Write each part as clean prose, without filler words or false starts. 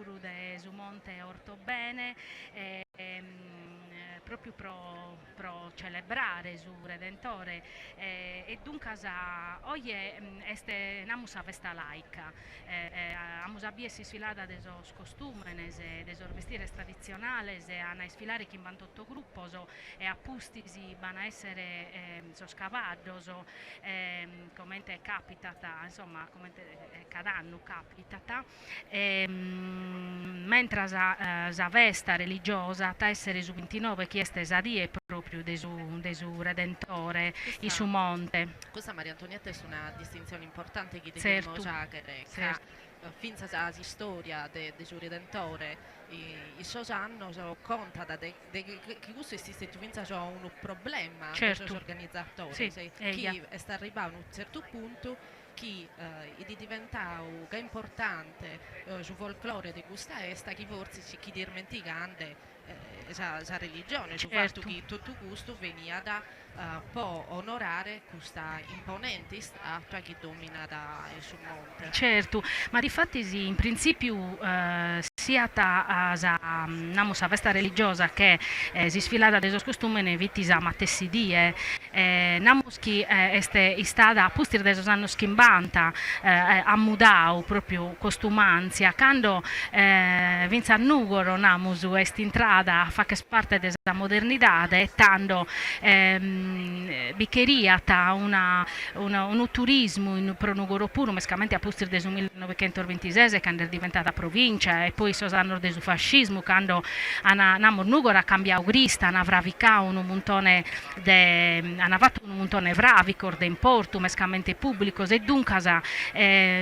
de su Monte Ortobene, proprio pro celebrare su Redentore, e dunque oggi este namus a festa laica, amus a biesi sfilada de sos costumes, de sos vestires tradizionales, e a sfilare 58 gruppos, e a pustisi van a essere sos cavallos, commente capitata, insomma, commente cada anno capitata, mentre sa festa religiosa ta essere su 29 chieste sa die proprio de su Redentore, i su monte. Questa Maria Antonietta è una distinzione importante che dobbiamo Certo, usare, certo. fin la storia del suo Redentore. I suoi anni conta che questo esiste finza un problema per i Certo. suoi organizzatori, Sì, chi sta arrivando a un certo punto chi è diventato importante sul folklore di questa festa, chi forse si chi dimenticando la religione, sul fatto certo. che tutto questo veniva da può onorare questa imponente statua che domina sul monte. Certo, ma difatti sì, in principio sia ta a festa religiosa che si sfilata de sos costumes ne vitisa ma tessidie, namus chi este istada a pustir de sos annos chimbanta, a mudau proprio costumanzia, quando vinza Nugoro namus est intrada fa che parte de sa modernidade, e tando bicheria ta un turismo in pronugoro puro, mescamente a pustir del 1926, quando è diventata provincia, e poi sos anni del fascismo, quando hanno Nugora cambiato grista, hanno vravicato un montone hanno fatto un montone vravico de importo, mescamente pubblico, e dunque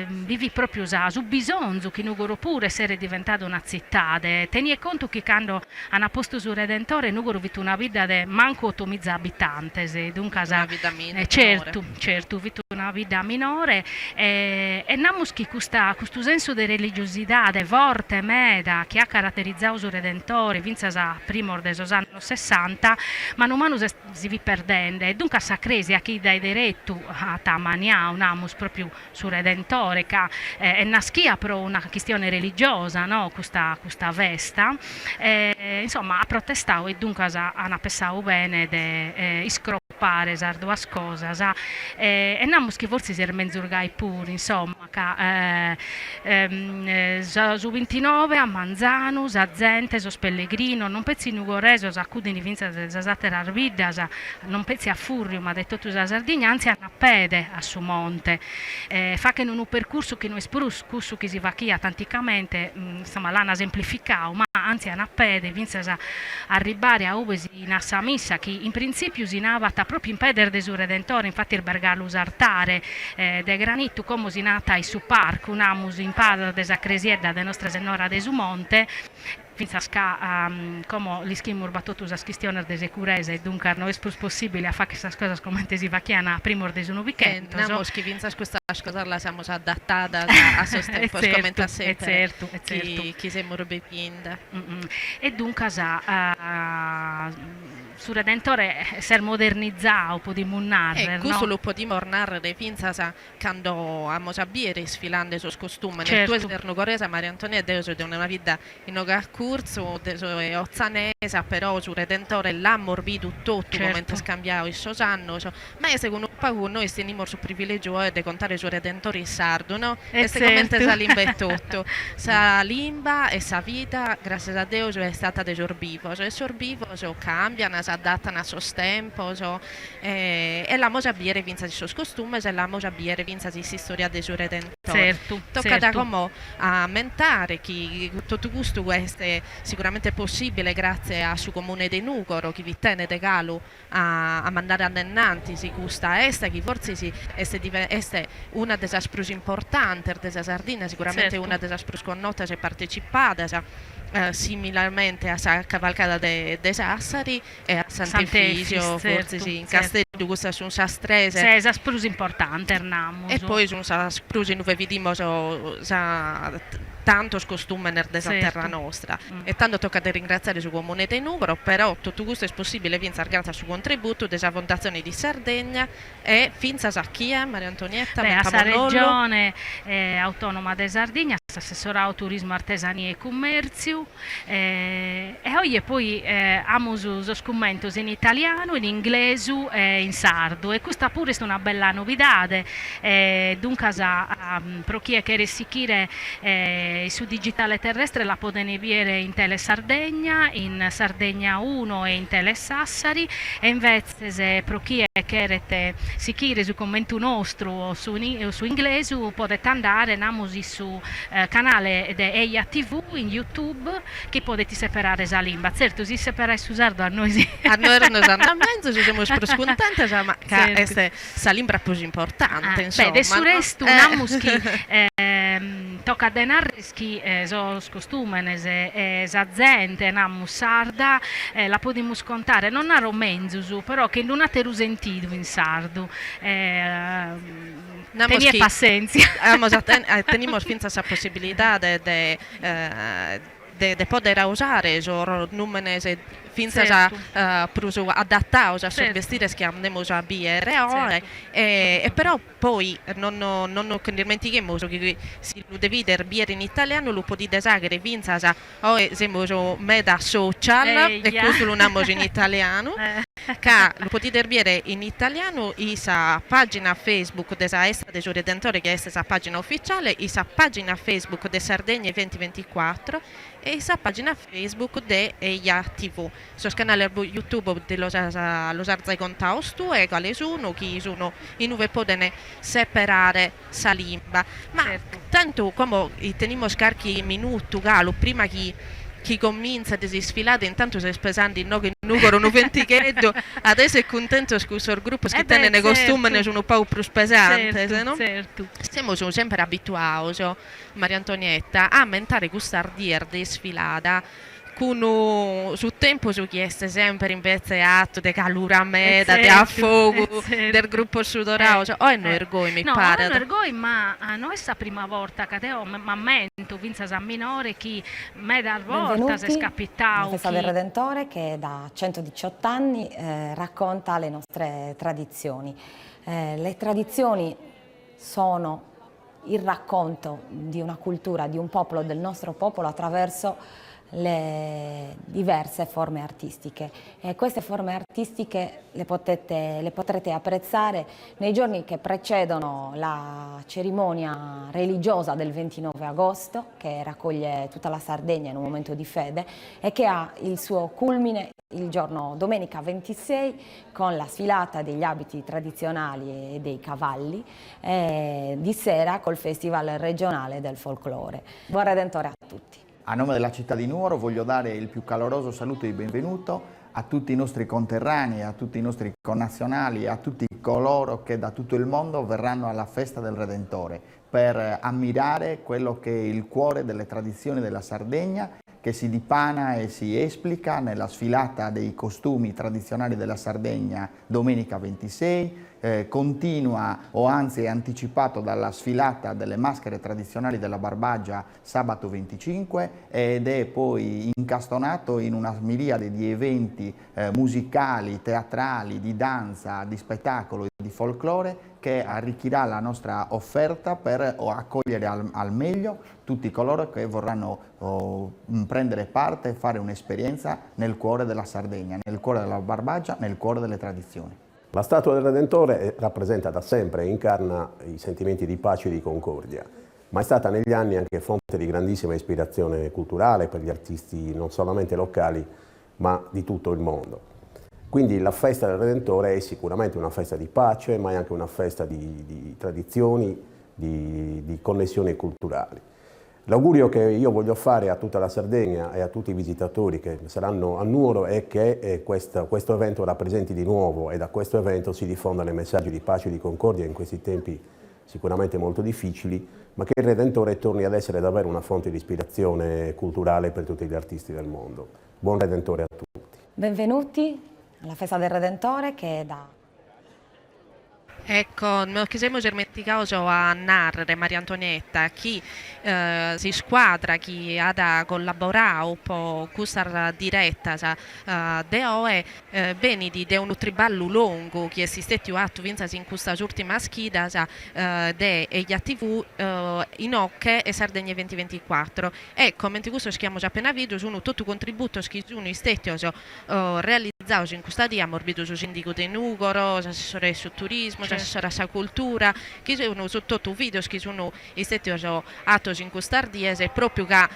vivi proprio su bisogno che Nugoro pure essere diventata una città. Tieni conto che quando hanno posto su Redentore, Nugoro vita una vita de manco 8.000 abitanti, dunque una vita minore. certo, vita una vita minore, e namus che questo senso di religiosità forte meda che ha caratterizzato su Redentore vinza sa primo dei anni 60, mano a mano si vi perdendo, e dunque sa crisi a chi dai diretto a Tamania namus proprio su Redentore, che è naschia pro una questione religiosa, no? questa festa, insomma ha protestato, e dunque hanno pensato bene di iscroppare esas due cose, e namus che forse si menzurgai pure, insomma, su 29 a Manzano, a Zente, sos Pellegrino, non pezzi nugoreso, accudini vinza de zasatera arvida, non pezzi a Furrio, ma detto tu sa Sardegna, anzi a pede a su monte, fa che non un percorso che non è percorso che si va chi tanticamente, insomma l'hanno semplificato, ma anzi a pede, vinza a arrivare a Uvesi in Assamissa, che in principio si navata proprio in peder de su Redentore, infatti il bergalus artare de granito come si nata su parco, unamus in padre de sa cresiedda de nostra senora de su monte, finza come li schimur battotus a questione de securese, e dunque non è possibile a fare queste cose come si va chiana prima de su weekend. Namus che vinza questa cosa la siamo adattata a sostempo, come ta sempre. È certo. Chi siamo bepinda. E dunque su Redentore ser modernizzato, po di munnare, questo no? lo potremmo narrare finza quando amo sapere sfilando sos costume, Certo. nel tuo esterno coresa Maria Antonietta è una vita in un corso è ozzanesa, però su Redentore l'ha morbido tutto, come ti scambiamo i suoi anni, ma secondo un noi stiamo su privilegio di contare su Redentore il sardo, no? E secondo sa limba è tutto, sa limba e sa vita, grazie a Dio, è stata de sorbivo, e sorbivo cambiano, si adattano a suo tempo, e la moja biere vinza di suoi costumi, e la moja biere vinza di storia de su Redentore. Certo. Tocca da come a mentare che tutto questo è sicuramente possibile grazie al suo comune di Nugoro, che vi tiene de galo a mandare annennanti si questa est, che forse è una delle sprus importanti della Sardegna, sicuramente una delle sprus con nota se partecipata, similarmente a sa cavalcata de Sassari e a Sant'Efisio, forse sì, in Castello questa sono sastrese. Sì, sprus importante, namus. E poi sono sprus in cui vediamo tanto costume della terra nostra, e tanto tocca di ringraziare il comune di Nugoro, però tutto questo è possibile grazie al suo contributo della Fondazione di Sardegna e finza a chi è Maria Antonietta? A sa regione autonoma di Sardegna, assessorato turismo, artesania e commercio, e oggi poi amo lo scommentos in italiano, in inglese e in sardo, e questa pure è una bella novità, dunque per chi è che resicchire su digitale terrestre la potete vedere in Tele Sardegna, in Sardegna 1 e in Tele Sassari, e invece se per chi è che si chiede su commento nostro o su inglese potete andare su canale di EIA TV in YouTube che potete separare esa lingua. Certo, si separare su sardo a noi sì. A noi non andamento, ci siamo scontenti, ma che esa lingua più importante, insomma. Beh, su resto tocca denare che so costumes e sa gente namu sarda la possiamo contare non a romenzus però che non ha teru sentito in sardo tenia pazienza tenemos finza esa possibilità de poder usare so numenes finza pruso adattaus a vestires che andiamo a BRO e però poi non dimentichiamo che si lo devi dire in italiano lo puoi desagere finza o siamo meda social e questo lo amiamo in italiano che lo puoi dire in italiano isa pagina Facebook della Estra de Redentore che è questa pagina ufficiale, isa pagina Facebook de Sardegna 2024 e isa pagina Facebook de EIA TV. Sul canale YouTube de los arzai contaus tu e quali sono, chi sono in dove possono separare sa lingua. Ma tanto come teniamo scarchi minuti galo prima chi comincia a sfilare intanto si spesando in che numero un ventichetto adesso è contento che il gruppo che tiene nei costumi sono un po' più pesanti no? Siamo sempre abituati Maria Antonietta a mentare questa ardier di sfilata con su tempo su chieste sempre invece atto di calura meda, di affogo del gruppo sudorao, o non ergoi mi pare. No, non ergoi, ma non è la prima volta che ho mamento, vinza San Minore, chi meda volta si è scapitato. La Festa del Redentore che da 118 anni racconta le nostre tradizioni. Le tradizioni sono il racconto di una cultura, di un popolo, del nostro popolo attraverso le diverse forme artistiche e queste forme artistiche le potrete apprezzare nei giorni che precedono la cerimonia religiosa del 29 agosto che raccoglie tutta la Sardegna in un momento di fede e che ha il suo culmine il giorno domenica 26 con la sfilata degli abiti tradizionali e dei cavalli e di sera col Festival regionale del folklore. Buon Redentore a tutti! A nome della città di Nuoro voglio dare il più caloroso saluto di benvenuto a tutti i nostri conterranei, a tutti i nostri connazionali, a tutti coloro che da tutto il mondo verranno alla Festa del Redentore per ammirare quello che è il cuore delle tradizioni della Sardegna che si dipana e si esplica nella sfilata dei costumi tradizionali della Sardegna domenica 26, continua o anzi è anticipato dalla sfilata delle maschere tradizionali della Barbagia sabato 25 ed è poi incastonato in una miriade di eventi musicali, teatrali, di danza, di spettacolo e di folklore che arricchirà la nostra offerta per accogliere al meglio tutti coloro che vorranno prendere parte e fare un'esperienza nel cuore della Sardegna, nel cuore della Barbagia, nel cuore delle tradizioni. La statua del Redentore rappresenta da sempre e incarna i sentimenti di pace e di concordia, ma è stata negli anni anche fonte di grandissima ispirazione culturale per gli artisti non solamente locali, ma di tutto il mondo. Quindi la festa del Redentore è sicuramente una festa di pace, ma è anche una festa di tradizioni, di connessioni culturali. L'augurio che io voglio fare a tutta la Sardegna e a tutti i visitatori che saranno a Nuoro è che questo evento rappresenti di nuovo e da questo evento si diffondano i messaggi di pace e di concordia in questi tempi sicuramente molto difficili, ma che il Redentore torni ad essere davvero una fonte di ispirazione culturale per tutti gli artisti del mondo. Buon Redentore a tutti. Benvenuti alla Festa del Redentore che da Ecco, non che siamo dimenticato a narrare Maria Antonietta, chi si squadra, chi ha da collaborare un po' con questa diretta, de oe, beni di un triballo lungo che esistette atto in questa ultima schida de EIA TV in Ocche e Sardegna 2024. E come questo schiamo già appena video, sono tutto contributo che sono stati realizzato in questa dia, morbido su sindaco di Nugoro, assessore sul turismo, assessore alla cultura, che sono su tutto video che sono stati atto in questa dia, e proprio che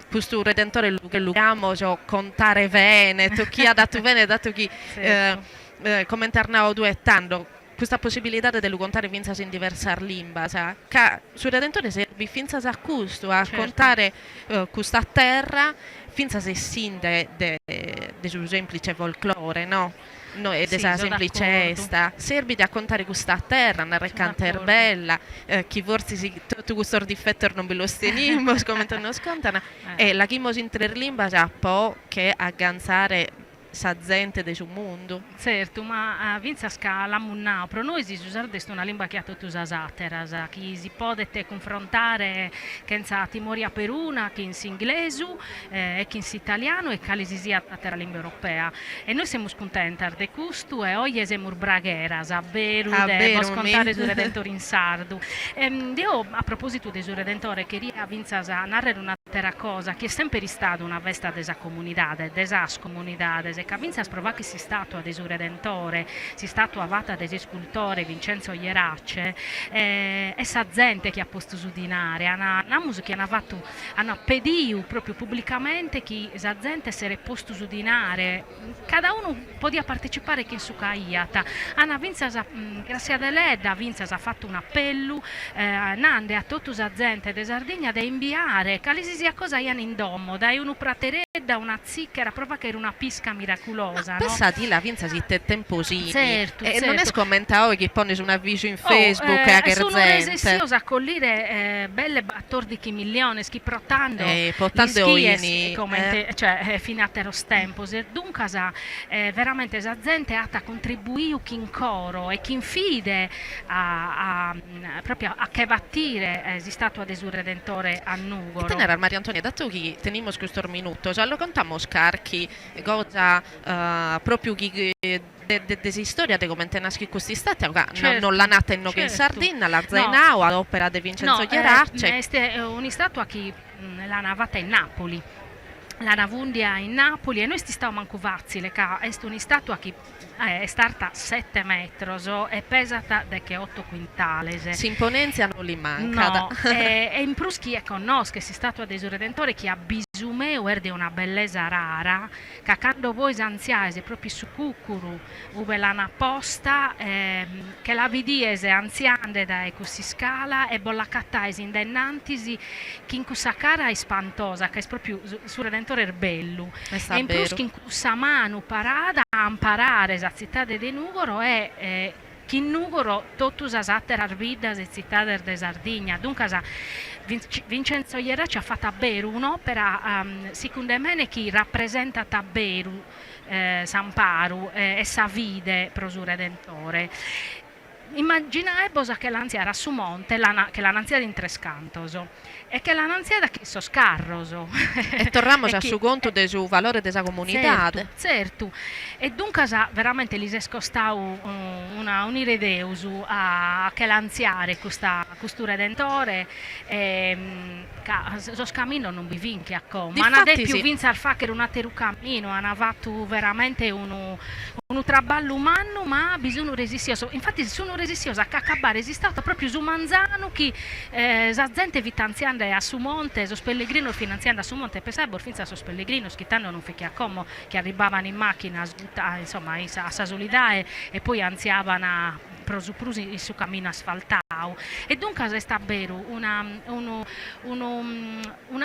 questo redentore che lo chiamo contare bene, chi ha dato bene, dato chi come internao duettando questa possibilità di contare vinza in diverse lingue, che sul redentore serve finza a questo, a contare questa terra finza se sinde de suo semplice folklore, no? No, ed Sì, esa sono semplice d'accordo. esta, serve di raccontare questa terra, una recanter bella, chi forse tutto questo difetto non ve lo stenimo, come non scontano, e la chimos in tre lingue già può che agganzare sa gente del suo mondo. Certo, ma vinza scala munnao, però noi si usare una lingua che ha tutti usatera, che si può confrontare che sa timoria per una, che in inglese e che in italiano e che si sia la lingua europea. E noi siamo contenti di questo e oggi siamo braghera, a veru, devo scontare sul redentore in sardo. Io a proposito del suo redentore, queria vinza a narrare un'altra cosa, che è sempre stata una vesta desa comunità, desas comunidades, e che vinza sprova che si statua del suo redentore, si statua avata del scultore Vincenzo Ierace, e sa gente che ha posto su dinare, namus che hanno pediu proprio pubblicamente che sa gente essere posto su dinare, cada uno podia partecipare che in su caiata, hanno vinza grazie a Deleda, vinza ha fatto un appello, nande a tutta la gente de Sardegna da inviare, che si sia cosa hanno in domo, dai uno prateredda, una zicchera, prova che era una pisca miracolosa, no? Pensate la vinza si te temposini, Certo, e non è certo. scommentato che pone su un avviso in Facebook a che sono gente. resiziosa a collire belle battordichi milioni, portando portando gli ini, cioè fino a teros tempos, e dunque veramente esa gente ha contribuito chi in coro e chi in fide proprio a che battire si statua de su redentore a Nugoro. E tenere Maria Antonia, dato che teniamo questo minuto, già lo contiamo scarchi, cosa proprio chi de storia de come te nasci questi stati, non la nata in certo. Sardegna, la Zainau, l'opera di Vincenzo Ierace. È una statua che l'ha navata in Napoli. La Navundia in Napoli, e noi stavamo manco vazzile, che è una statua che è stata 7 metri e pesata da che 8 quintali. S'imponenza non li manca. No, e in Pruschi è conosco si statua del suo redentore che ha bisumeo di una bellezza rara, che quando voi anziasi proprio su cucuru ove l'hanno apposta, che la vidiese anziande da così scala e bolla cattaisi indennantisi che in questa cara è spantosa, che è proprio su redentore bello. E in Pruschi in questa mano parada a imparare la città di Nugoro e che in Nugoro totus as atteras vidas e città de Sardegna. Dunque Vincenzo Ierace ha fatto Beru un'opera secondo me che rappresenta Beru, San Paru e sa vide pro su redentore. Immaginai che l'ansia era su monte, che l'ansia in Trescantoso e che l'ansia da che so scarroso. E torniamo a su conto del suo valore della comunità. Certo. E dunque veramente li si è scostato un'iridea a che l'anziare questo redentore lo scamino non vi vinchi a come. Ma non è più vinza al facere un altro cammino, hanno fatto veramente un traballo umano, ma bisogno resistioso. Infatti sono resistiosa a accabare esistata proprio su Manzano che la gente vitanziando a su monte, so Pellegrino finanziando a su monte, pensavo finza so Pellegrino schittando non fecchia como che arrivavano in macchina insomma a Sasolidà e poi anziavano a prusi il suo cammino asfaltato. E dunque è sta vero una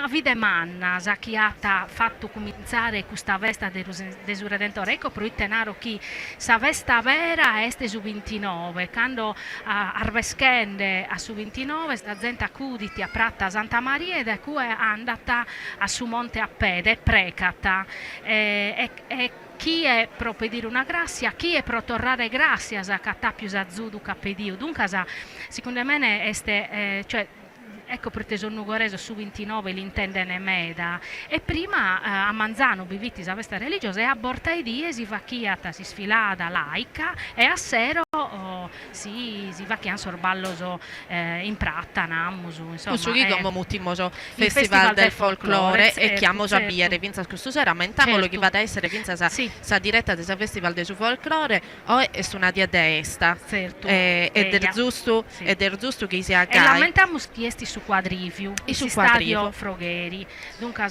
vita manna che ha fatto cominciare questa vesta del suo redentore. Ecco per il tenaro che sa vesta vera è su 29, quando arveschende a su 29 sta gente accuditi a Pratta Santa Maria e da cui è andata a su monte a pede, precata, e chi è pro pedire una grazia, chi è pro torrare grazia a catapius a zudu capedio. Dunque, secondo me, cioè, ecco preteso nugoreso su 29 l'intendene meda e prima a Manzano bivitis a questa religiosa e a Bortaidie si vacchiata si sfilada laica e a Sero si vacchian sorballoso in Pratta namusu insomma Usughi come multimoso festival del folklore e chiamoso a biere vinza questo sera mentamolo che vada a essere vinza sa diretta del festival del folklore o è su una diadesta ed è giusto che sia e lamentamus chiesti su quadriviu e su stadio Frogheri dunque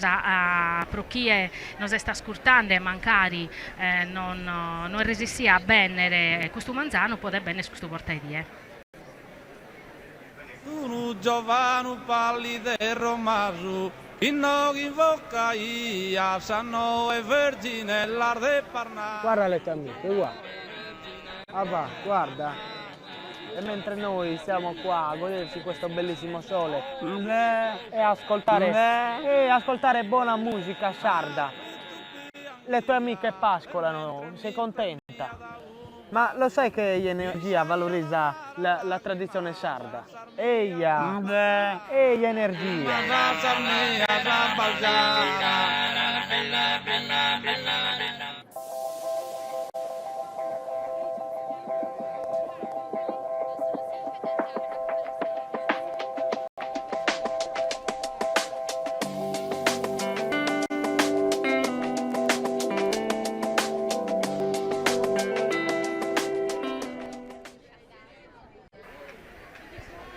pro chi non si sta scurtando e mancari non resistia a bennere questo Manzano può bene su questo portaidie Unu giovanu pallido e romasu inno invoca ia sanno e vergine l'arde parna. Guarda le tue amiche, guarda. Guarda. E mentre noi siamo qua a goderci questo bellissimo sole e ascoltare buona musica sarda, le tue amiche pascolano, sei contenta? Ma lo sai che Energia valorizza la tradizione sarda? Eia Energia!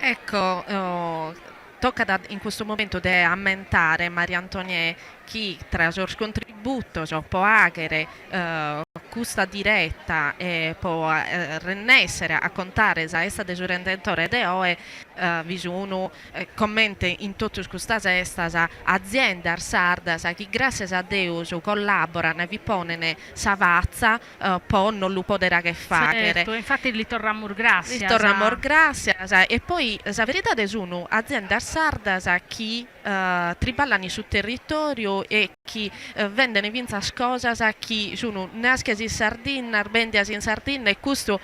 Ecco, tocca in questo momento di ammentare Maria Antonia chi tra il suo contributo può agere questa diretta e può renessere a contare se essa del surrendentore de oe visuno commenti in tutte queste aziende sarda che grazie a Deus collaborano e vi ponene savazza può non lo potrà che fare certo, infatti li tornamo grazie e poi la verità è uno azienda sarda chi triballano sul territorio e chi vendono vinza cose chi sono nascesi in Sardegna, arbendiasi in Sardegna e questo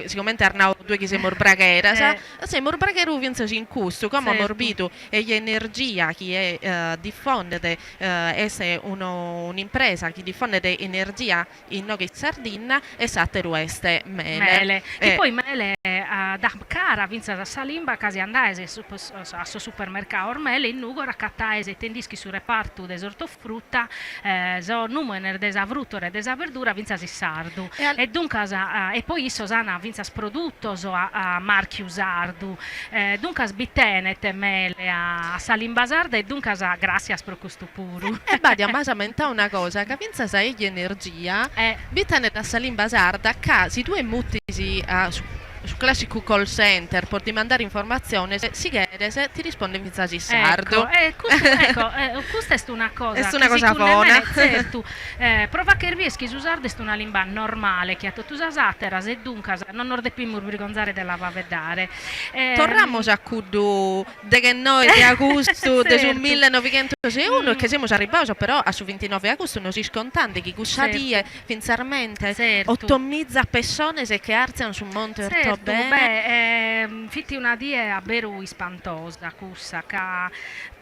sicuramente Arnau due che siamo bragheira siamo bragheru vinza in questo come morbito e l'energia che è diffonde essere un'impresa che diffonde energia in noi Sardegna e satteru este mele e poi mele da cara vinza da Salimba casi andaese a suo supermercato ormele in nugo raccattaese tendischi su reparto desortofrutta so numer desavrutore desaverdura vinza si sardu e dunque e poi Sosana vinza prodotto a marchi usardu dunque sbitenet mele a Salimba sarda e dunque grazie per questo puro e badi a masamenta una cosa che vinza sai energia bitene da Salimba sarda casi due muttisi su classico call center per ti mandare informazioni si chiede se ti risponde in vizzasi sardo questa è una cosa è una cosa buona certo prova che rieschi a usare una lingua normale che a tutti usatera se dunque non ordepimmo brigonzare della va a vedere torniamo a cudo de che noi di agosto del 1961 che siamo arrivati però a su 29 agosto non si scontante che cussadie finalmente ottomizza persone che arziano sul monte fitti una die a Beru ispantosa cussa ca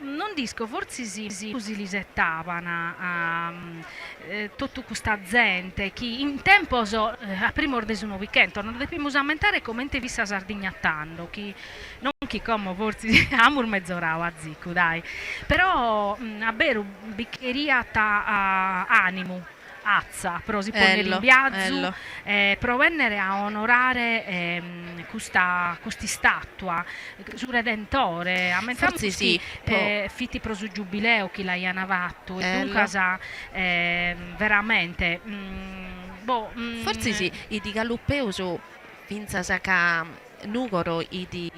non disco forse si li settavano tutta questa gente che in tempo a primo ordesuno weekend non dobbiamo aumentare come te vista sardignattando chi non chi come forse amur mezz'ora a zicco dai però a Beru biccheria ta animo Azza, però si pone in viaggio provennere a onorare questa statua su Redentore a forse sì fitti pro su giubileo chi la ianavatto e dunque veramente forse sì i di Galuppeuso vinza saca Nugoro i di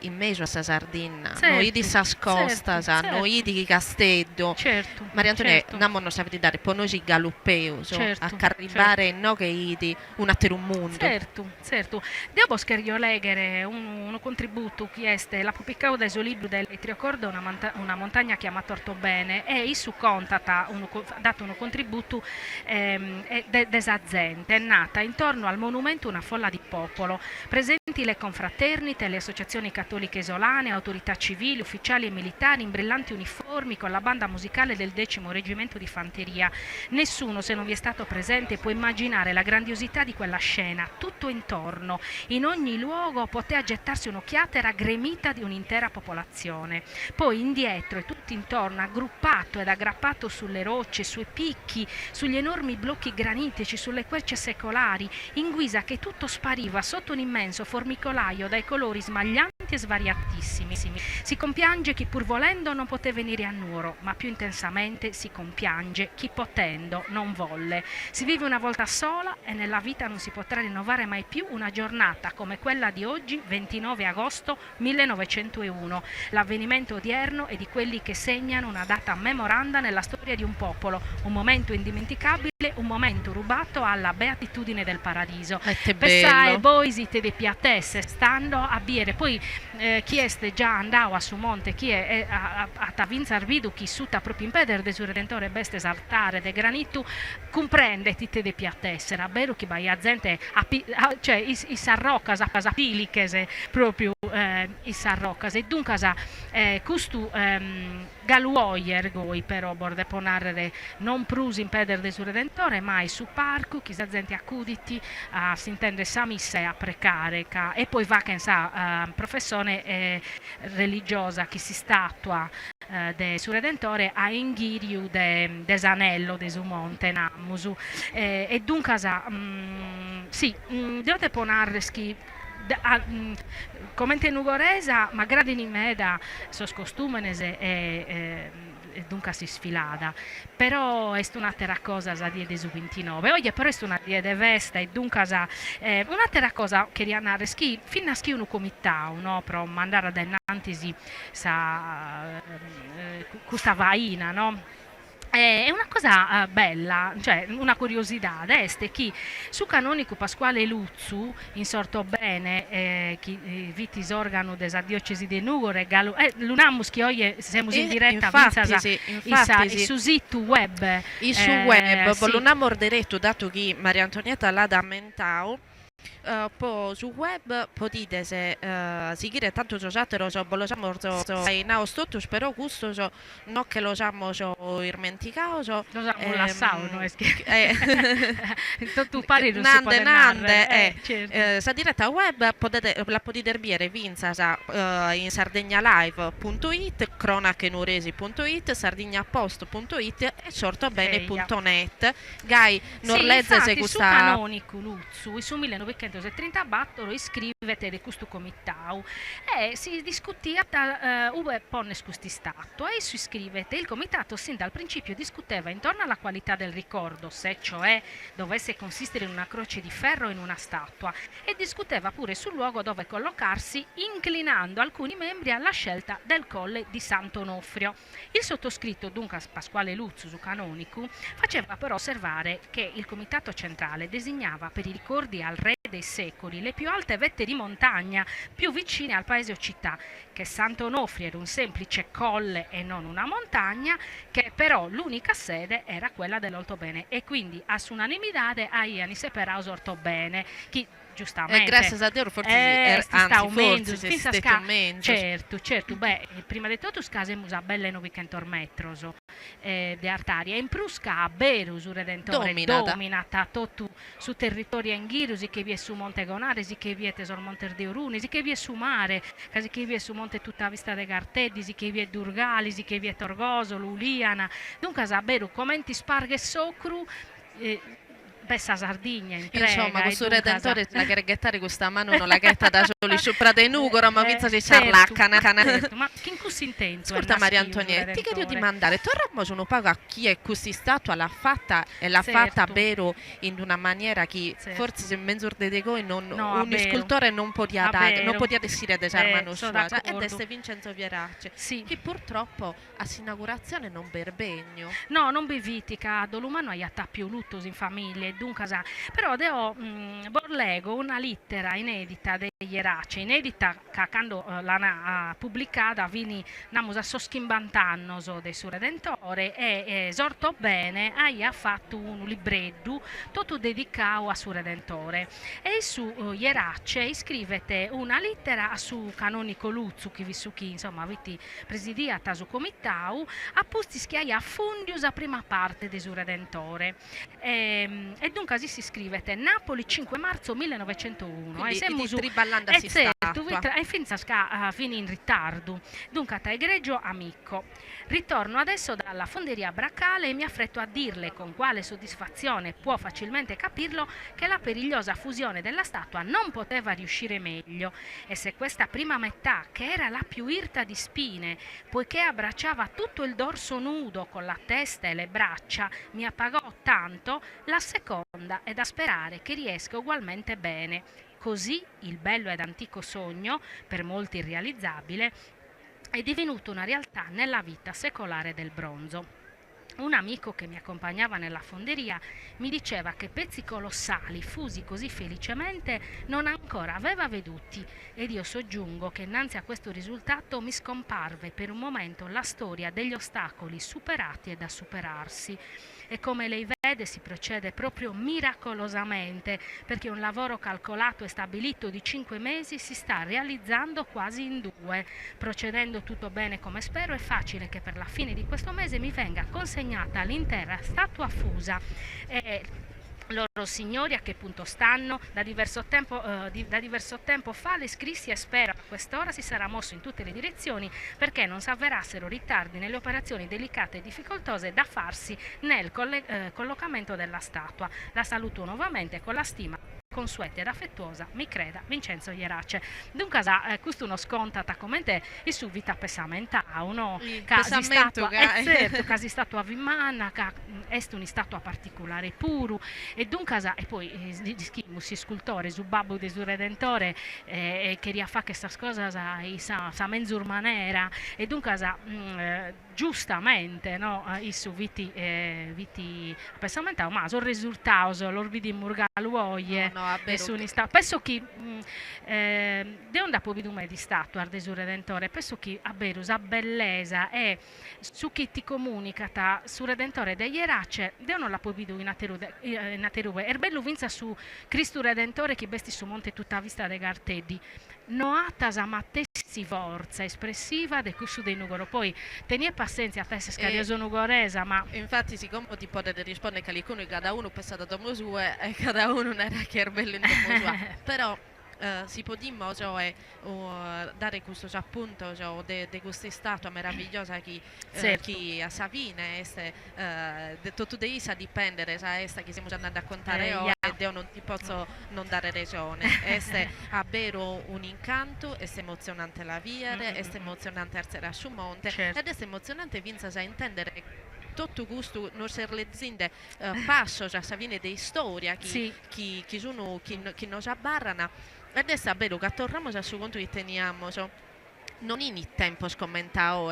in mezzo a sta Sardegna, Certo, noi di Sascosta, certo, noi di Castello. Certo, Maria Antonia, certo. non sapete dare, poi noi ci galoppeo, Certo, a arrivare no che idi un altro mondo. Certo, certo. Devo scheriolegere un contributo che è la pubblicata del suo libro del Triocordo, una montagna chiamata Ortobene, e il su contata ha dato un contributo desazente. È nata intorno al monumento una folla di popolo, presenti le confraternite, le associazioni cattoliche isolane, autorità civili, ufficiali e militari in brillanti uniformi con la banda musicale del 10° reggimento di fanteria. Nessuno, se non vi è stato presente, può immaginare la grandiosità di quella scena. Tutto intorno, in ogni luogo poteva gettarsi un'occhiata, era gremita di un'intera popolazione. Poi indietro e tutto intorno, aggruppato ed aggrappato sulle rocce, sui picchi, sugli enormi blocchi granitici, sulle querce secolari, in guisa che tutto spariva sotto un immenso formicolaio dai colori smaglianti e svariatissimi. Si compiange chi pur volendo non poté venire a Nuoro, ma più intensamente si compiange chi potendo non volle. Si vive una volta sola e nella vita non si potrà rinnovare mai più una giornata come quella di oggi, 29 agosto 1901. L'avvenimento odierno è di quelli che segnano una data memoranda nella storia di un popolo, un momento indimenticabile, un momento rubato alla beatitudine del paradiso. Che Pensai, bello. voi siete dei piatesse, stando a biere, poi chi è già andato a su monte, chi è a Tavinza Arvidu, chi suta proprio in pedere de su Redentore beste saltare de granitu, comprende tutte de piattesse, era bello che vai a gente, cioè i sarrocas, a casa pilichese, proprio i sarrocas, e dunque custu galuoier goi però borde ponarre non prusi in pedere de su Redentore, mai su parco, chi sa gente accuditi, si intende sa misse a precare, e poi va che sa professione religiosa che si statua de su Redentore a Inghiriu de Sanello de su monte Namusu, e dunque sì, dovete ponarre come in Nugoresa, ma gradi in meda sos costumenese e dunque si sfilada, però è un'altra cosa a die su 29, oggi però è una die de vesta e dunque un'altra cosa che rianare fin a schi uno comitau, no, pro mandare ad innanzi questa vaina, no? È una cosa bella, cioè una curiosità, este chi su canonico Pasquale Luzzu, insorto bene, chi vitis organo della diocesi di Nugore, l'unamus che oggi siamo in diretta infatti, sì. su sito web. Su web, sì. volunamo diretto, dato che Maria Antonietta l'ha da mentau, poi su web potete seguire tanto giocatelo lo siamo ai naostotus, però questo non che lo siamo irmenticato lo siamo lasciato tu pari non si può nande certo. sa diretta web la potete vedere vinza in sardegnalive.it, cronacenuresi.it, sardegnapost.it e sortobene.net. Gai non sì, leggese questa su canonico Luzzu su 1930 battono iscrivete di questo comitau e si discutia uve ponne questi stato e si iscrivete. Il comitato sin dal principio discuteva intorno alla qualità del ricordo, se cioè dovesse consistere in una croce di ferro o in una statua, e discuteva pure sul luogo dove collocarsi, inclinando alcuni membri alla scelta del colle di Sant'Onofrio. Il sottoscritto, dunque Pasquale Luzzu su canonico, faceva però osservare che il comitato centrale designava per i ricordi al re dei secoli le più alte vette di montagna più vicine al paese o città, che Sant'Onofrio era un semplice colle e non una montagna, che però l'unica sede era quella dell'Ortobene, e quindi a su unanimità aiani separaus Ortobene, chi giustamente grazie a Dio forse certo, beh, prima di tutto scasemo a belle 900 metri di artaria, in Prusca a Berus Redentore dominata tutto su territorio Anghirusi, che vi è su Monte Gonaresi, che vi è Tesor Monte de Urunisi, che vi è su Mare, che vi è su Monte Tutta Vista de Gartedisi, che vi è Durgalisi, che vi è Torgoso, Luliana, dunque a Beru commenti sparghe socru pessa Sardegna in prega. Insomma, questo redentore casa... la che reggettare questa mano non la ghetta da soli sopra dei nugoro, ma vinza si certo, ciarlacca. certo, ma che in così intento? Ascolta Maria Antonietta, ti chiedo di mandare, torniamo su un poco a chi è così statua, l'ha fatta e l'ha fatta vero in una maniera che forse se menzur de degoi un scultore non poteva desire desarmano sua, ed è Vincenzo Vierace, che purtroppo a s'inaugurazione non berbegno. No, non bevitica, dolumano hai più luttos in famiglia, e dunque però deo borlego una lettera inedita degli Vierace, inedita che quando l'ha pubblicata vini namus a soschimbantannos del suo redentore e esorto bene ha fatto un libretto tutto dedicato a suo redentore e su Vierace iscrivete una lettera a su canonico Luzzu che vi su chi insomma avete presidiata su comitau apposti schiaia fundius a prima parte del suo redentore e dunque si scrivete Napoli 5 marzo 1901 e siamo su triballando si statua e finza fini in ritardo dunque a egregio amico ritorno adesso dalla fonderia Bracale e mi affretto a dirle con quale soddisfazione può facilmente capirlo che la perigliosa fusione della statua non poteva riuscire meglio e se questa prima metà che era la più irta di spine poiché abbracciava tutto il dorso nudo con la testa e le braccia mi appagò tanto la seconda è da sperare che riesca ugualmente bene. Così il bello ed antico sogno, per molti irrealizzabile, è divenuto una realtà nella vita secolare del bronzo. Un amico che mi accompagnava nella fonderia mi diceva che pezzi colossali fusi così felicemente non ancora aveva veduti ed io soggiungo che innanzi a questo risultato mi scomparve per un momento la storia degli ostacoli superati e da superarsi. E come lei vede si procede proprio miracolosamente perché un lavoro calcolato e stabilito di 5 mesi si sta realizzando quasi in 2. Procedendo tutto bene come spero è facile che per la fine di questo mese mi venga consegnata l'intera statua fusa. Loro signori a che punto stanno? Da diverso tempo fa le scrissi e spero a quest'ora si sarà mosso in tutte le direzioni perché non si avverassero ritardi nelle operazioni delicate e difficoltose da farsi nel collocamento della statua. La saluto nuovamente con la stima consueta ed affettuosa, mi creda, Vincenzo Vierace. Dunque, questo uno scontata come il suo vita pessamenta, uno casi statua vimana, è una statua particolare puru, e dunque, e poi si scultore, su babbo del suo redentore, che riaffa questa cosa sa menzur manera, e dunque, giustamente, no, il suo viti pessamenta, ma sono risultato, l'orbidi murgaluoie, penso che de onda povidume di statua del suo redentore penso che a berus a bellezza e su chi ti comunica su redentore degli Vierace de non la povidu in aterube erbellu vinza su Cristo redentore che besti su monte tutta vista de Garteddi no attasa mattessi forza espressiva de cussu dei nugoro poi tenie pazienza a te se scarioso nugoresa ma infatti siccome ti potete rispondere che cada uno pensa da domo sue e cada uno non era che bello in domo sua però si può dire dare questo appunto di questa statua meravigliosa che a Savine tutto di essa dipende che stiamo andando a contare e io non ti posso non dare ragione è davvero un incanto è emozionante la via è emozionante essere su monte ed è emozionante vinza a intendere tutto gusto non ser le zinde passo già Savine di storia chi nos abbarrano ed è vero che torniamo a su conto che teniamo non in tempo scommentao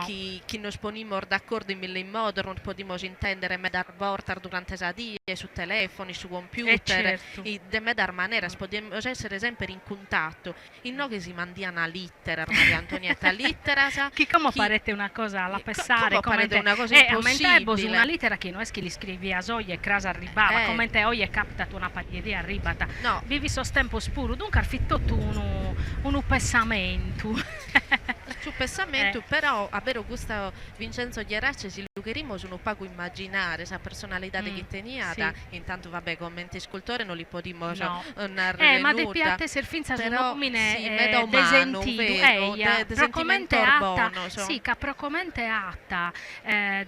chi nos ponimos d'accordo in mille modi non possiamo intendere medar vortar durante la die su telefoni, su computer e de medar maniera possiamo essere sempre in contatto in no che si mandia una lettera Maria Antonietta lettera chi come parete una cosa alla pensare come una cosa impossibile una lettera che non è che li scrivi a Zoie e Crasa arrivava come te oggi è capitato una pagliedea arrivata vivi so tempo spuro dunque ha fitto tu un pensamento Su pensamento, però a vero gusto Vincenzo Ghierace si luccherimo su un poco immaginare sa personalità di chi tenia, sì. intanto vabbè commenti scultore non li podimo No. narrare Ma nuda. de piatte serfinza su Però, nomine sì, vedo desentidu, vero, eia, de procomente sentimento atta, orbono, so. sì, che procomente atta,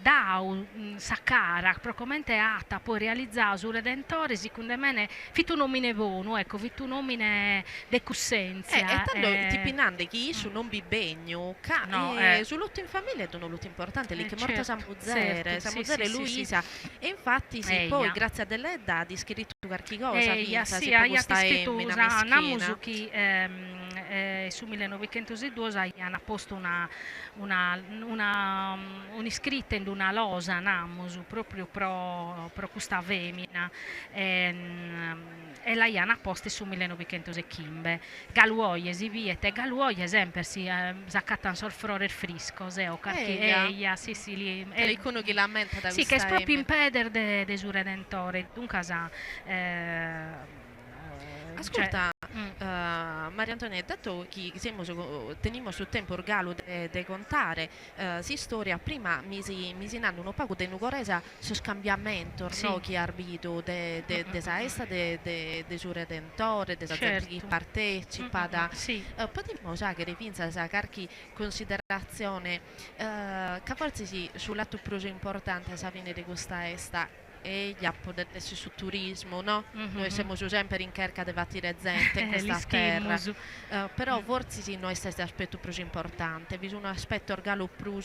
dau, saccara, procomente atta, poi realizzare su Redentore, secondo me, fitu nomine buono, ecco, fitu nomine de cussenzia. E tanto ti pinande chi su non bibegno, No, su lutto in famiglia è un lutto importante, lì che è morta certo, Sambuzzere, certo, Sambuzzere sì, sì, Luisa, e infatti sì, Eia. poi grazie a delle età di scritto qualche cosa, Eia, vinta, sì, si ha può sta scritto emmina, una mischina. musica su 1902 hanno posto un'iscritta in una losa namusu proprio pro questa femmina e la hanno posta su 1915 galuoie si viete galuoie sempre si accattano solfrore frisco o Eia. sì sì lì Che qualcuno che lamenta da sì, che è questa proprio emmina. impeder de su Redentore. Dunque, Ascolta, Maria Antonietta, dato che teniamo sul tempo il galo de contare si storia, prima misi nanno un poco de Nugoresa su scambiamento, sì. no, chi ha arbito de sa esta de su Redentore, de sa gente chi Certo. partecipa da... sì. Potremmo usare che rifinza sa carchi considerazione che forse sì, sull'atto più importante sa fine di questa esta e gli appodersi su turismo, no? Noi siamo sempre in cerca di vattire gente in questa terra, però forse sì, noi questo aspetto più importante, vi è un aspetto organo più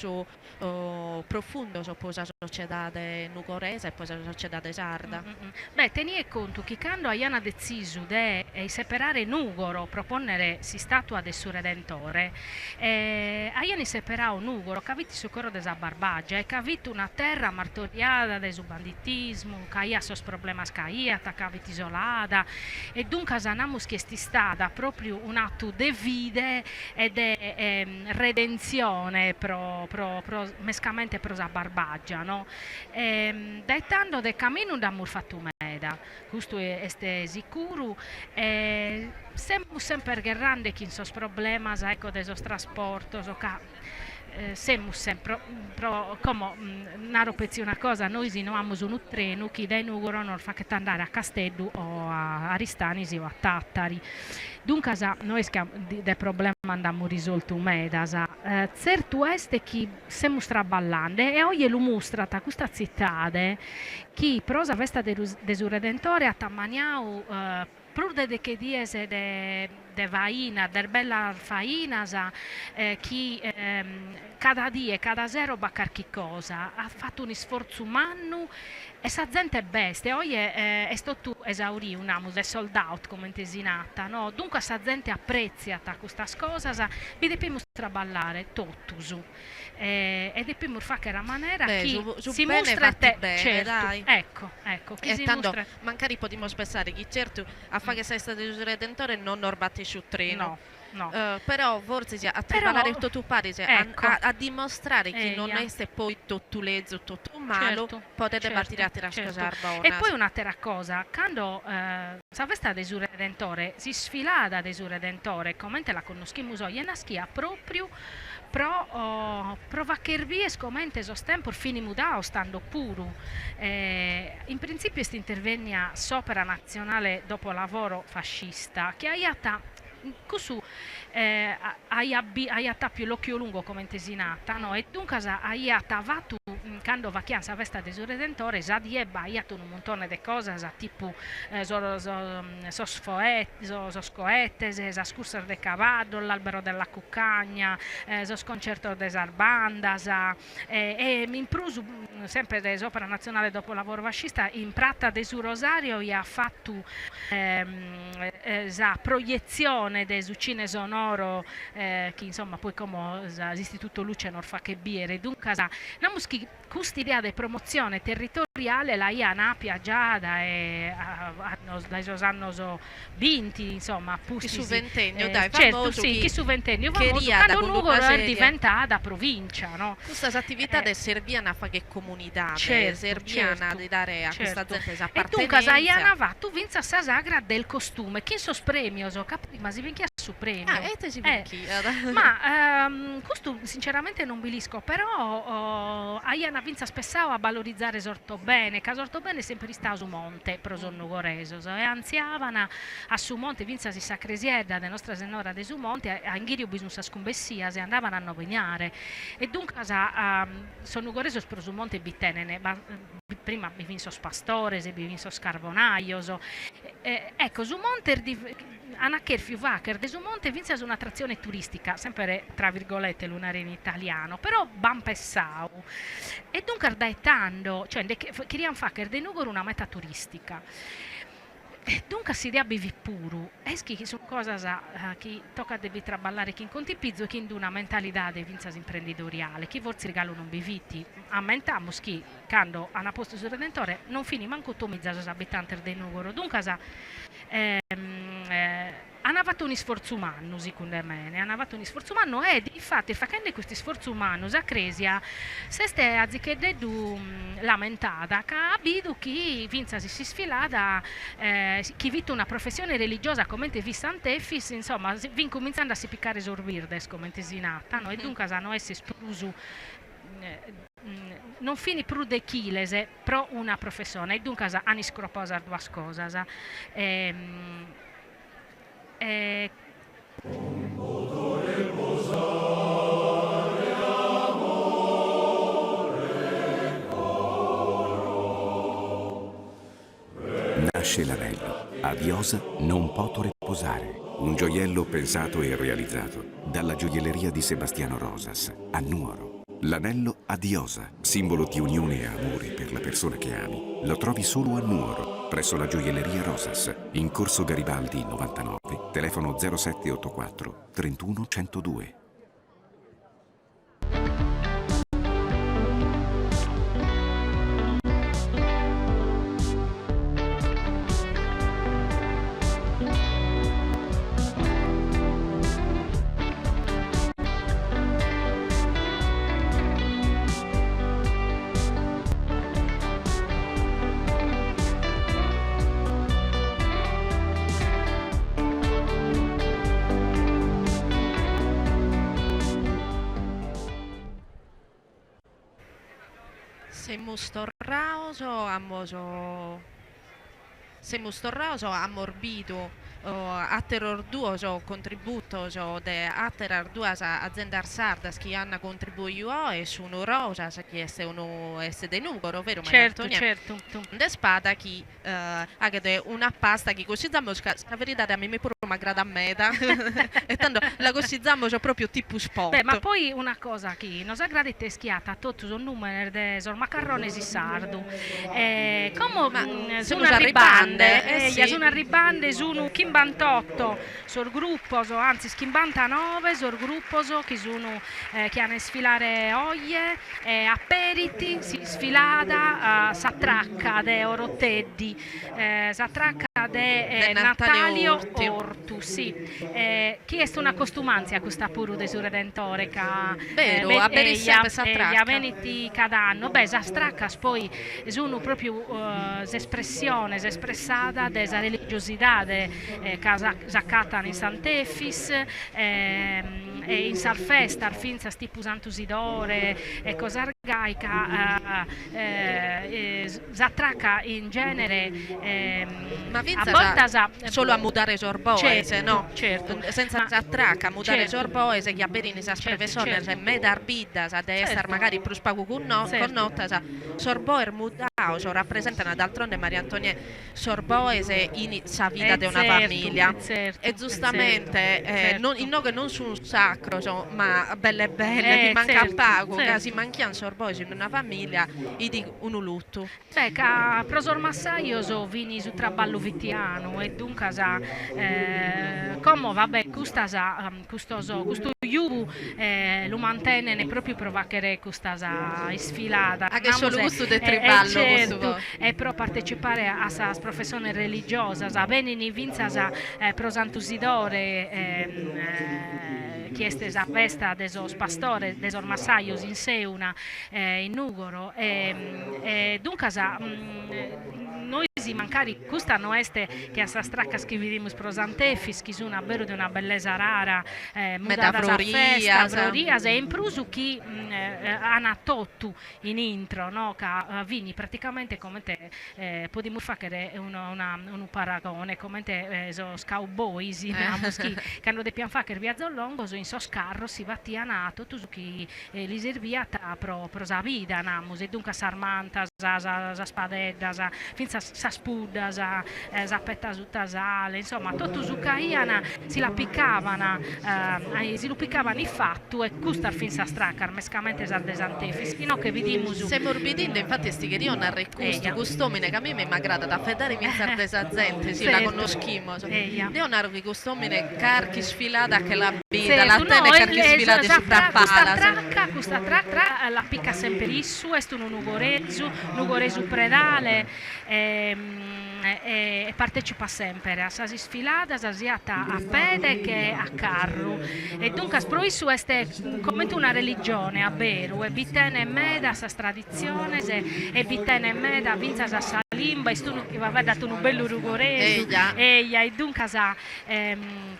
profondo su cosa società nugorese e poi la società sarda. Beh, tieni conto che quando hanno deciso di separare Nugoro, proponere si statua del suo Redentore, hanno separato Nugoro, che avete socorro della Barbagia e che avete una terra martoriata del banditismo, che ha sos problemi scaiata, che avete isolata e dunque sanamus che è stata proprio un atto di vide e di redenzione mescamente pro la Barbagia, no? Dettando del cammino da mur fatto meda, questo è sicuro. Siamo sempre grande chi sos problemi ecco dei sos trasportos siamo sempre come naro pezzi una cosa noi si no abbiamo un treno che da Nugoro non fa che andare a Castello o a Aristanisi o a Tattari dunque noi del problema andiamo risolto medas certo è che siamo straballando e oggi lo mostra questa città che prosa vesta de su Redentore a Tammaniau pur de che diese de vaina, der bella faina, chi cada dia, cada zero va qualche cosa, ha fatto un sforzo umano e sa gente è bestia, oggi è stato esaurito un amo del sold out come intesinata, no? Dunque sa gente apprezza questa cosa, vi dobbiamo traballare tutto e dobbiamo fare che la maniera che si mostra te, bene, certo, dai. ecco, chi E si tanto mostra magari potremmo pensare che certo a fare che sei stato il Redentore non orbati su treno. no. Però forse a traballare tutto tu pare ecco. a dimostrare che non Eia. è poi tutto lezzo, tutto malo, Certo, potete partire a tirare certo. scosar E poi un'altra cosa, quando Savesta de su Redentore si sfilata de su Redentore, come la conosciamo oggi, è una schia proprio pro vacchervie scomente sostempo fini mudao stando puro. In principio questa intervenia sopra nazionale dopo lavoro fascista che aiata così aiata più l'occhio lungo come intesinata no? E dunque aiata vatu quando vacanza vesta de su Redentore già di ebba aiato un montone di cose tipo so scoette, so scursar de cavallo, l'albero della cuccagna, so sconcerto de sarbandas e in prusu sempre dell'opera nazionale dopo lavoro fascista in Pratta de su Rosario ha fatto la proiezione del Zuccine Sonoro che insomma poi come l'istituto Luce non fa che biere dunque questa idea di promozione territoriale la IANA piaggiata e dai anni vinti insomma che su ventennio dai certo famoso sì che su ventennio che famoso riada quando con Nugoro è seria. diventata provincia no? Questa attività del serviana fa che comunità Certo, serviana certo, di dare a questa certo. gente E dunque appartenenza Iana va tu vinza sa sagra del costume chi sos premios che prima si vinchia su premio. E te si picchi. Ma questo sinceramente non bilisco, però Aiana vinza spessavo a valorizzare sorto bene, che sorto bene sempre sta su monte, pro sonno goreso, e anziavana a su monte vinza si sacresieda de Nostra Senora de su monte, a Inghirio bisogna scumbessia, se andavano a novegnare, e dunque sono goreso pro su monte bittenene, prima mi vinso spastore, se mi vinso scarbonaio, ecco, su monte Anacher Fiuvacher de su monte vinse su un'attrazione turistica, sempre tra virgolette lunare in italiano, però ban pessau. E dunque ardaetando, cioè querían fare de Nugor una meta turistica. E dunque si dia bevi puru, eschi sono cose che tocca devi traballare chi in conti pizzo e chi in una mentalità di vinzas imprenditoriale, chi forse regalo non beviti, ammentiamo chi quando hanno posto sul Redentore non finì manco tomizza os abitanti del Nugoro, dunque hanno fatto un sforzo umano, secondo me, hanno fatto un sforzo umano e infatti facendo questo sforzo umano a Cresia se ste anziché lamentata che abidu chi vinza si sfilata chi vita una professione religiosa come te vi Sant'Effis, insomma vin cominciando a si piccare sorvirdes come te si nata, no? E dunque hanno essi sprusu non fini più de chilese pro una professione e dunque hanno scroposa due cose Nasce l'anello, a Diosa non poto riposare, un gioiello pensato e realizzato dalla gioielleria di Sebastiano Rosas a Nuoro. L'anello a Diosa, simbolo di unione e amore per la persona che ami, lo trovi solo a Nuoro, presso la gioielleria Rosas, in corso Garibaldi 99, telefono 0784 31 102. Siamo tornados ammorbito a terror duo contributo de a terror duas aziende sardas che hanno contribuito e sono rosa che è uno de Nugoro, vero certo, Maria certo. de spada che ha una pasta che cosizziamo la verità a me mi pure mi aggrada a meta e tanto la cosizziamo proprio tipo sport. Beh, ma poi una cosa che non aggrada è schiata tutti sono numeri de macarrone e sardo come sono una ribande sono una ribande sono chimbantotto sul gruppo anzi schimbantanove sul gruppo che sono che hanno sfilare oglie aperiti si sfilata s'attracca de Oroteddi s'attracca de Natalio Ortu sì chi è una costumanza a questa puru de su Redentore vero a Berissa s'attracca veniti cadanno beh s'attracca poi sono proprio espressione espressata desa religiosità casa zaccata in Sant'Effis e in Salfesta Arfinza Stipu Sant'Usidore e cosa argaica s'attracca in genere ma a volte solo a mudare sorboese certo, no? Certo senza s'attracca a mudare certo. sorboese che a berini sa sprevesone certo. se me d'arbidda sa de essere Certo. magari più spago con notta sa sorboer mudao rappresentano d'altronde Maria Antonia sorboese in sa vita di una famiglia e giustamente certo. in no che non su un sacro ma belle che manca certo, pago certo. che si manchiano sorboese in una famiglia i di un lutto beh, che prosor massaio vini su traballo vittiano e dunque come vabbè questo iubu lo mantiene proprio per vacere questa sfilata che solo gusto del triballo certo, e per partecipare a questa professione religiosa bene in vinza pro Sant'Usidore chieste a festa desos pastore desor massaios in Seuna in Nugoro e dunque noi quasi mancari questa non este che a sta stracca scrividimus prosantefis che sono davvero di una bellezza rara mudata a festa frorias e in prusu chi anatottu in intro no ca vini praticamente come te podimo fare un paragone come te so cowboys che hanno de pian fare via Zollongo so in so scarro si vattia nato tu chi li servia pro sa vita namus e dunque sarmanta sa spadedda sa finza sa spudda sa petta sutta sale insomma tutto su caiana si la piccavano si lo piccavano i fatto e custa finza straccar mescamente sa desantefis fino che vedimus se morbidinde infatti stigherio una recusto customine che a me mi aggrada da fedare mi sa gente sì la conoscimo Leonardo che customine carchi sfilata che la vita la tene carchi sfilate soprappala questa tracca la picca sempre issu est un nugoresu predale e partecipa sempre a sasi sfilata sia a pede che a carro e dunque pro issu est come una religione a beru e bitene meda sa tradizione e bitene meda vinza sa limba e tu aveva dato un bello rugoreso e dunque sa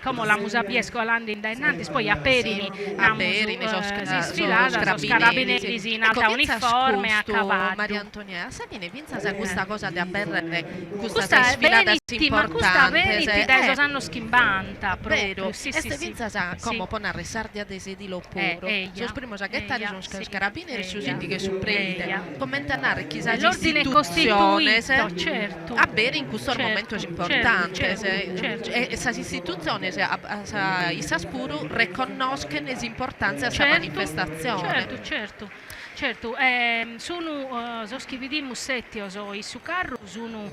come la musabia scolando in dainanti poi a Perini si sfilata so carabinieri in alta uniforme a cavallo Maria Antonia Sabine vinza sa questa cosa di aberre questa sfilata ma questa veniti dai sosanno schimbanta proprio sì vinza sa come pone resardia de sedilo puro sos primo saghettari sono carabinieri su sindi che supprende commentare chi sa l'ordine costituito certo a bere in questo momento è importante e questa istituzione i saspuru riconoscono l'importanza della manifestazione certo sono scrividi mussetti i su carro sono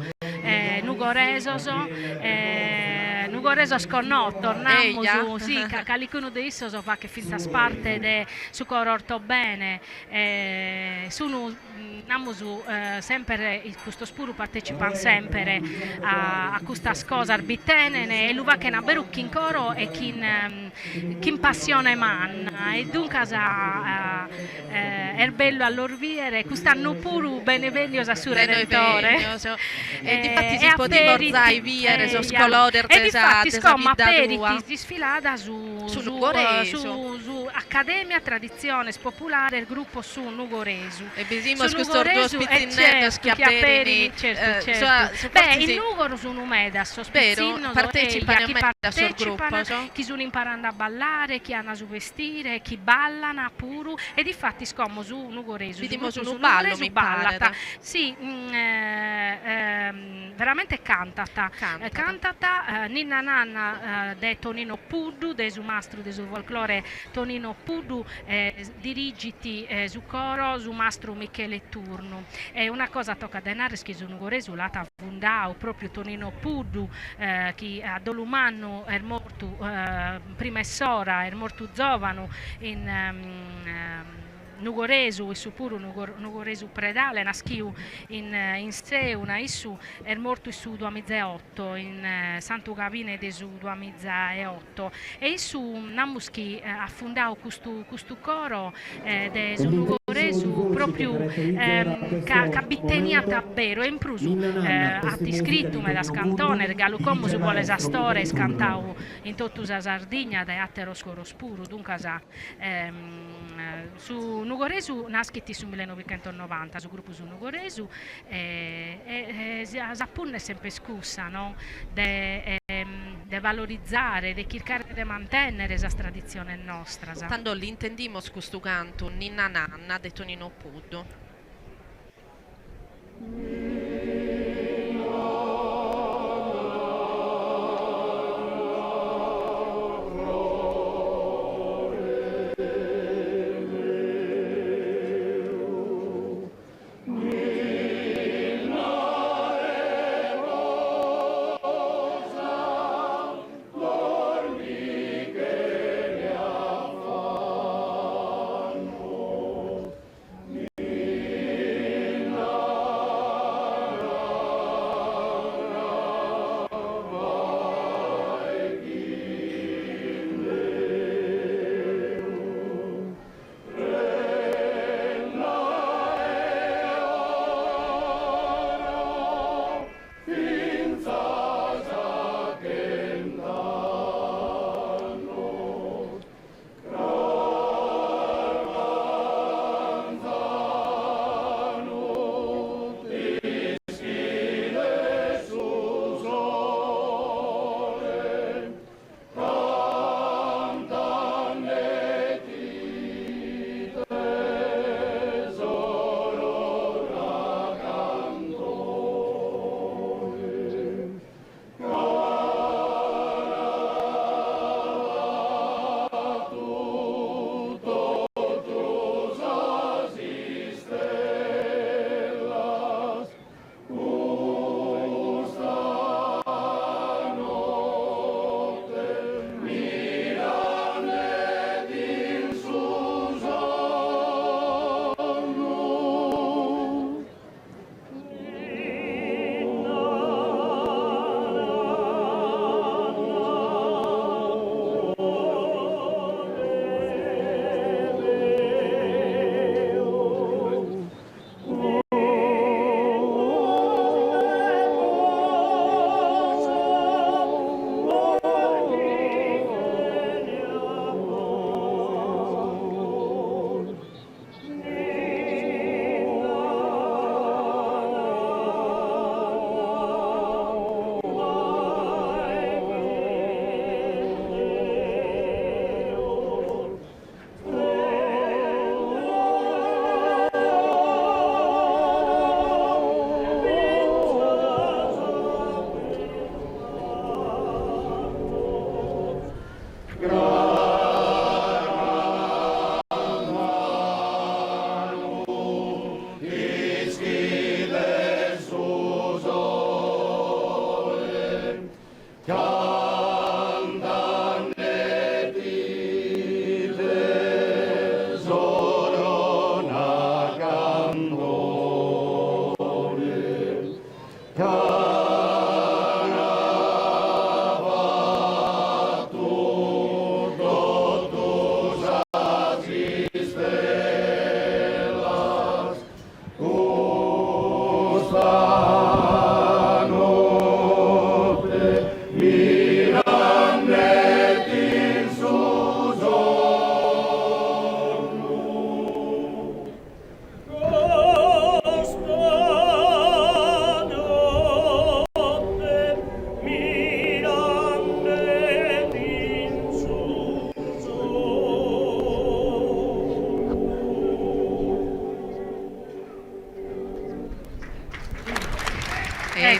nugoreso sconnotto namus sì calicuno de isso so fa che finta parte de su cororto bene sono namus sempre questo spuru partecipano sempre a questa cosa arbitenene e lu va che na berucchi in coro e chi passione manna e dunque è bello all'orviere quest'anno pure benevenio a su Redentore e difatti si poteva orzai viere so scolore e difatti scomma periti si sfilata su Accademia Tradizione Popolare il gruppo su Nugoresu e besimo questo due spizzinetto schiapperi certo beh in Nugoro sono umeda sospiro partecipano sul gruppo chi sono imparando a ballare chi hanno su vestire chi ballano pure e difatti scommo su Nugoresu vediamo su un ballo mi ballata sì veramente cantata ninna nanna de Tonino Puddu de su mastro de su folklore Tonino Puddu dirigiti su coro su mastro Michele Turno e una cosa tocca denare che su Nugoresu lata fundao proprio Tonino Puddu che a Dolumanno è morto prima e sora è morto giovane in Nugoresu e su puro Nugoresu predale naschiu in Seuna issu è morto su 2008 in Santo Gavine de su 2008 e issu namuschi ha fondato questo coro de su Nugoresu proprio cabittenia davvero e in prusu ha iscritto me da scantone regalo come su vuole sa storia scantau in tottusa Sardigna da attero scoro spuro dunque su Nugoresu nasciti su 1990 su gruppo su Nugoresu Zappunne è sempre scussa no? de valorizzare, de cercare di mantenere questa tradizione nostra. Tanto l'intendimo questo canto Ninna Nanna de Tonino Puddu.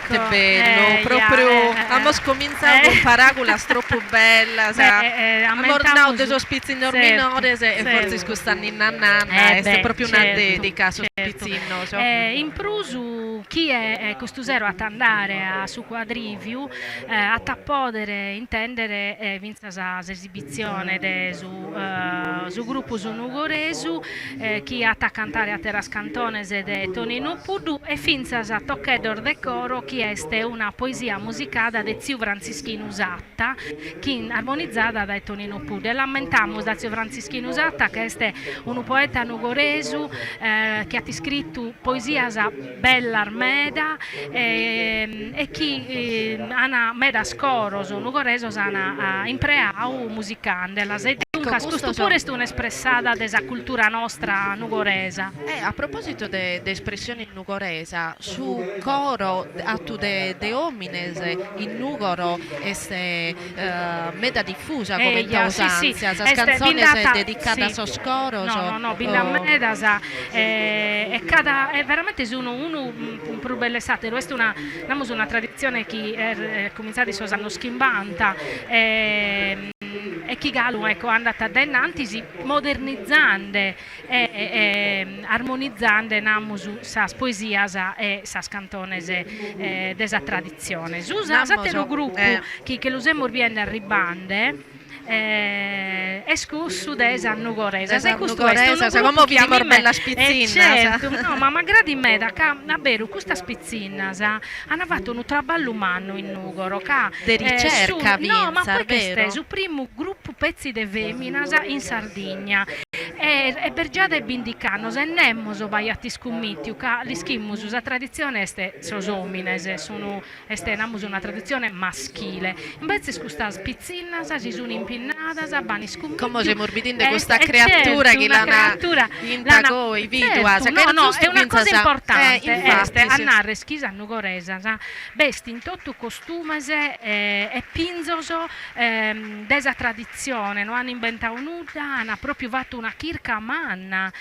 Che bello, proprio abbiamo cominciato con paragola troppo bella, amornau de sospizzino minores e forse scostano in nanna, è proprio una dedica sospizzino. In prusu chi è costosero a andare a su quadriviu a tappodere intendere vinta esibizione de su gruppo su Nugoresu chi a cantare a Terras Cantones de Tonino Puddu e finza a tocchedor de coro chi este una poesia musicata de Zio Franzischino Usatta chi armonizzata da Tonino Puddu e lamentamos da Zio Franzischino Usatta che este un poeta nugoresu che ha scritto poesia bella armeda e chi ha meda scoros nugoresos ha impreau musicande la questo pure è un'espressata della cultura nostra nugoresa. A proposito di espressioni nugoresa, su coro a tu de homines in Nugoro è meda diffusa come usanza, la canzone è dedicata a sos coros. No, binda meda è veramente uno per belle sate, questa è una tradizione che è cominciata negli anni 50 e chi galu ecco andata denn'antisi modernizzando e armonizzando namusu sas poesias e sas cantones desa tradizione. Usa satero gruppo che lo usiamo viene a ribande escurso desa nugoresa come vediamo bella spizzina certo, no ma magari me da davvero questa spizzina hanno fatto un traballo umano in Nugoro di ricerca no ma poi che è il primo gruppo pezzi de feminas in Sardegna e per già de bindicano se nemmoso baiati scummitti ca li schimmus la tradizione este sos homines sono este namus una tradizione maschile invece questa spizzina si sono impinnadas bani scummitti come se morbidinde questa creatura che la intago i vidua no è una cosa importante a narre schisa nugoresa vesti in tutto costumes e pinzoso desa tradizione non hanno inventato nulla hanno proprio fatto una chirca manna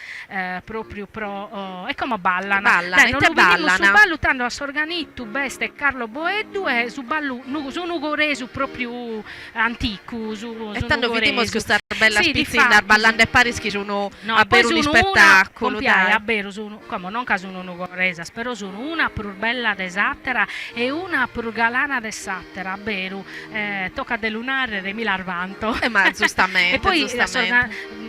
proprio pro e come ballano su ballo tanto a Sorganittu Beste Carlo Boeddu e su ballo su nugoresu proprio antico e tanto vediamo questa bella spizzina ballando e pare che sono a bere un spettacolo a bere come non caso uno nugoresa però sono una pur bella de sattera e una pur galana de sattera a beru tocca de lunare de Milarvanto ma giustamente e poi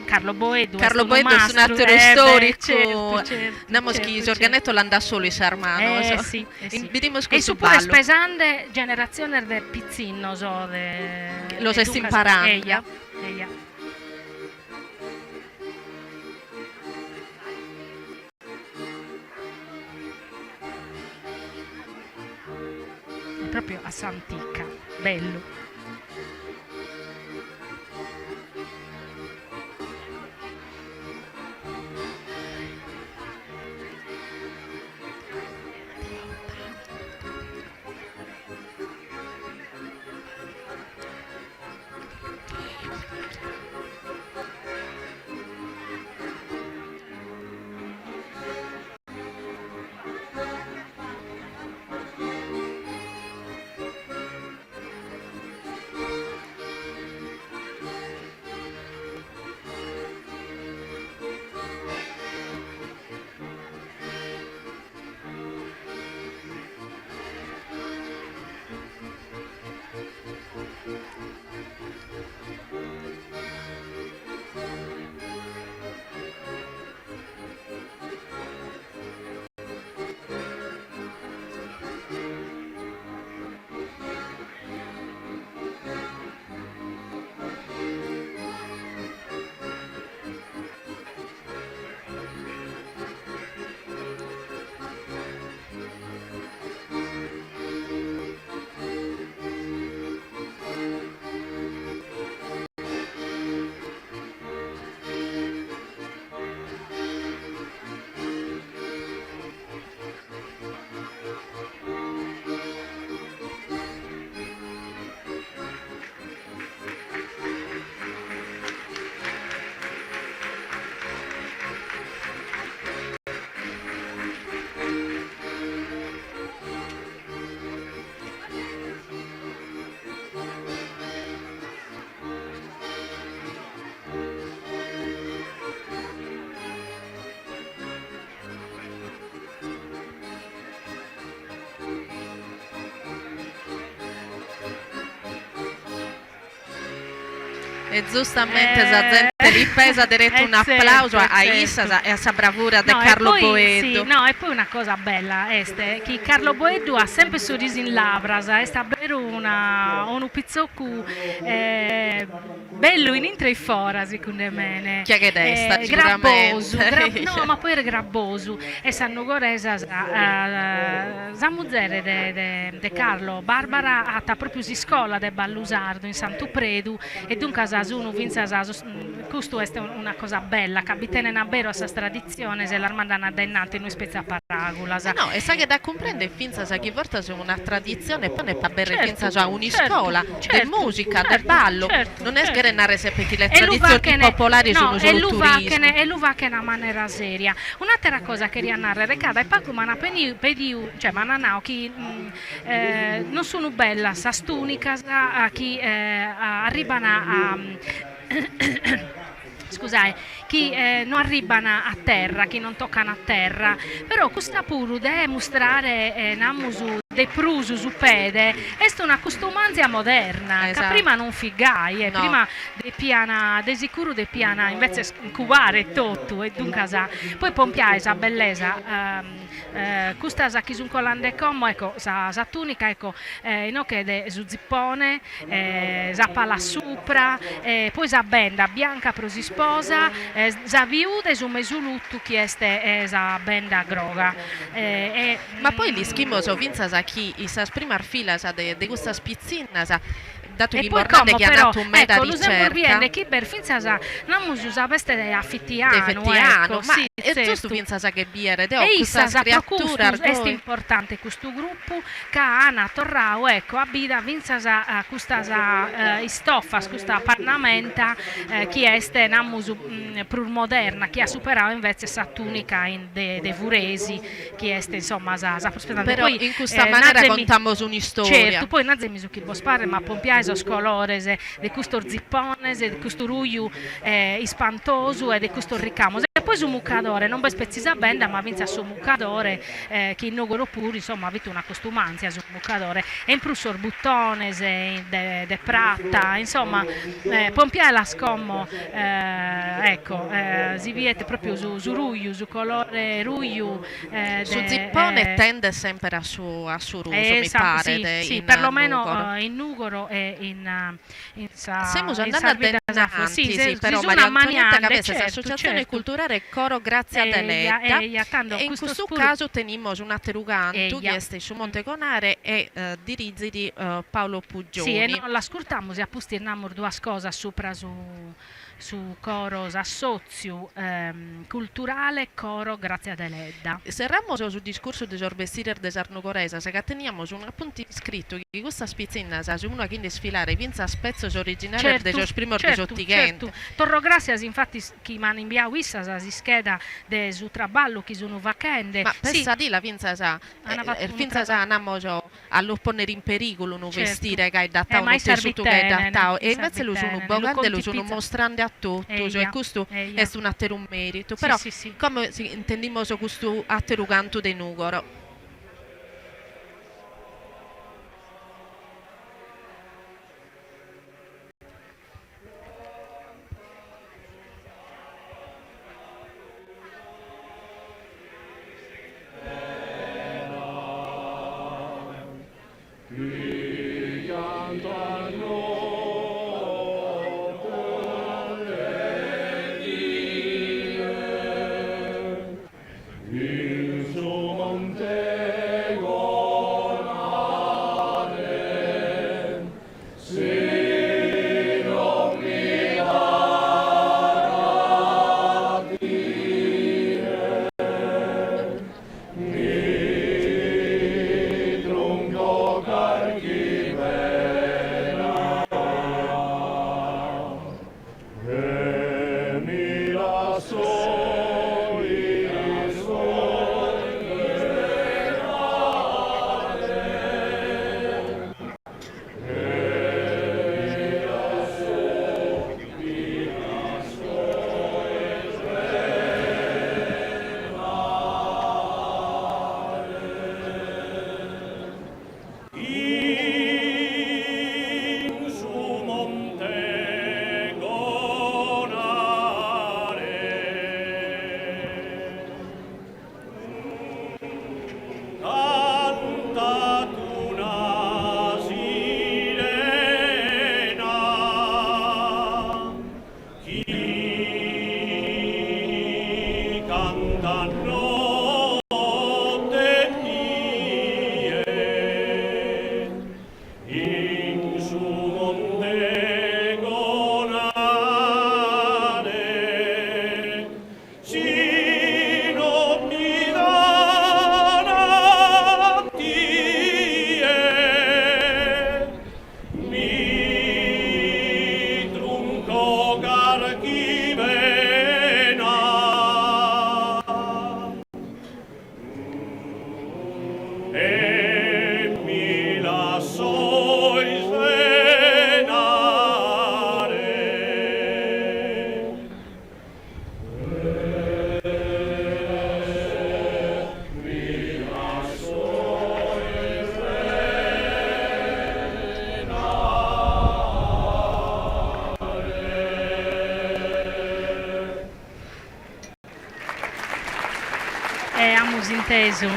Carlo Boeddu è un attore storico Namoschi Giorganetto l'anda solo in Sarmano e su pure spesande generazione de pizzino lo sei imparando proprio a Santica bello. E giustamente la gente li pesa diretto un applauso a Issa e a sa bravura di Carlo Boedo. Sì, no, e poi una cosa bella, che Carlo Boedo ha sempre sorriso in labbra, è davvero un pizzocco bello in intra e fuori, secondo me. Chi è che desta, sicuramente. Grabboso, no, ma poi era grabboso. E sanno goresa, la muzzere de Carlo Barbara ha proprio si scola de Ballusardo in Santo Predu e dunque uno vince questo è una cosa bella, che abitene nabero a questa tradizione, se l'armandana dennante noi spezza paragula. No, e sa che da comprendere finza sa che porta su una tradizione e poi ne fa bere finza già un'iscola, di musica, del ballo, non è sgrenare se perché le tradizioni popolari sono solo turismo. E l'uva che è una maniera seria. Un'altra cosa che riannare recada è Paco pediu, cioè mananao chi non sono bella sa stunica a chi arrivano a scusate, chi non arrivano a terra, chi non toccano a terra, però questa pure deve mostrare namusu de prusu su pede, è una costumanzia moderna, esatto. Che prima non figai, no. Prima de sicuro de piana invece cubare tutto e dunque poi pompiare esa bellezza questa sa chi sun colande como ecco sa tunica ecco no che de su zippone sa pala sopra poi sa benda bianca pro si sposa sa viude su mesuluttu chi este sa benda groga ma poi gli schimoso vinza sa chi sa prima fila sa de questa spizzina sa dato che morrende che ha dato un meta ricerca che per finza sa non usa veste affittiano ecco, ma sì, è giusto finza sa che biere de questa creatura è importante questo gruppo che Ana Torrao ecco abita vinza sa questa sa istoffa questa parlamenta chi este namusu prur moderna chi ha superato invece sa tunica in de vuresi chi este insomma sa però poi, in questa maniera contiamo un'istoria certo poi nazemi su chi bospare ma pompiai colores di questo zippone di questo ruiu ispantoso e di questo ricamo e poi su muccadore non spezzisa benda ma vince su muccadore che in nogoro pure insomma ha avuto una costumanzia su muccadore e in plus sorbutones de pratta insomma pompiare la scommo ecco si viete proprio su ruiu su colore ruiu su zippone tende sempre a su ruso mi pare sì perlomeno in nugoro e in siamo andando avanti sì, però Maria Antonietta Cavese l'associazione culturale Coro Grazia Deledda e in questo caso teniamo una terugantu che è su Monteconare e dirigi di Paolo Puggioni sì e non la scurtiamo si appustirnamo due cose sopra su Coro Assozio culturale Coro Grazia Deledda. Serramo sul discorso di Sorbessirer de Sarnugoresa, se che teniamo su un appunto scritto che questa spizzina su una che sfilare vinza spezzo originale de sos primo risottighente. Torro Grazias infatti chi man inviato issa si scheda de su traballo chi sono vacende. Ma pensa di la vinza sa finza sa anamo all'opponere in pericolo un vestire che è datato un tessuto che è datato e invece lo sono bogande lo sono mostrando a tutto cioè questo è un attere un merito però come intendiamo questo attere canto de Nugoro inteso.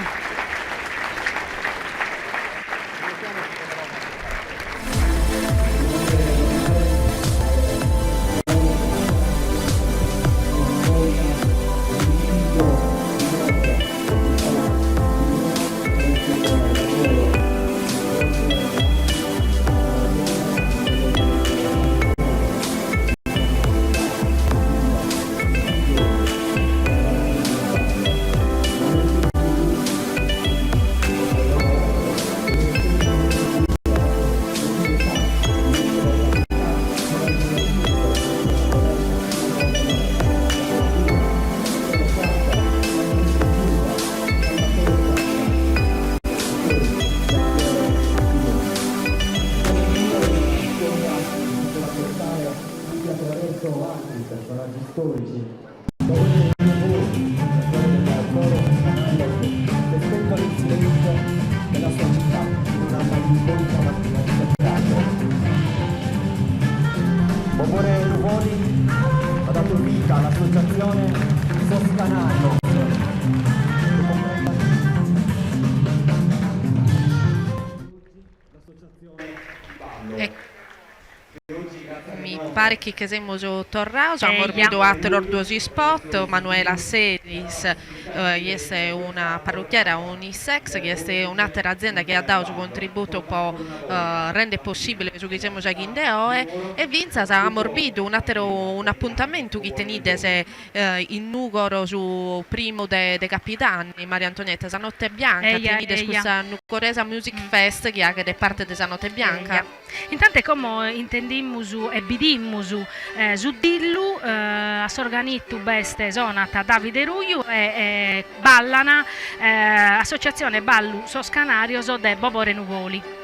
Bobore Nuvoli ha dato vita all'associazione SOS Canario. Mi pare che siamo tornato, abbiamo morbido altro due spot, Manuela Seris, che è una parrucchiera unisex, che è un'altra azienda che ha dato un contributo per rendere possibile che siamo già in Deoe, e Vinza ha morbido un appuntamento che tenete in Nugoro su primo dei capitani, Maria Antonietta, la Notte Bianca, tenete questa Nucoresa Music Fest che è parte della Notte Bianca. Intanto come intendimus e bidimmus su dillu a s'organittu beste sonata Davide Ruiu e ballana associazione Ballu Sos Canarios de Bobore Nuvoli.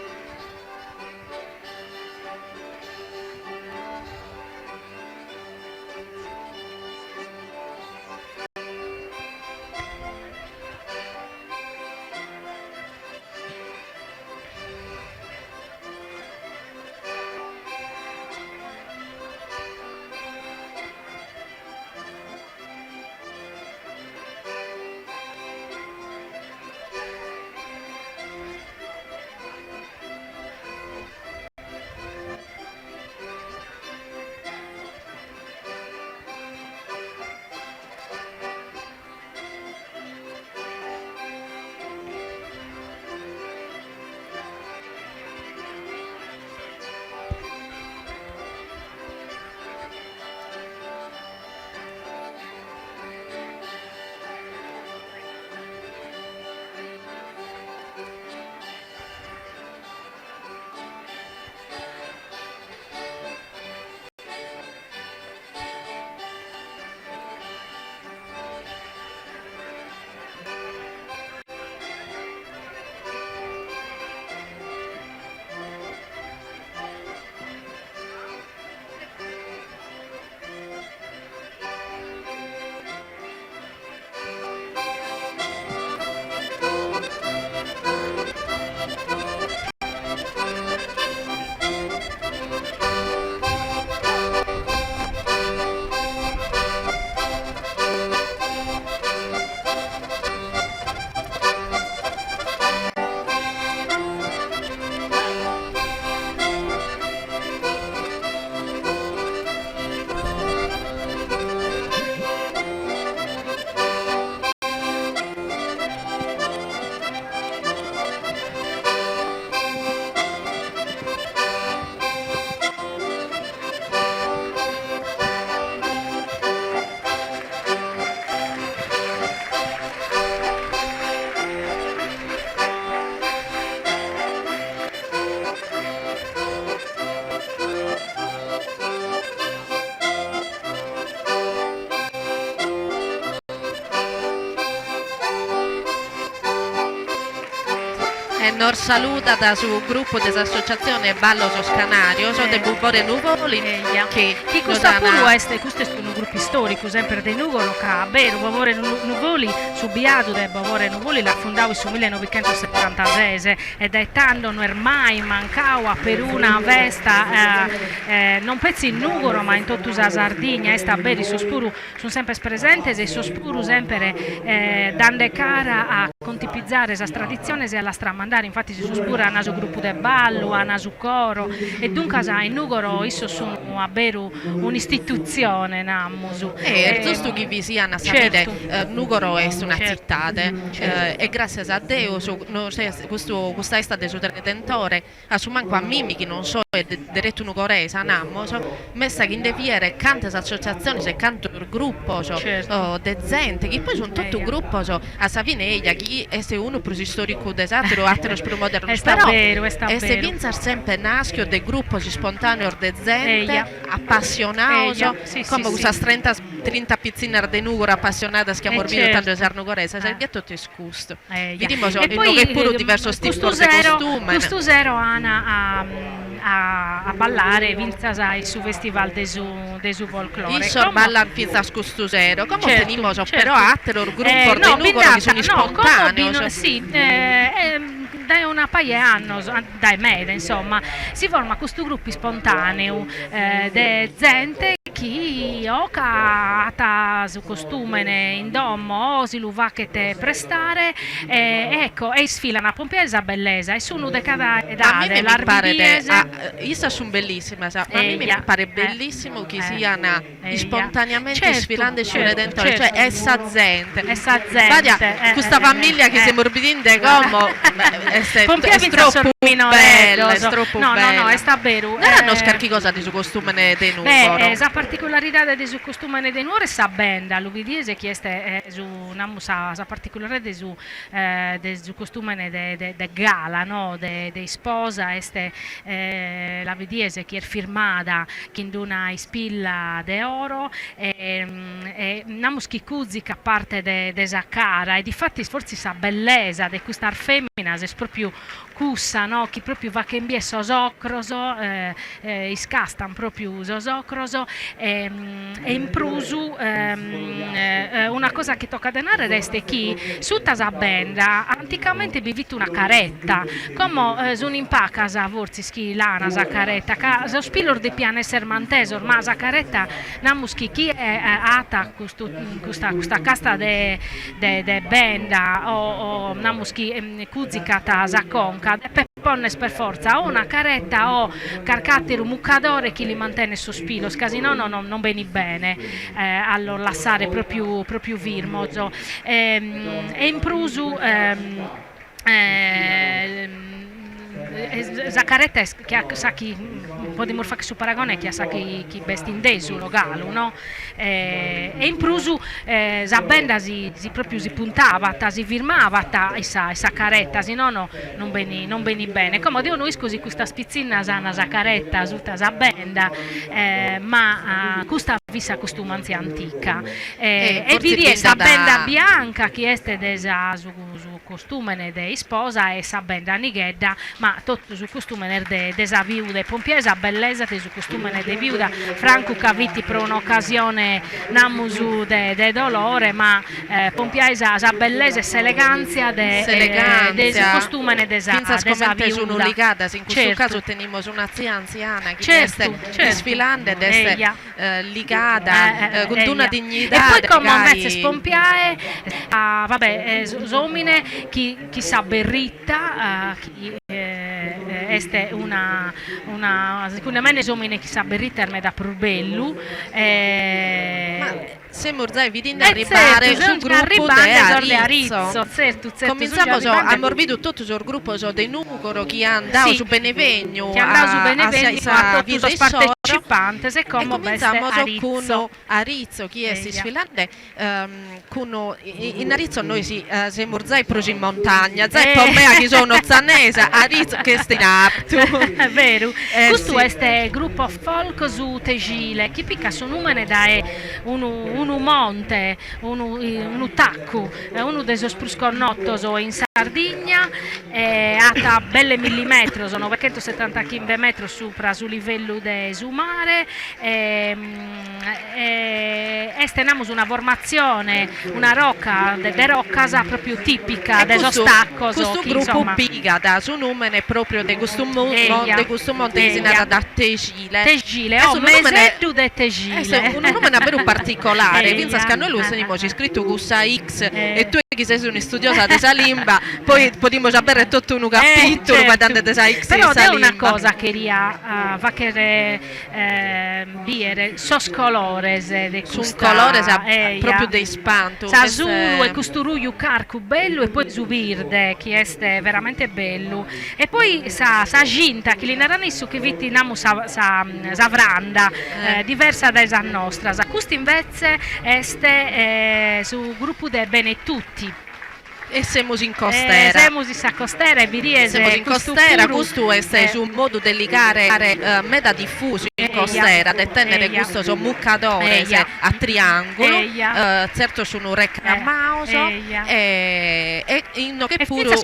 Nor saluta da su gruppo dell'associazione Ballo Toscanario, so de Bubore Nuvoli, che chi questa puru questo è un gruppo storico sempre di Nugolo, che a vero Bubore Nuvoli subiato da Bubore Nuvoli la fondava su 1976 ed è tanto non è mai mancava per una vesta non pezzi in Nugolo ma in tutta la Sardegna e sta bene i sospuru sono sempre presenti e i sospuru sempre dando cara a contipizzare questa tradizione e alla stramandare, infatti si sospura a naso gruppo del ballo, a naso coro e dunque in Nugolo isso sono a vero un'istituzione namusu. Giusto che vi sia una sapere, Nugolo è una città e grazie a Dio questa estate su Redentore a su manco a Mimi che non so è diretto nugorese a Nammo messa che in deviere cante associazioni se canto il gruppo de gente che poi sono tutto un gruppo a Savineglia che è uno più storico desatero altro più moderno però e se vincer sempre naschio del gruppo spontaneo de gente appassionato come questa 30 pizzine de Nugoro appassionata che ammorbito tanto esar nugorese se detto te scusto vediamo e poi è pure diverso tipo di costume questo zero a ballare vinzasai su festival de su folklore isso ballan pizza scustusero come tenimo però altro il gruppo de Nugoro che sono spontaneo sì da una paia anno dai mede insomma si forma questo gruppo spontaneo de gente chi o cata su costume in domo o si lo va che te prestare ecco e sfilano a Pompiesa bellezza e sono de cada edade io sono bellissima a me mi pare bellissimo che siano spontaneamente sfilando su Redentore cioè essa gente questa famiglia che si morbidinde come Pompiesa è troppo bella no è sta vero non hanno scarchi cosa di su costume de Nugoro esa particolarità di su costume de Nugoro sa benda l'uvidiese che è su una sa particolarità di su costume de gala no de sposa la vidiese che è firmata che in una ispilla de oro e namus chi cuzzica a parte de Zaccara e difatti forse sa bellezza di questa femmina è proprio cussa no che proprio va che in bie sosocroso iscastan proprio sosocroso e in prusu una cosa che tocca denare resta chi su tasa benda anticamente bivito una caretta come su un'impacca sa vorzi schi lana sa caretta so spilor di piane sermantesor ma sa caretta namuschi chi è ata questa casta de benda o namuschi cuzzicata sa conca per ponnes per forza o una caretta o carcattero muccadore che li mantiene su spilo scasi non beni bene allora lasciare proprio virmozo e in prusu Zaccaretta che sa chi podemos fare su paragone che sa chi bestindesu lo galo no e in prusu za benda si proprio si puntava si firmava esa caretta se no non beni bene come dio noi scusi questa spizzina sana Zaccaretta tutta za benda ma questa vissa costumanzi antica e vi esa benda bianca che este desa su costume de sposa e sa benda nighedda ma tutto su costume de sa viuda Pompiesa bellezza de su costume de viuda Franco Cavitti per un'occasione namusu de dolore ma Pompiesa sa bellezza e eleganza de su costume de sa viuda sono ligata in questo caso teniamo una zia anziana che sfilando ligata con una dignità e poi come invece Pompiae somine chi sa berritta chi este una sicuramente somine chi sa berritta da Purbellu se Murzai vidin arrivare sul gruppo de Arizzo cominciamo a morbido tutto sul gruppo dei Nugoro che andava su Benevegno a tutti i partecipanti e cominciamo con Arizzo che si sfilante in Arizzo noi se Murzai prosi in montagna zai Pompea che sono zanese Arizzo che sta in apto è vero questo è gruppo folk su Tegile che picca su numene da uno un monte, un tacco, uno dei sprusconnottos in Sardegna, a belle millimetri, sono 970 km sopra sul livello del mare, teniamo una formazione, una rocca, de roccasa proprio tipica dello stacco. Questo gruppo piga da su numene proprio di questo monte che si nata da Tegile. Tegile, mesetto de Tegile. Un nome davvero particolare, pensa che noi lo abbiamo scritto Gussa X e tu che sei una studiosa della lingua, poi potremmo sapere tutto un capitolo vedendo della X. Però è una cosa che va che dire, sos colores de questa proprio dei spanto. S'azulu e questo ruglio carco bello e poi zubirde che è veramente bello. E poi sa ginta che l'inarani su che viti namo sa vranda diversa da nostra. Questo invece è su gruppo de Benetutti. E siamo in costera. Siamo in costera e vi siamo in costera, questo è su un modo di ligare meda diffuso in costera, di tenere questo su muccadore a triangolo, certo sono reclamato e in che pure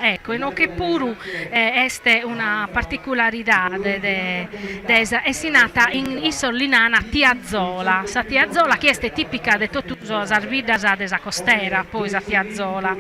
ecco, in che pure è una particolarità e si nata in Isolinana Tiazzola, sa Tiazzola che è tipica di tutte le sarvidas della costera. Poi a Piazzola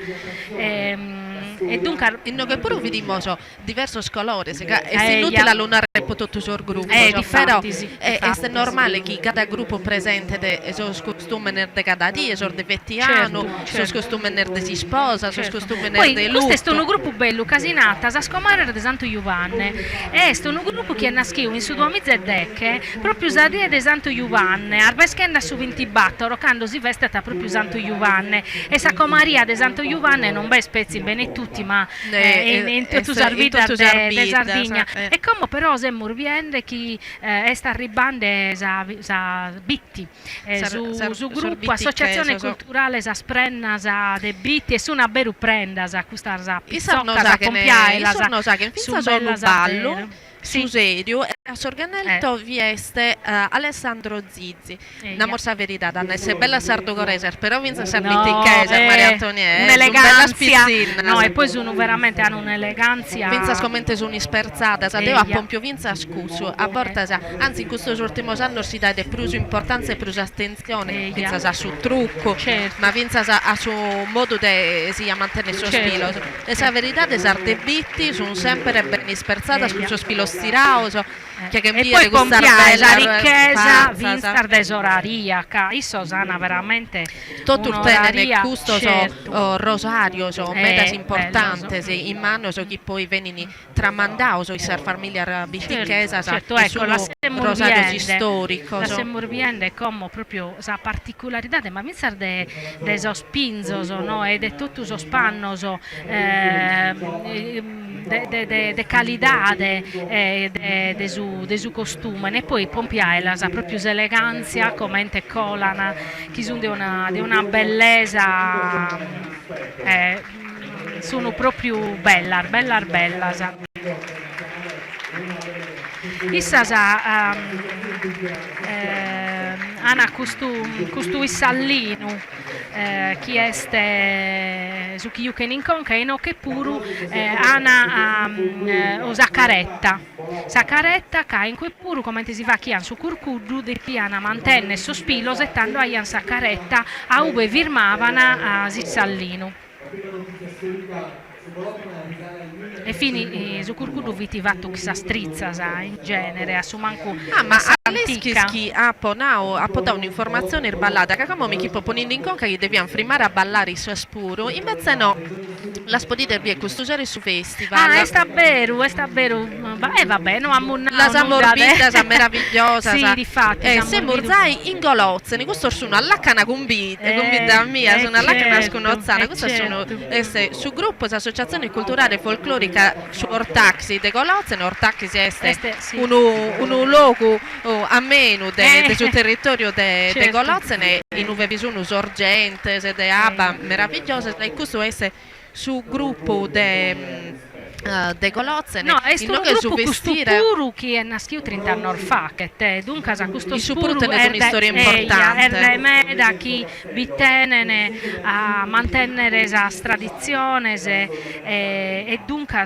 e dunque in che pure vediamo diversi colori è inutile allunare tutto il gruppo però è normale che cada gruppo presente sono costumi di cada dia sono di vettiano sono costumi di si sposa sono costumi di lutto questo è un gruppo bello casinata a scomare di Santo Giovanni è un gruppo che è nasciuto in su 2010 proprio la dia di Santo Giovanni arveschenda su 20 battoro quando si veste proprio Santo Giovanni e sa comaria di Santo Giovanni non beh spezzi bene tutti ma in tutto Sarvida de Sardegna e come però se morbiende chi sta arrivando sa bitti su gruppo associazione culturale sa sprenna sa de bitti e su una beru prenda sa questa sa pizzocca sa compiaila sa che in sono ballo su serio sorganelto vieste Alessandro Zizzi una morsa verità da essere bella sardogorese però vince serviti Kaiser Maria Antonietta un'eleganza no e poi sono veramente hanno un'eleganza vince scommente sono isperzata sa deve a Pompio vince scuso a volte anzi in questo ultimo anno si dà più importanza e più attenzione vince sa su trucco ma vince a suo modo di si mantenere il suo spilo e sa verità de sardebitti sono sempre ben isperzata sul suo spilo stirauso e poi compiare la ricchezza vinstar desoraria isso sana veramente tutto il tenere gusto rosario medas importante in mano che poi vengono tramandati i ser famiglia bittichesa ecco la rosario storico la semurbiende come proprio sa particolarità ma vinstar de sospinzo no e de tutto so spannoso de calidade de su costume e poi pompiaila sa proprio eleganza come te colana che sono di una bellezza sono proprio bella sa. Issa sa Ana custu Sallino chi este su chi che in conca e no che puru Ana o Zaccaretta ca in cui puru come si va chi han su curcuddu de chi Ana mantenne sospilo settando a Ian Zaccaretta a ube firmavana a Sallino e fini su curcudu viti vatto chissà strizza in genere a su manco ma Aleschi ha podato un'informazione ballata che come mi chi ponendo in conca che deviamo firmare a ballare il suo spuro invece no la spodite via costusare su festival è sta vero vabbè no la sa morbida sa meravigliosa sì difatti se morzai in golozze questo sono all'accana convita mia sono all'accana sconozzana questo sono su gruppo associazione culturale folclorica su Ortaxi de Golozze Ortaxi è un luogo a meno del suo territorio de Golozze in uve bisogno sorgente de abba meravigliosa e questo è su gruppo de de colozze, No, è in no un che su gruppo questo vestire. puru che è nasciuto 30 anni fa, che te, dunque questo I spuru supuru tengono una storia importante. è meda chi bittenene a mantenere la tradizione e dunque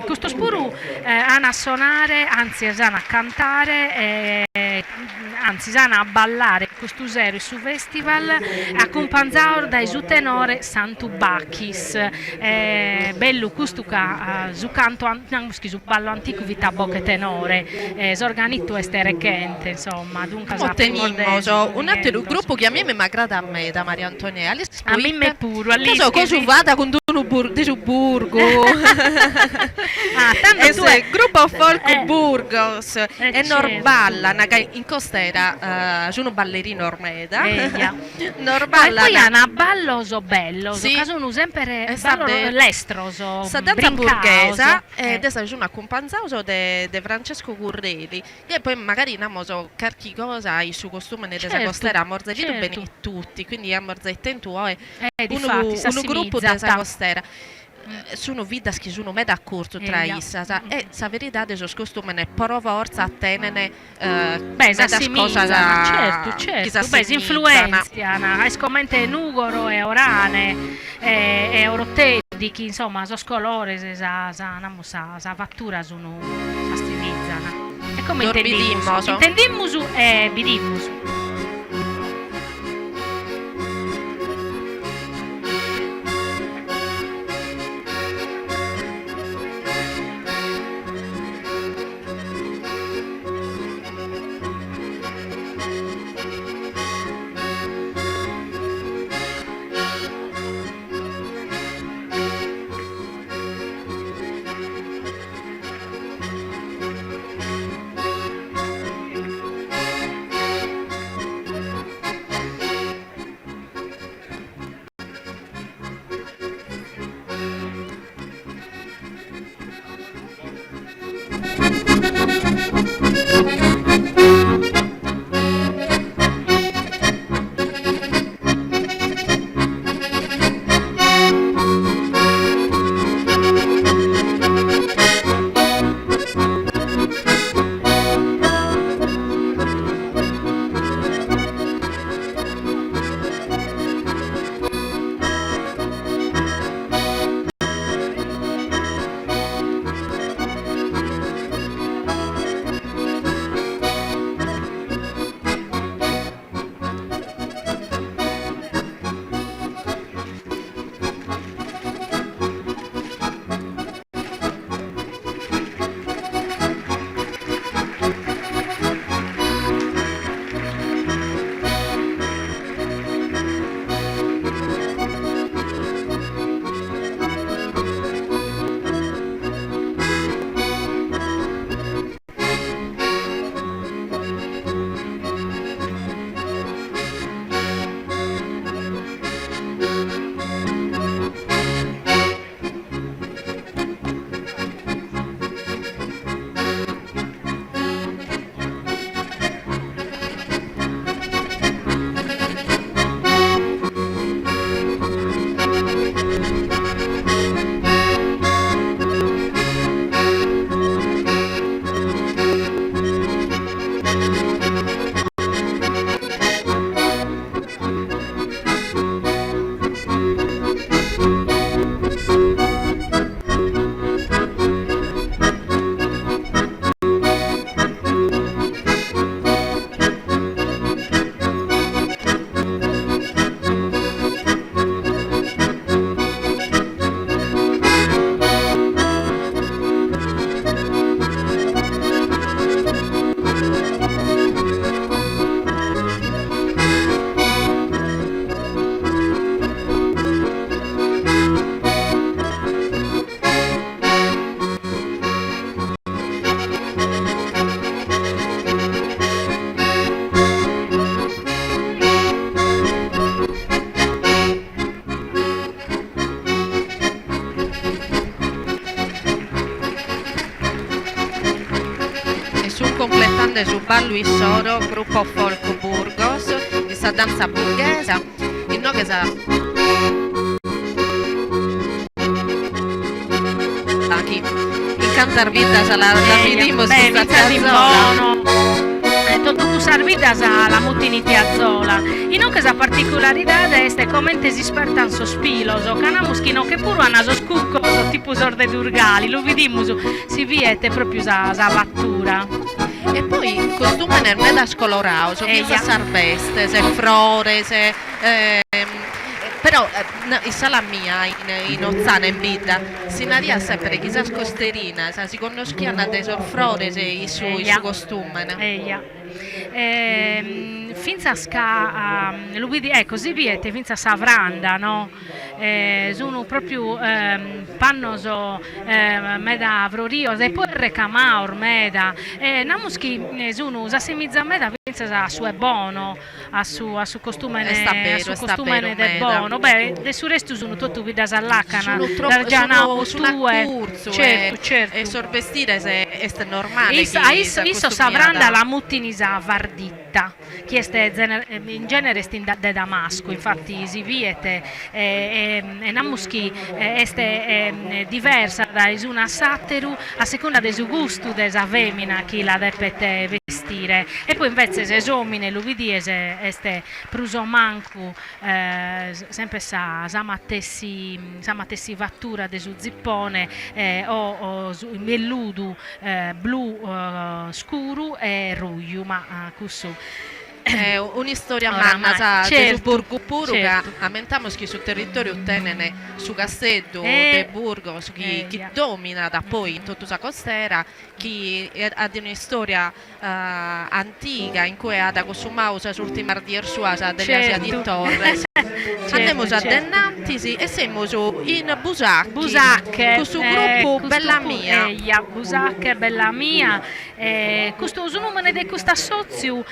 questo spuru hanno a suonare, anzi hanno a cantare, anzi hanno a ballare questo zero su festival accompagnato dai su tenore Santu Bacchis, bello questo su canto su ballo antico vita bocche tenore, sorganito este recente, insomma, dunque un altro gruppo che a me mi aggrada da Maria Antonia, a me me pure, che so cosa vada con di su Burgo. Tanto tu il gruppo folk Burgos e certo. Norballa in costera sono ballerino ormeda. Norballa e poi hanno ballo so bello, sì. Caso uno sempre ballo l'estroso, sa danza burghesa ed è un accompagnato de Francesco Currelli e poi magari so carchi cosa il suo costume ne certo, costera a Morzellino certo. bene tutti, quindi a Morzetta in tuo è un gruppo della costera. Sono vita che sono me d'accordo tra issa e sa verità de sos costume ne prova orza a tenere certo, beh, si influenzano, scommente Nugoro e Orane e Eurotedici, insomma, so scolore, sa fattura sono stilizzano. E come intendimus e bidimus. completando su ballo e solo gruppo folk Burgos di sta danza burghesa in no che sa cantar vita la vidimos beh, questa vita di zona. buono. Tutto usar vidas a la mutiniti a zola. Y no que esa particularidad este comente si spertan sospilos o canamuschino che puro a naso scuccoso tipo sorde d'urgali. Lo vedimus si viete proprio sa vattura. E poi il costume nel meda scolorao, so Eia. che sarveste, se frore, se però la mia in Ozzana in vita si naria sempre chissà scosterina, si conosciano dei sorfrore il suo costume. Eia. Finza ska ecco si viete finza savranda no sono proprio pannoso meda avrorio e poi recamaur meda namuschi sono usasemizza meda finza a su è buono a su costume del buono beh del su resto sono tutto vidas all'acana l'argiana certo e sorvestire se è normale Isso savranda la mutinisa varditta, che in genere de Damasco, infatti si viete e namuschi è diversa da una satteru a seconda del suo gusto della femmina chi la deve vestire e poi invece se esomine l'uvidiese este pruso mancu sempre sa mattessi vattura de su zippone o in velludo blu scuro e ruglio ma cussu un'istoria Oramai, manna certo, su Burgo Puru certo. che ammentiamo che sul territorio tenene su Castello de Burgo chi domina da poi in tutta la costiera chi ha di una storia antica in cui ha da consumato l'ultima sua delle Asia di Torres andiamo a Dennantisi e siamo in Busacche questo gruppo Bella Mia Busacche Bella Mia questo nome di questo assozio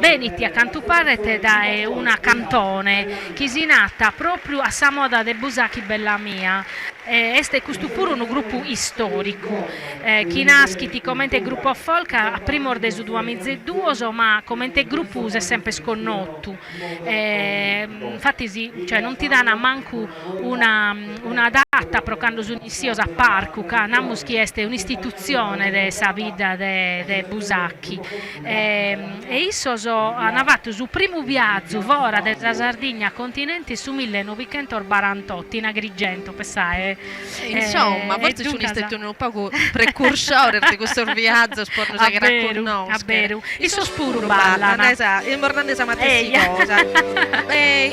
veniti a cantuparete da una cantone che si nata proprio a Samoda de Busacchi Bella Mia este questo pure un gruppo storico chi nasciti come gruppo folk a primor de su 2002 ma come gruppo è sempre sconnotto infatti cioè non ti danno manco una data procando su a parco namus chi este un'istituzione de sa vita de Busacchi e isso hanno fatto su primo viaggio fora della Sardegna continente su 1948 in Agrigento pensate insomma forse ci stato un poco precursore di questo viaggio sport che racconosco isso spuro ballano il mornandesa matessi cosa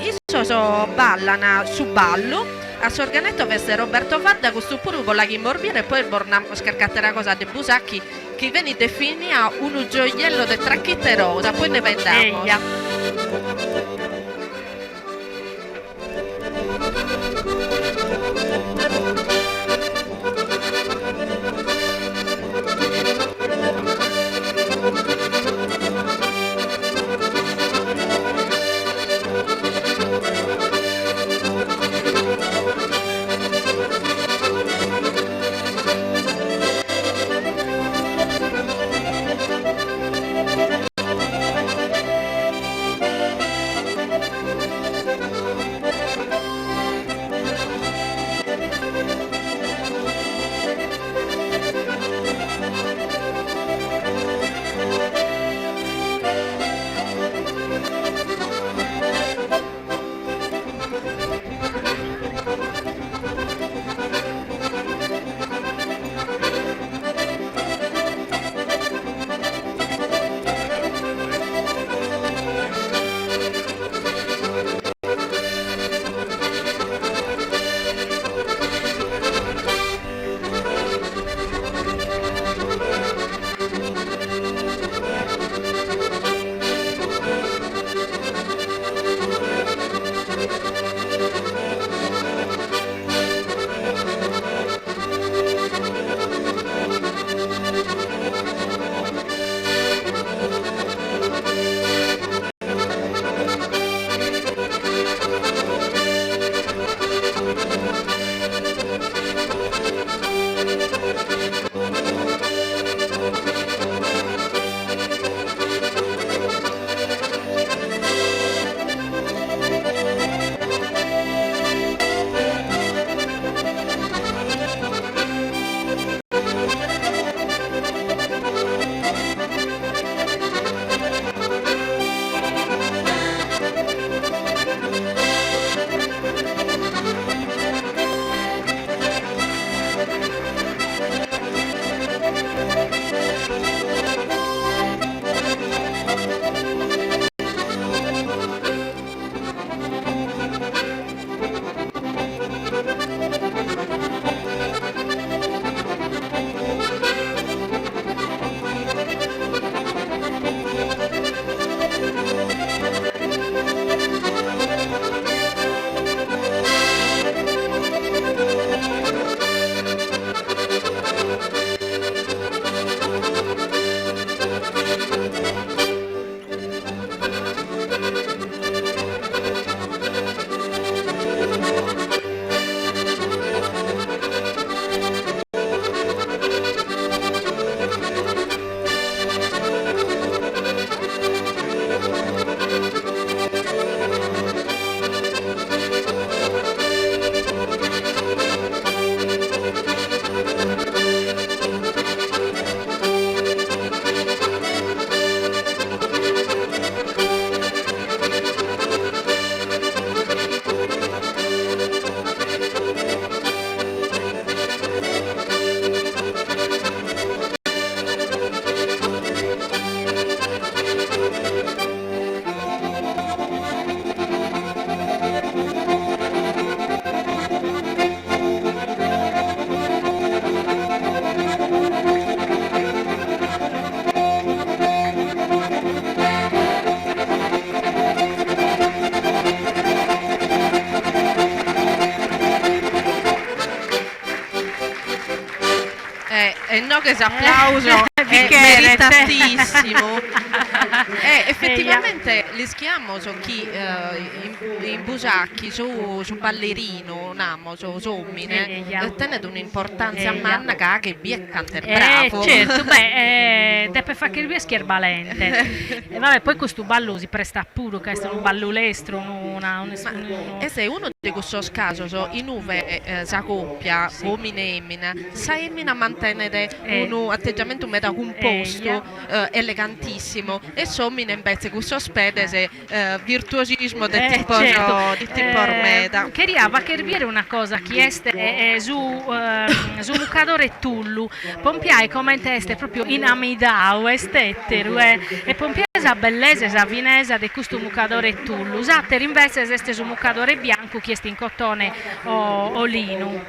isso ballano su ballo a Sorganetto veste Roberto Vadda questo pure con la Chimorbire e poi bornamo scarcattera cosa de Busacchi che viene definita un gioiello de tracchitte rosa poi ne vediamo E no che applauso è meritatissimo. Effettivamente li schiamo su chi in busacchi su ballerino namo su sommine tenete un'importanza a manna che vi è canter bravo. Certo, deve fare che vi è schierbalente. E vabbè, poi questo ballo si presta pure che è un ballo lestro, E se uno di questo caso in uve sa coppia uomini e emmina, sa emmina mantenere un atteggiamento meta composto, elegantissimo, e sommine invece questo spede se virtuosismo del tipo ormeta. Queria che viere una cosa che este su mucadore tullu, pompiai come este proprio in amidao, estetteru, e pompiesa bellezza vinesa di questo mucadore tullu, usater invece este su mucadore bianco che est in cotone o lino.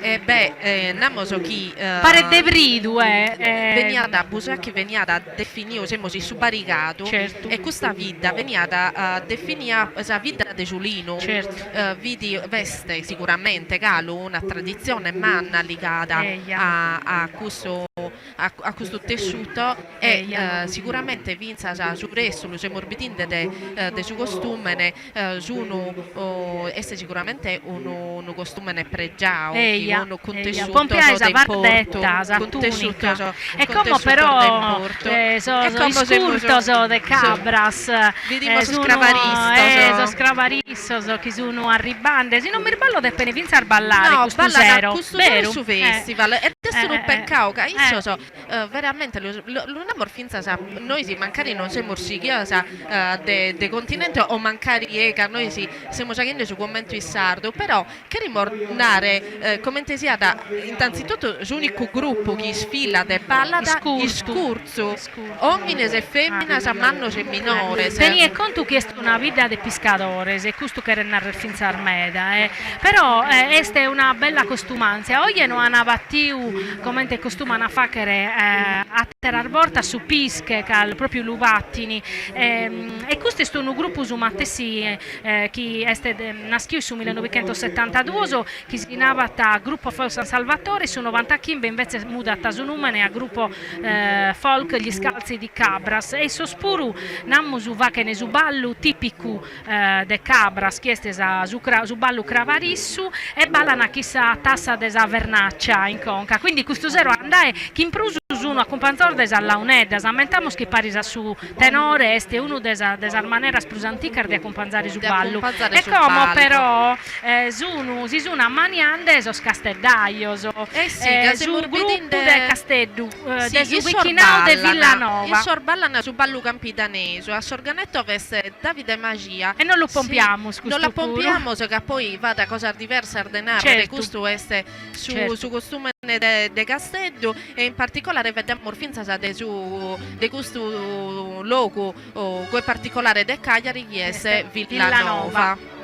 Namo so chi pare de bridu, venia da busacchi venia da definire siamo si subaricato, certo. E questa vita venia da definire la vita de Giulino, certo. Vidi veste sicuramente calo una tradizione manna legata a questo tessuto e sicuramente vinza su resto le morbidinde de su costume sicuramente un costume pregiao con tessuto pompiesa vardetta sa tunica e come però scurtoso de cabras so scravarissos che sono a ribande se non mi riballo de pene vinza a ballare questo zero su festival ed è un peccato che io veramente l'un'amor finza noi si mancari non siamo orsichiosa de continente o mancari che noi siamo già su commento in sardo, però che rimornare come te sia innanzitutto l'unico gruppo che sfila de balla da scurzo uomini e femmine manno e minore teni e conto che è una vita de pescadores e questo che narra finza armeda però è una bella costumanza oggi non hanno battiu come te costumano a fare a terrar volta su pische cal proprio luvattini e questo è un gruppo su mattesi che è nasciuto su 1972 che si chiamava gruppo folk San Salvatore su 90 chimbe invece mudata su numene a gruppo folk gli scalzi di Cabras e sospuru nammu su va che ne su ballo tipico de Cabras che è su ballo cravarissu e ballano chissà tassa desa vernaccia in conca quindi questo zero andai che in prusu uno accompagnatore desa launedda amentamos che parisa su tenore este uno desa manera sprusantica di accompagnare su ballo e come però si sono maniande so scasteddaio su gruppo de Casteddu de su Vichinau de Villanova il sorballano su ballo campidanese a Sorganetto veste Davide Magia e non lo pompiamo non la pompiamo che poi va da cosa diversa a ordenare certo. Questo è su costume de Casteddu e in particolare vediamo finza di questo logo quel particolare de Cagliari che è Villanova.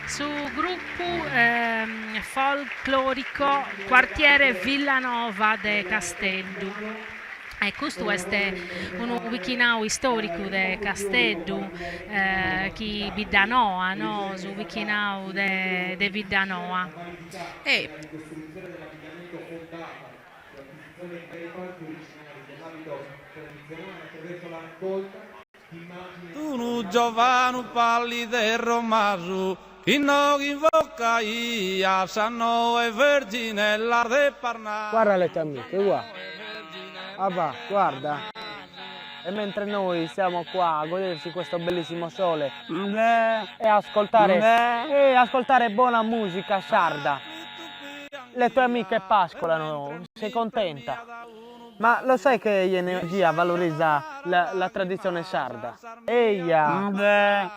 su gruppo folclorico quartiere Villanova de Castello. E questo è un vichinau storico de Castello, che Viddanoa, no? Su vichinau de Viddanoa. E Uno giovane pallido e romaso, che non invoca ia, sanno e vergine l'arde parna. Guarda le tue amiche, guarda. Papà, guarda. E mentre noi siamo qua a goderci questo bellissimo sole e ascoltare buona musica sarda, le tue amiche pascolano, sei contenta? Ma lo sai che Energia valorizza la tradizione sarda? Eia,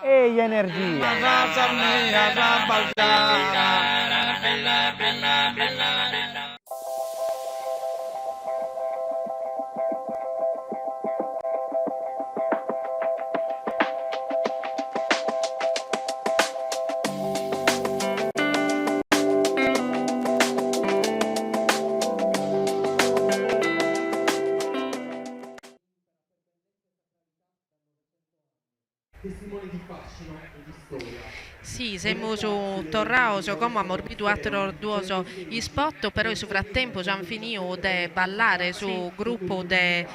Energia! Sì, siamo su Torrao, come ammorbito altro gli spot, però in frattempo già finito di ballare sul gruppo de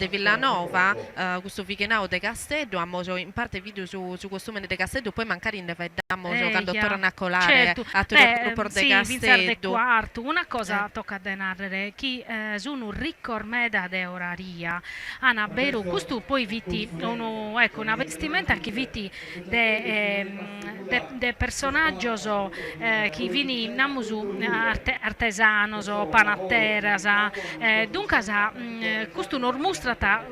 Villanova, questo vichinau de Castello, abbiamo in parte video su costume de Castello, poi magari ne vediamo quando tornano a colare certo. a tutto il gruppo de Castello. Quarto. Una cosa tocca da narrare, che sono ricco ormeda de oraria, Anna Beru, questo poi viti una vestimenta che viti de personaggio che vini namusu artesano panatteras dunque questo non mostrata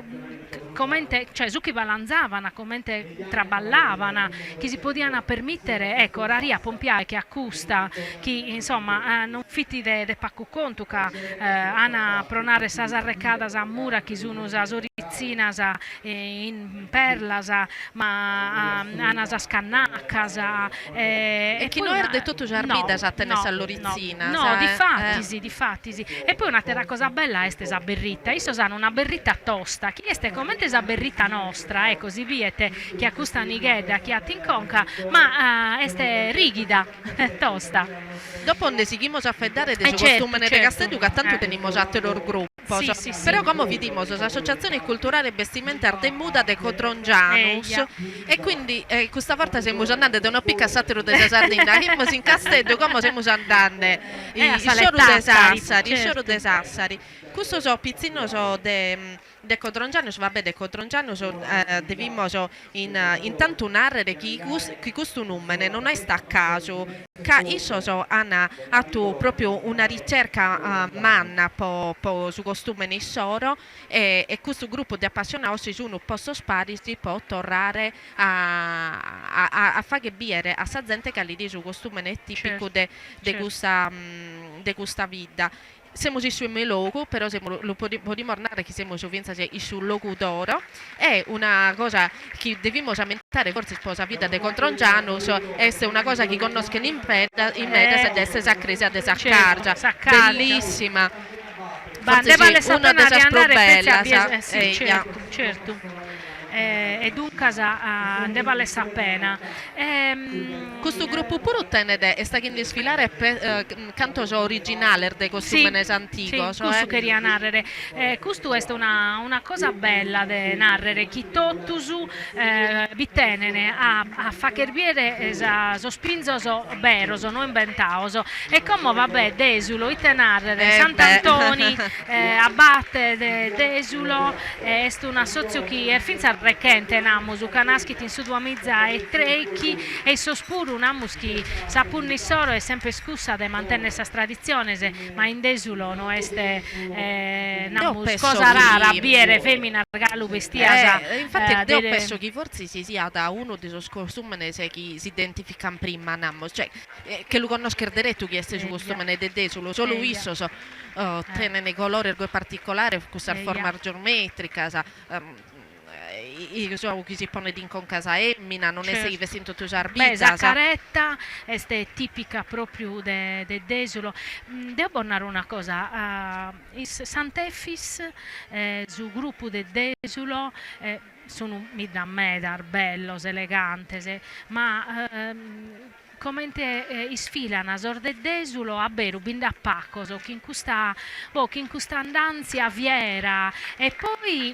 commente, cioè su chi balanzavano, commente traballavano, che si potevano permettere, ecco, raria pompiare che accusta, che insomma non fitti de pacco conto che ana pronare sasa recada sa mura che sono sa sorizzina sa in perlas ma ana sa scannacca sa e chi non erde tutto già arbida sa tenere all'orizzina no di fatti sì. E poi una terra cosa bella è stesa berrita, io so una berrita tosta, chi è commente sa berrita nostra, così viete che accusta nigheda, che ha tinconca, ma è rigida, tosta. Dopo ne seguimos a feddare del costume de Castello che tanto tenimos a terror gruppo. Sì. Però come vi dimos, l'associazione culturale vestimenta de muda de Cotrongianus e quindi questa volta siamo andati da una picca satiro de Sardegna, che in Castello come siamo andati il scioro de Sassari. Questo so pizzino so de Cotrongianus, vabbè de Cotrongianus devimos intanto narrare che questo numero non è staccato, che isso so hanno fatto proprio una ricerca manna su costume nei soro e questo gruppo di appassionati sono un po' sparisi può tornare a fare biere a sa gente che lì su costume tipico di questa vita. Siamo su suo logo, però lo possiamo narrare che siamo su sul logo d'oro. È una cosa che dobbiamo aumentare, forse sposa vita de Cotrongianus, è una cosa che conoscono in media se desse sa crisi a desaccargia. Bellissima. Forse una delle belle, certo. E dunque ne vale la pena. Questo gruppo pure ottiene è stato in sfilare canto originale del costume antico. Sì, questo queria narrare. Questo è una cosa bella da narrare, che Tottusu vittenene a facherbiere sospinzoso beroso, non inventaoso. E come vabbè, Desulo, ite narrare, Sant'Antoni, abbatte Desulo, è una sozio che è finza recente namus canaschit in suduamizza e trecchi e sospuru namus che sapunni soro è sempre scusa de mantenne sa tradizione ma in Desulo no este namus cosa rara biere femmina regalo vestia infatti io penso che forse si sia da uno dei suoi costumi che si identificano prima namus cioè che lo conoscere tu che è su costume de Desulo solo isso tiene nei colori particolari questa forma geometrica chi si pone in casa emmina, non Certo. è vestito tu Beh, sarbida, Zaccaretta è tipica proprio de Desulo. Devo narrare una cosa, Sant'Efis, sul gruppo de Desulo, sono mi da medar, bellos, elegantes, ma come sfilano a Sorde Desulo a Beru, binda Paccoso, che in questa andanzia viera, e poi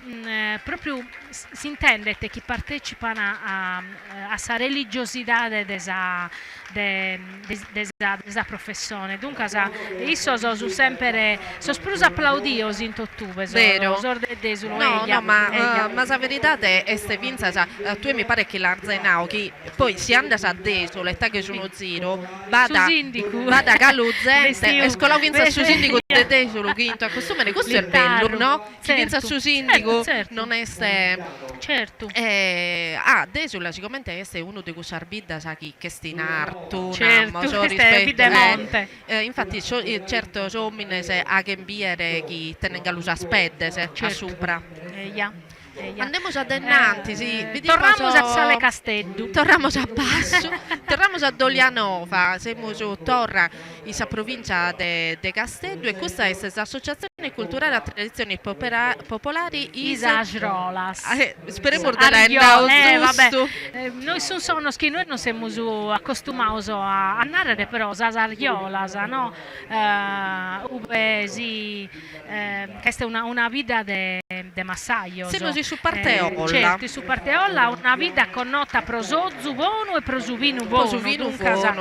proprio si intende che chi partecipano a questa religiosità desa professione. Dunque, io sono sempre applaudiosi in tottube, vero? Sorde Desulo. No, ma la verità è che Vinza, tu mi pare che l'Arzenau, che poi si anda a Desulo e che sono zero, vada a Galuzente e scola Vinza su sindico di Desulo, quinto a costume, questo è bello, no? Chi Vinza su sindico non è certo. Desulo sicuramente è uno di questi arbidda che sta in arto, certo, infatti certo sommine se a Gembiere chi tenga l'usa spedde a sopra. Andiamo a Dennanti, sì. Torniamo a Sale Castello. Torniamo a Basso, torniamo a Dolianova, siamo su Torra, in provincia de Castello, e questa è l'associazione culturale a tradizioni popolari Isasrolas. Speriamo di andare giusto. Noi sono che noi non siamo accostumati a narrare, però Sasariolas, no? Sì, questa è una vita de massaio. Siamo su Parteolla. Certo, su Parteolla una vita connota pro sozzu buono e pro su vino buono.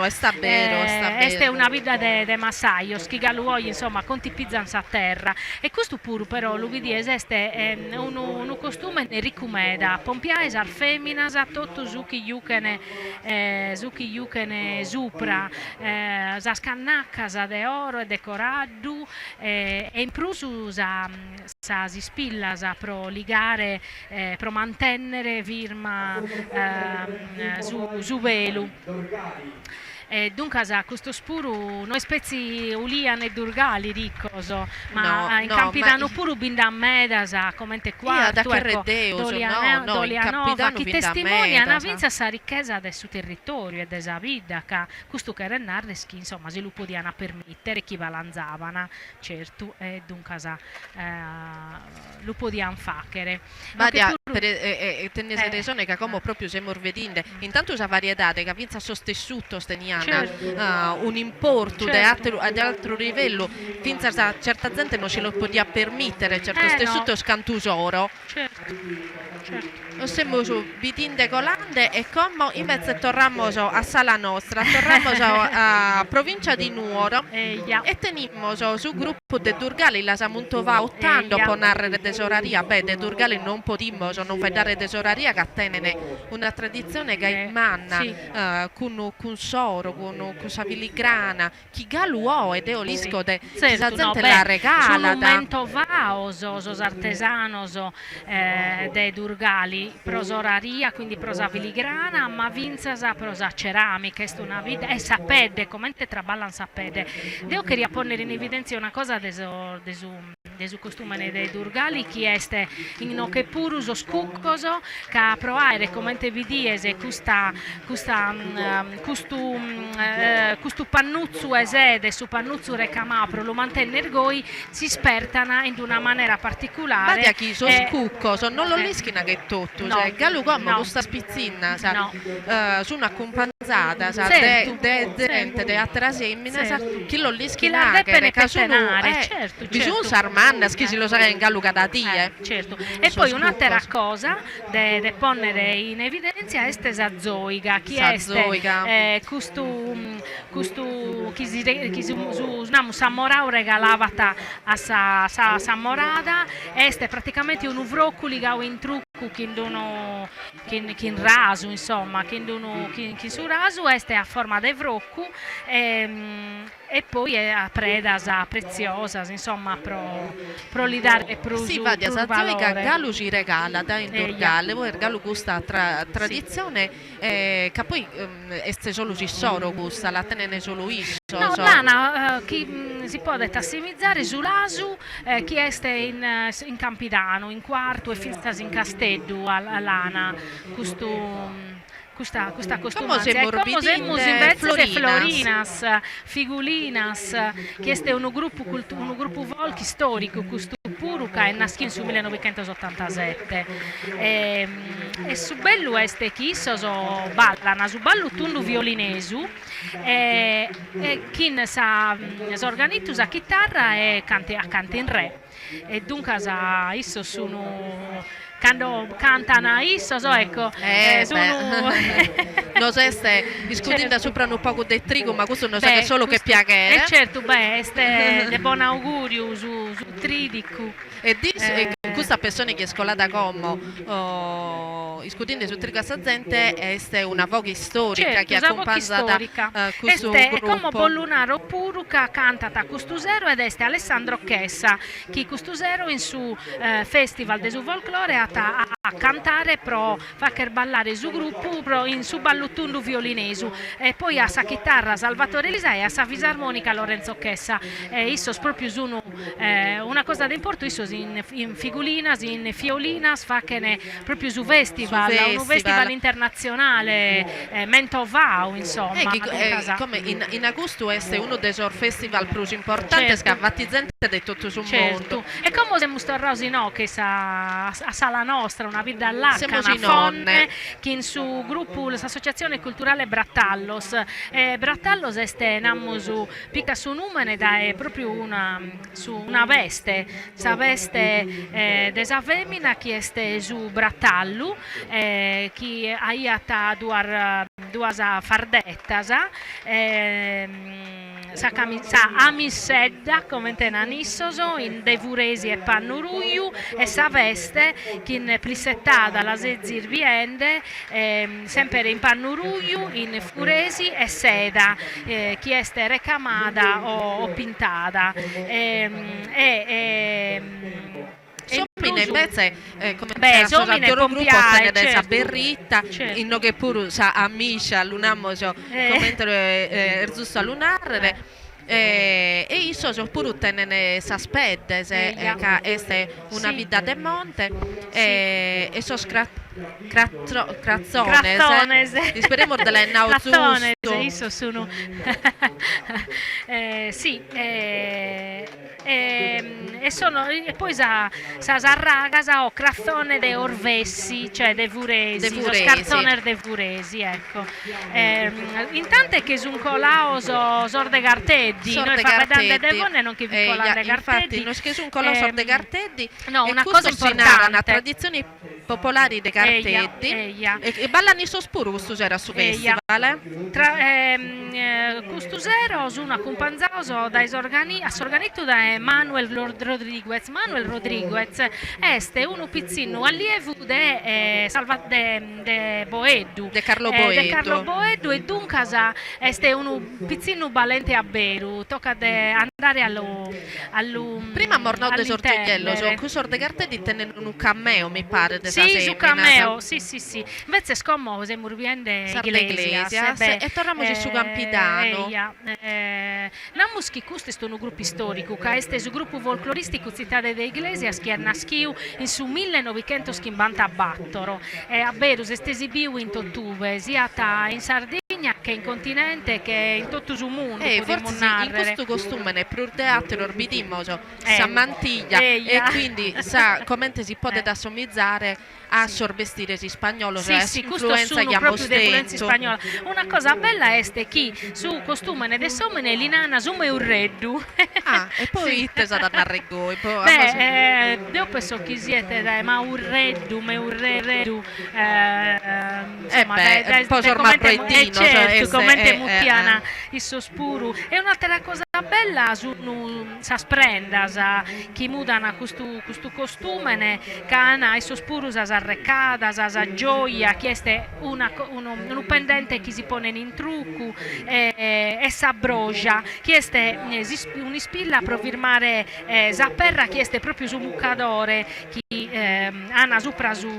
E sta bene, Questa è una vita de massaio, schigaluoi, insomma, conti pizzans a terra. E questo pure però, l'uvidi esiste un costume ricumeda, pompiaes al feminas, a tutto zucchi yuchene supra, sa scannacca de oro e de coraddu, e in prusu sa si spilla pro ligare, pro mantenere firma su velu. Dunque questo spuru noi spezzi ulian e durgali riccoso, ma in Campidano pure binda medasa commente qua Dolianova chi testimonia una vinza sa ricchezza del suo territorio e della vita che questo che Renardeschi insomma sviluppo di ana permettere chi valanzavana certo, e dunque lo podiamo fare. Tenese ragione che come proprio siamo vedendo intanto la varietà che vinza sostessuto steniana, un importo di altro livello, finza certa gente non ce lo podia permettere, certo stessuto no. Scantusoro. Certo. Lo siamo su Bitinde Colande e come invece torniamo a Sala Nostra, torniamo a provincia di Nuoro e teniamo su gruppo de Durgali, la Samuntova 80 per narrare tesoraria. Beh, de Durgali non potremmo non vedere tesoraria che tenene una tradizione che immanna con soro, con sa filigrana, chi galuò ed è olisco de la gente la regala. Un momento vaoso, os artesanos de Durgali, prosoraria, quindi prosa filigrana, ma vinzasa prosa ceramica, è una vita, e sapede, come traballan sapede. Devo queria porre in evidenza una cosa desu costume dei Durgali, che è in che pure uso scuccoso, che a provare, come vi diese, questo pannuzzo esede, su pannuzzo recamapro, lo mantenne ergoi, si spertana in una maniera particolare. Ma chi so scuccoso, non lo lischina che tutto, no, cioè gallo come questa spizzina, su una companzata, de altra semina, chi lo lischina che certo. Bisogna sarmanna, chi si lo sa in gallo da tie. Certo. E poi un'altra cosa da ponere in evidenza è stesa zoiga, chi è questo chi su Samorau regalavata a sa morada, è praticamente un uvrocculi che in trucco chi in raso, insomma, chi su raso è a forma di vroccu, e poi è a preda preziosa, insomma, pro li dare pro sì, va di Asazoica, Gallo ci regala da in Durgalle, poi il Gallo gusta tradizione, che poi è solo ci soro gusta, la tenene solo isso, so, No, so. Lana, chi si può dettassimizzare su l'Asu, chi este in Campidano, in quarto e filtras in Casteddu a Lana, questa costumanza. E come semus invece de Florinas, Figulinas, che este un gruppo volchi storico, questo puru che è nasciuto su 1987. E su bello este che isso ballano, su ballo tundu violinesu, e chi sa organizza a chitarra e canta in re. E dunque isso sono quando cantano isso, ecco, sono... Nos este discutendo sopra un poco del trigo, ma questo non sa Beh, che solo che piacere. certo, este de buon augurio su tridico. E questa persona che è scolata come discutendo su trigo a gente è una voce storica, Certo, che accompagna questo este gruppo. come Bollunaro Puruca cantata Custusero ed este Alessandro Chessa, che Custusero in su Festival de su Folklore a cantare pro facer ballare su gruppo pro in su ballutundu violinesu e poi a sa chitarra Salvatore Lisa e a sa fisarmonica Lorenzo Chessa. Isso proprio sono una cosa da importo, isso in figulinas, in fiolinas faccene proprio su festival, un festival internazionale, Mento Vau, insomma. Come in agosto è uno dei festival più importanti, che avvatizzante di tutto il mondo. E come siamo tornati no, che a Sala Nostra, una vita all'Acca, Siamo una fonte, che in su gruppo, l'associazione culturale Brattallos. Brattallos è namusu pica su numene da è proprio una veste, sa veste desa femmina che è su Brattallu, che aiata duas fardettas, sa amisedda come tenanissoso in devuresi e pannuruiu e sa veste che in plissettata la sezzir viende sempre in pannuruiu in furesi e seda che este recamada o pintata Somine invece come somine gruppo pompiai, sa certo. berritta Certo. in che pure sa amicia lunamo come giusto a lunare e isso pure tenene sa spedde che è una vita del monte e so crazzones speriamo delle Crazzones, giusto isso sono sì e poi sa raga o crazzone de Orvessi, cioè de Vuresi, scarzone de Vuresi, ecco. Intanto che su un colao sorde Garteddi, noi fa vedere de vonne non che vi colare Garteddi. Infatti, non che su un colao sorde Garteddi, no, e una cosa importante, una tradizione popolari de Garteddi e ballano i sospuru questo era su festival Custusero su una companzoso da sorganito da Manuel Rodriguez. Manuel Rodriguez este uno pizzino allievo de Boedu, de Carlo Boedu e dunque este uno pizzino balente a Beru, tocca andare allo prima morno de Sorghiello, con sorte Garteddi tenne un cameo mi pare sì, su cameo, sì. Invece scommo se murviende Iglesias e torniamo su Campidano. Namus che questo è un gruppo storico, che è un gruppo folcloristico Città de Iglesias che è nasciuto in su 1954 e a Berus è esibito in Tottuve, sia in Sardegna che in continente che in tutto il mondo. Forse in questo costume ne più teatro orbidimo sa mantiglia e quindi sa come si può assomigliare a sorbestire spagnolo, sì, questo sono proprio dell'influenza spagnola. Una cosa bella è che su costume ne desomene l'inana sume un reddu. E poi te sa da narrego e poi io penso che siete da ma un reddu poi ormai proiettino come mutiana il sospuru. E un'altra cosa bella su sa sprenda chi mudano questo costume che hanno i sospuru sa arrecada, sa gioia, che è un pendente che si pone in trucco e sa broja, che è un'ispilla per firmare sa perra che è proprio su muccadore che hanno sopra su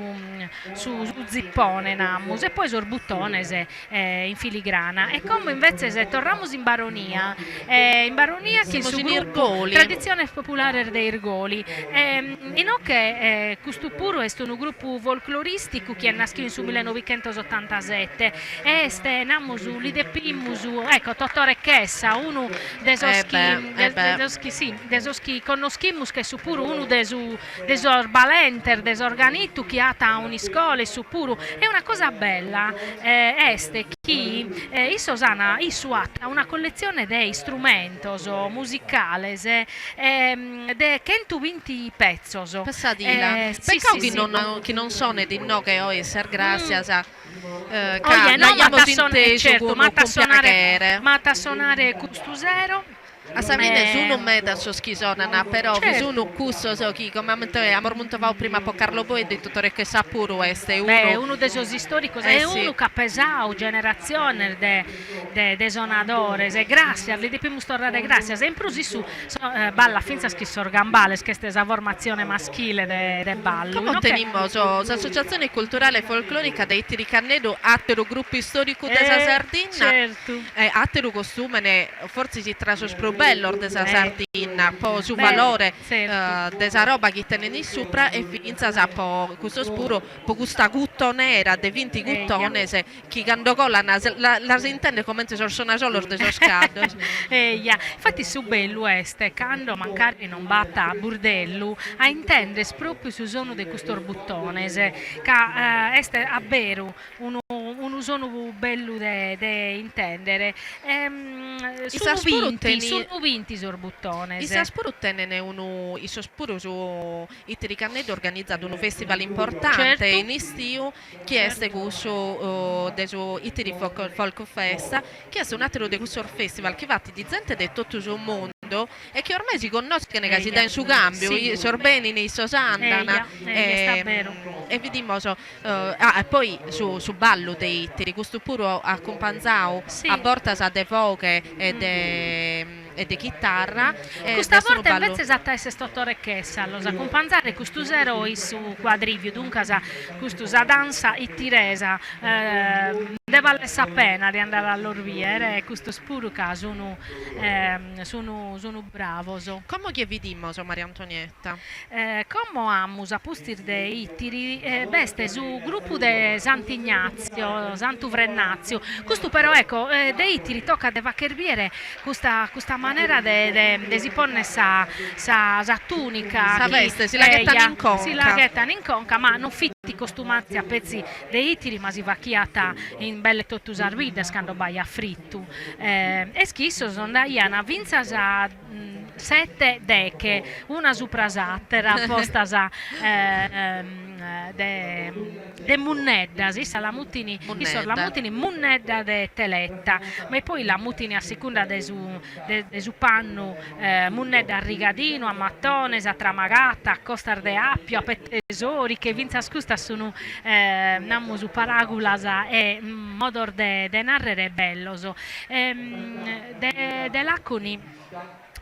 su zippone namus e poi sul buttone in filigrana. E come invece se torniamo in Baronia che Siamo su in gruppo Irgoli. tradizione popolare dei Irgoli. Che questo puro è un gruppo folcloristico che è nato in 1987 e namus l'ideppimus, ecco, Tottore Chessa, uno dei soschi conoscimus che su puro uno dei balenter, dei organitu che ha un'iscola su puro. È una cosa bella, este che isosana isuata una collezione di strumenti musicali de 120 pezzos. Passadila. Peccato che non sono di no che ho essere gracias a ma suonare custusero. A Savine sono meta so schisonana, però sono cusso so chi come amor molto va prima po Carlo Boi e detto che sa puro este uno dei suoi storici è uno che ha pesato generazione de sonadores e grazie li dobbiamo storare grazie sempre così su balla finza schissor gambales che questa formazione maschile de ballo come tenimo l'associazione culturale folclonica dei Tiri Cannedo attero gruppo storico della Sardegna certo attero costume forse si traso bello della Sardegna po' su valore della roba che teneni sopra e finza sa po' questo spuro po' questa gutto nera de 20 guttone se chi quando colla la si intende come se sono solo de so scado infatti su bello este quando mancari non batta a burdello a intende proprio su sono de questo buttone che este a vero uno sono bello de intendere sono vinti sorbuttone. I Saspuru tenne i Sospuru su Itiri Cannedo organizzato un festival importante in estiu che è questo deso Itiri Folk Festa che è un altro di questo festival che va di gente di tutto il mondo e che ormai si conoscono che si dà in su cambio i sorbeni nei sosandana e vediamo e poi su ballo dei Itiri questo puro accompagnato a bortas de voce e di chitarra questa volta invece esatta è Tottore Chessa lo accompagnare questo zero su quadrivio dunque questo danza ittiresa deve valere la pena di andare all'orviere e questo spuro caso sono bravo come che vediamo Maria Antonietta come amus a postir de ittiri beste su gruppo de Sant'Ignazio Santu Vrennazio questo però ecco de ittiri tocca de vaccherviere questa maniera de si ponne sa tunica veste si la ghettano in conca ma non fitti costumati a pezzi de ittiri ma si vacchiata in belle tottusarvides quando vai a frittu e schisso sono daiana vinza sa 7 deche una suprasattera apposta de munneddas issa la mutini munnedda de teletta ma poi la mutini a seconda de su panno munnedda a rigadino a mattones a tramagata a costar de appio a pettesori che vinza scusta sono nammo su paragulas e modor de narrere belloso de laconi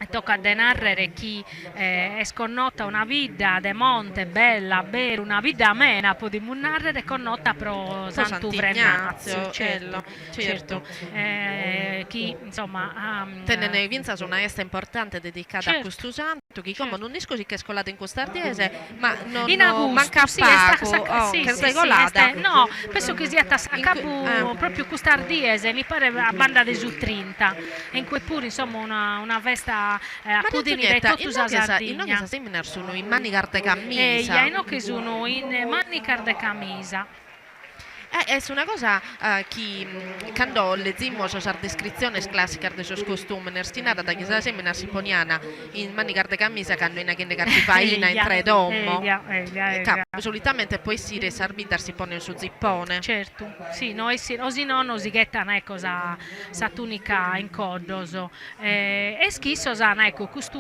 tocca de narrere chi è sconnota una vita de monte bella bere una vita amena può di narrere connota pro Santu Vrennazio certo chi insomma tenene vinza su una esta importante dedicata a questo santo che come non è così che è scolata in costardiese ma non manca poco che è regolata no penso che sia tassacapo proprio costardiese mi pare a banda de su 30 in cui pure insomma una festa a Pudini dei Tottusa Sardegna. In seminar sono in manicar de camisa. Che sono in manicar de camisa. È una cosa che quando leggiamo la descrizione classica dei suoi costumi, nestinata da chiesa seminar siponiana in manicar de camisa quando in agende cartifaina in tre domo. Solitamente poi si resarbita si pone su zippone. Certo, sì, noi osi non si gettano ecco sa tunica in coddoso. E schisso sana ecco questo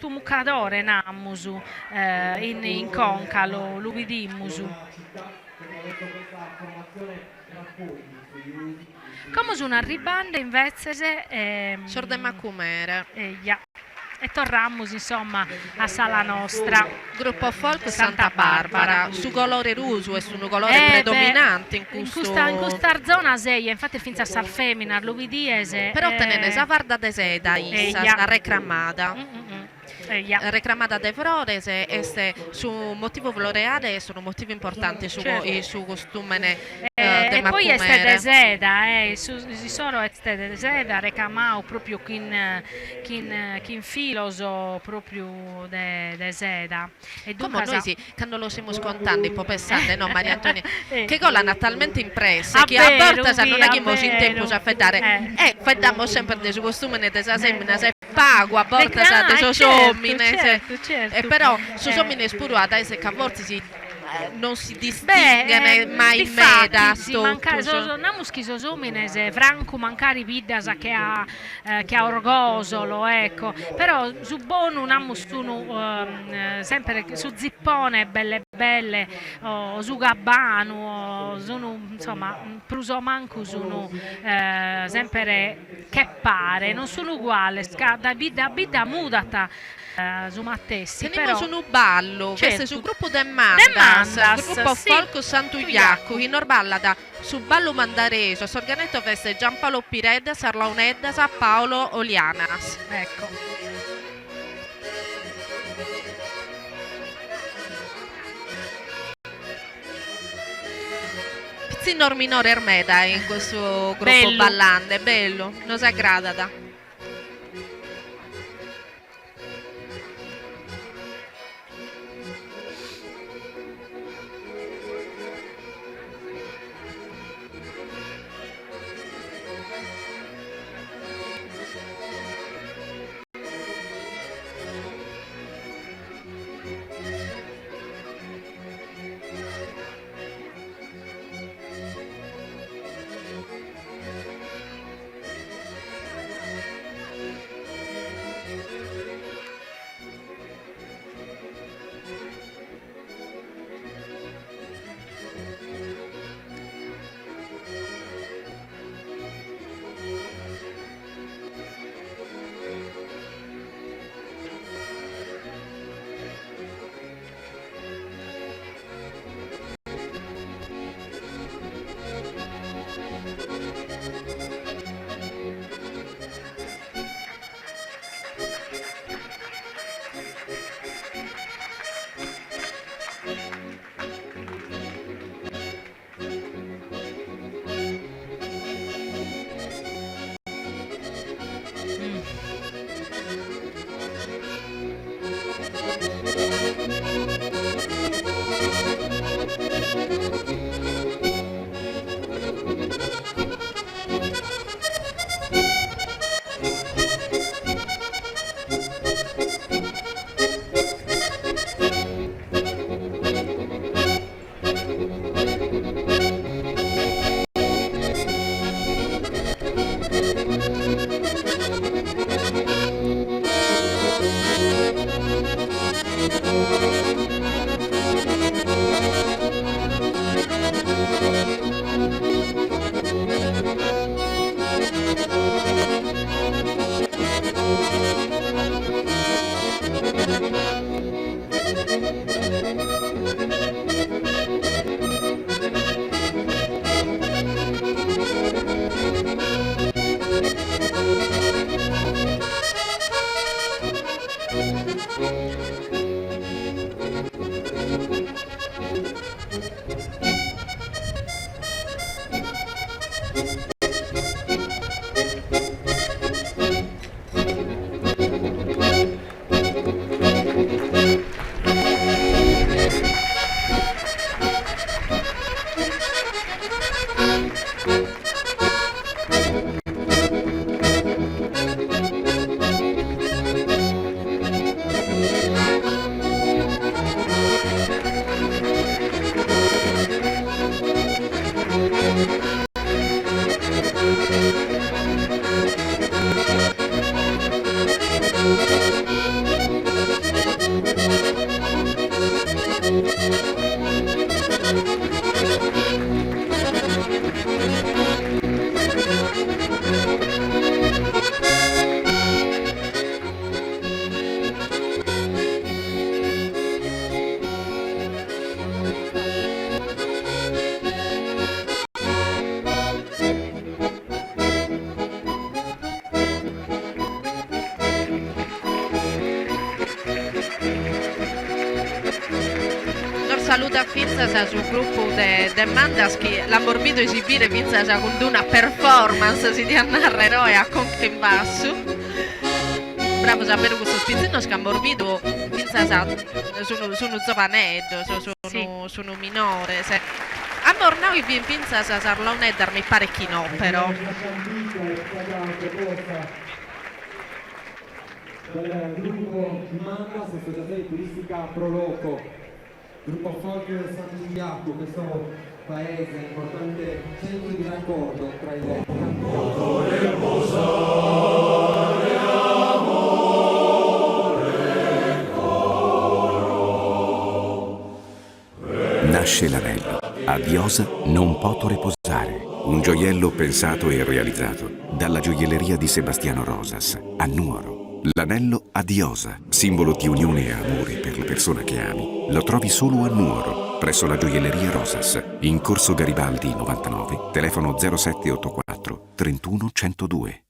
muccadore namusu in conca lo vedimusu. Come su una ribanda invece Sorde macumere. e torniamo insomma a Sala Nostra. Gruppo folk Santa Barbara, su colore rosso e su un colore predominante in questo... In questa zona sei, infatti finza sal femmina, lo vidiese. Però tenene sa varda de seda, la recramata. Reclamata de flores este su motivo floreale sono motivi importanti su costume e poi este de seda solo este de seda recamao proprio kin filoso proprio de seda e come noi sì quando lo stiamo scontando un po' pensando no Maria Antonia che colano talmente impresse che a volte non è che mo in tempo a feddare feddiamo sempre de su costume de sa semina se pago a volte sa de so certo. E però su somine spuruata se a volte non si distingue mai in meda namuschi so somine franco mancari vidas che ha orgosolo ecco però su bono namus sempre su zippone belle su gabbano sono insomma pruso manco sono sempre che pare non sono uguali da bida mudata su Mattessi però sono ballo questo su gruppo de Mandas gruppo folk Sant'Ugliacco che Norballa da su ballo mandareso s'organetto feste Giampaolo Piredda Sarlaunedda Sa Paolo Olianas ecco Pizzino minore Ermeda in questo gruppo ballante bello non si aggrada saluto a Finza sul gruppo de Mandas che l'ha morbido esibire Finza con una performance si di annarrerò e a conto in basso. Bravo sapere questo spizzino che ha morbido Finza sono giovanetto, sono minore. Se... A Mornau i bien Finza sarlone darmi parecchi no però. Del gruppo Mandas, associazione turistica Proloco, gruppo folk San Giuliaco, questo paese importante centro di raccordo tra i Nasce l'anello. A Diosa non poto riposare. Un gioiello pensato e realizzato dalla gioielleria di Sebastiano Rosas a Nuoro. L'anello a Diosa, simbolo di unione e amore per la persona che ami, lo trovi solo a Nuoro, presso la gioielleria Rosas, in Corso Garibaldi 99, telefono 0784 31 102.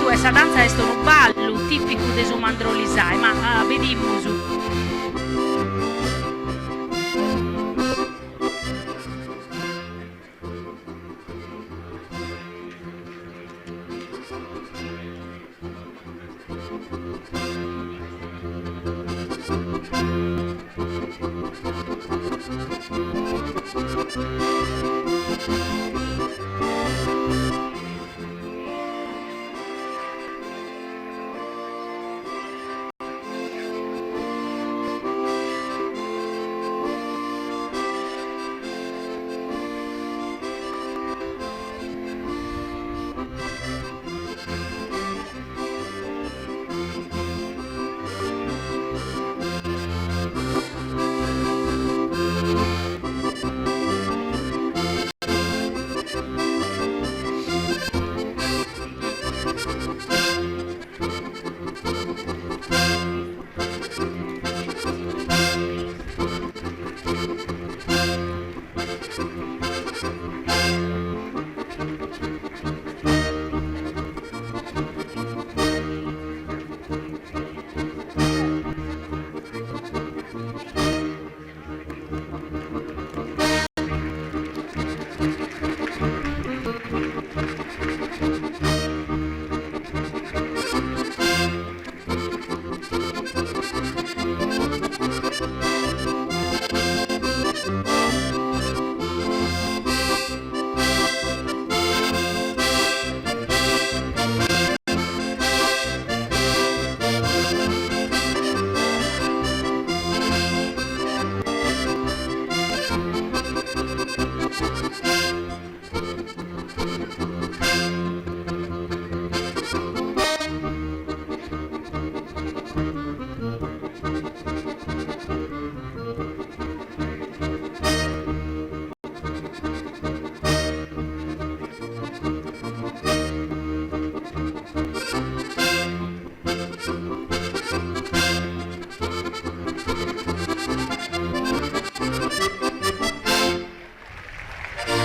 Questa danza è un ballo tipico di Sumandrolisai, ma vediamo su.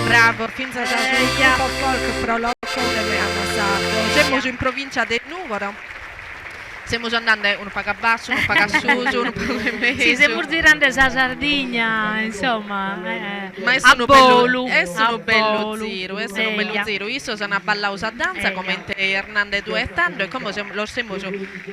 Bravo, Finza gruppo folk Proloco siamo in provincia di Nuoro. Stiamo andando uno paga basso, uno paga su, uno paga mezzo. Sì, stiamo girando la Sardegna, insomma. Ma è un bello giro, Io sono a ballausa danza come Hernande duettando e come lo stiamo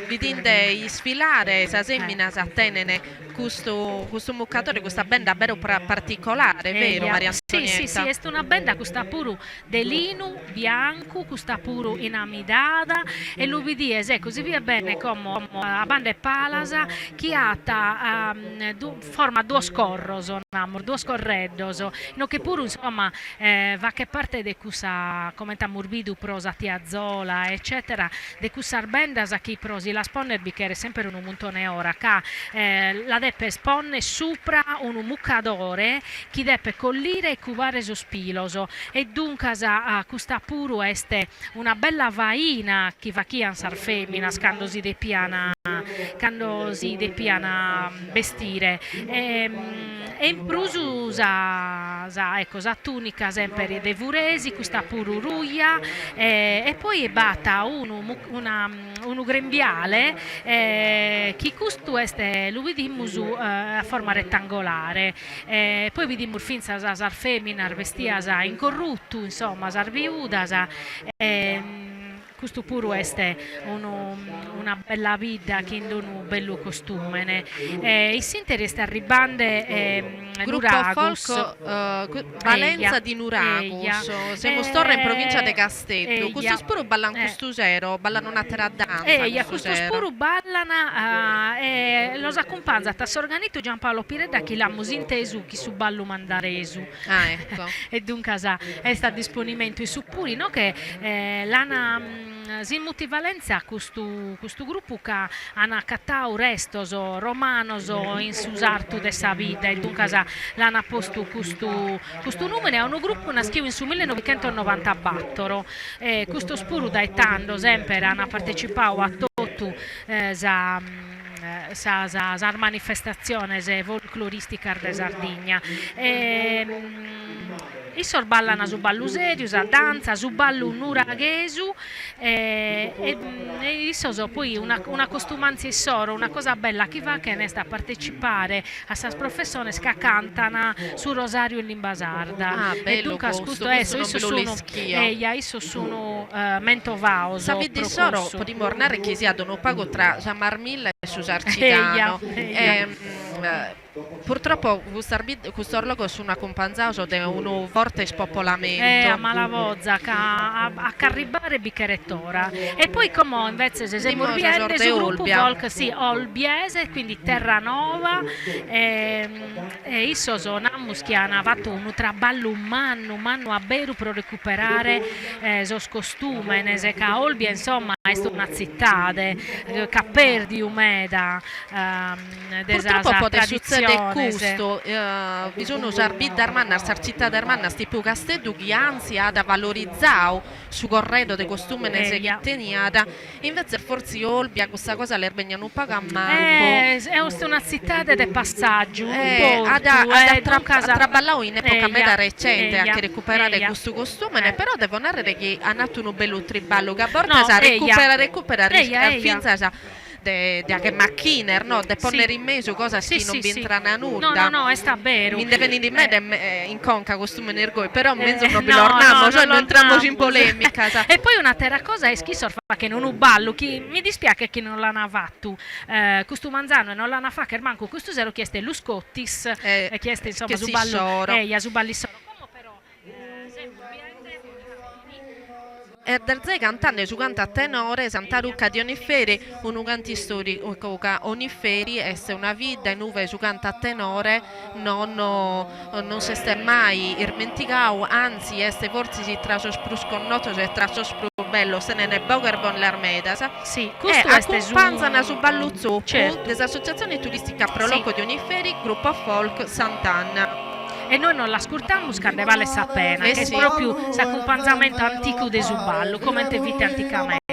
vedendo sfilare, sa semmina sa tenere questo muccatore, questa benda davvero particolare, vero Maria? Sì, è una banda che sta pure delinu, bianco, che sta pure in amidada e l'UBD così via bene come la banda palasa che ha forma due scorroso, due scorreddoso, no che pure insomma va che parte di questa commenta morbido prosa tiazzola eccetera, di questa banda che prosi la sponne bicchiere sempre un montone ora, che la deppe sponne sopra un muccadore chi deppe collire cuvare sospiloso e dunque questa puru este una bella vaina chi va chi ansar femmina scandosi de piana vestire e in prusu ecco tunica sempre de vuresi questa puru ruia e poi è bata un grembiale chi custu este lo vedimusu a forma rettangolare poi vediamo finza sar femmina vestia in corrutto insomma sar viuda questo pure è una bella vita che in un bello costume i sinteri sta ribande gruppo folk Valenza di Nuragus siamo storre in provincia di Castello questo spuro ballano costusero ballano una terra danza questo spuro ballano lo accompagna a Sorganito Giampaolo Pireda che la musintesu chi su ballo mandaresu ecco e dunque è sta disponimento i suppuri no che l'ana sin multivalenza questo gruppo che hanno cattau restoso romanoso in susartu de sa vita e dunque l'hanno posto questo numero è un gruppo nasciuto in su 1994 questo spuru da etando sempre hanno partecipato a tutto sa manifestazione folcloristica de Sardegna i sorballano su ballo serio, a danza, su ballo nuraghesu e sono poi una costumanza soro, una cosa bella chi va che ne sta a partecipare a questa professione che cantano su Rosario in Limbasarda e dunque questo io sono mentovao savi di soro po' di mornare che si adono pago tra Gianmarmilla e Susarcitano purtroppo questo orlogo su una companzauso di un forte spopolamento a Malavozza a Carribare Bicherettora e poi come invece se siamo Olbiese su gruppo folk Olbiese quindi Terranova e isso sono muschiana fatto un traballo umano a Beru per recuperare sos costume che Olbia insomma è una città che perdi umeda purtroppo può succedere questo bisogna usare d'armanna sar città d'armanna tipo Castello che anzi ha da valorizzare su corredo dei costumi che teniada invece forse Olbia questa cosa l'erbegnano un po' a manco è una città di passaggio ha traballato in epoca meda recente a recuperare questo costume però devo narrare che ha nato un bello triballo che a volte recuperare finza che macchiner, no? De ponere in mezzo cosa che non vi entrano a nulla. No, è sta vero. Mi deve venire di me in conca costume nergoi, però mezzo non vi ornamo, cioè non entriamo in polemica. E poi una terra cosa è schizorfa che non un ballo, mi dispiace che non l'hanno fatto. Questo manzano e non l'hanno fatto, che manco questo zero chieste Luscottis, chieste insomma su ballo, su balli soro. E del zai cantante su canta tenore Santa Luca di Oniferi un canti storico Oniferi è una vita in uve su canta tenore non si sta mai dimenticato anzi forse si traso sprusconnoto se traso bello se ne boger bon l'armeda sì questo è accompagnano su balluzzo dell'associazione turistica Proloco di Oniferi gruppo folk Sant'Anna e noi non l'ascoltiamo scandevale sapena che è proprio l'accompagnamento antico del Zuballo come te vite anticamente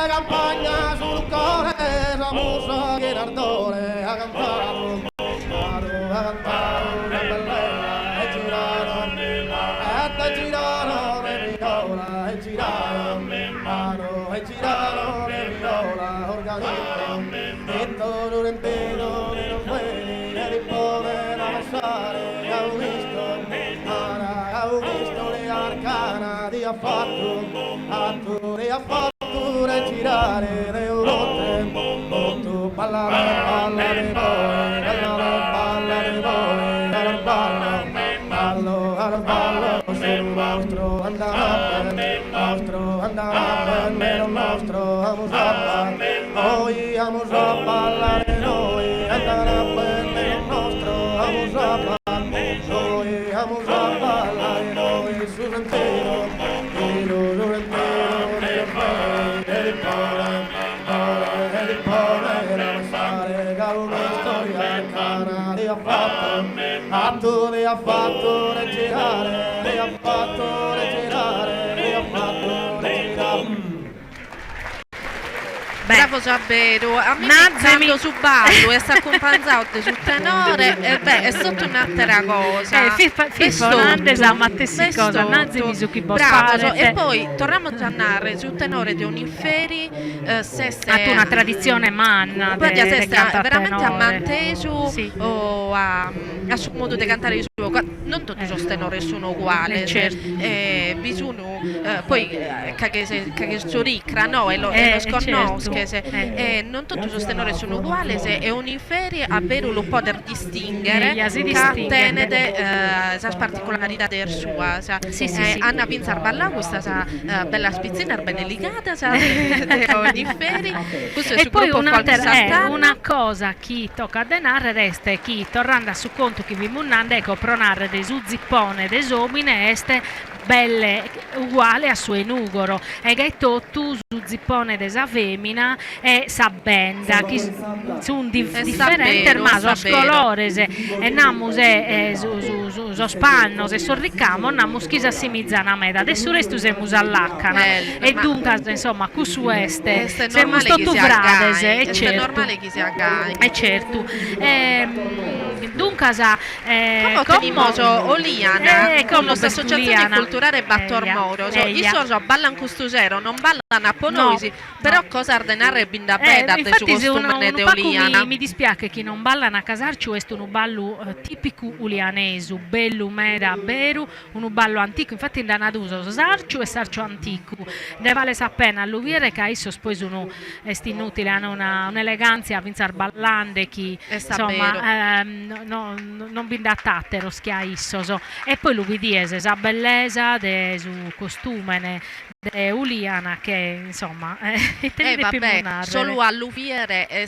Campagna sul cuore, la musa che l'ardore ha cantato, una bellezza e girarono le viola e girarono le viola organizzato, detto Lorentino di non quelli e di poter passare, ho visto le arcana di affatto, e girare le urotte, tu ballare voi, ballo, sul nostro andare, nel nostro amos a ballare noi, andare a bene il nostro amos a ballare noi, sul entero, le ha fatto girare, le ha fatto girare, le ha fatto girare. Bravo Giabbero, a me Nazzemi su ballo e sta accompagnato sul tenore e è sotto un'altra cosa. Fifo Nandesa Mattessi cosa, Nazzemi su chi bravo, e poi torniamo a narrare sul tenore di un inferi a una tradizione manna veramente a manteso sì. O a suo modo di cantare il suo, non tutti i tenori sono uguali, bisogna poi che sono ricca, no, e lo sconosco. Non tutti i tenori sono uguali, se è un inferi avere lo poter distinguere questa particolarità del suo. Anna Pinzar balla questa bella spizzina bene ligata, e poi una cosa chi tocca a denare resta chi tornando su conto che vi munnanda ecco pronare dei su zippone des omine este belle uguale a suo enugoro e gaetto tu su zippone desa femina e sabbenda che sono differenti ma so colores e namus so spannos e sorricamo namus chisa simizzana meda adesso resto semus all'accana e dunque insomma cusu este semus tutto vrades e certo normale che si aggai e certo Dunque, come tenemos Oliana, come nostra associazione Oliana. culturale Battor Moro, iso ballan custusero, non ballan a Ponoisi, però cosa ardenare binda beda de su infatti costume de Oliana. mi dispiace che non ballano a casarci, questo è un ballo tipico ulianesu, bello meda beru, un ballo antico, infatti in Danaduso sarciu e sarciu antico, ne vale appena all'uviere che adesso poi sono inutili, hanno un'eleganza a vinzar ballande chi insomma non binda tattero schiaissoso e poi l'uvidiese sa bellezza de su costume de Uliana che insomma vabbè, solo all'uviere è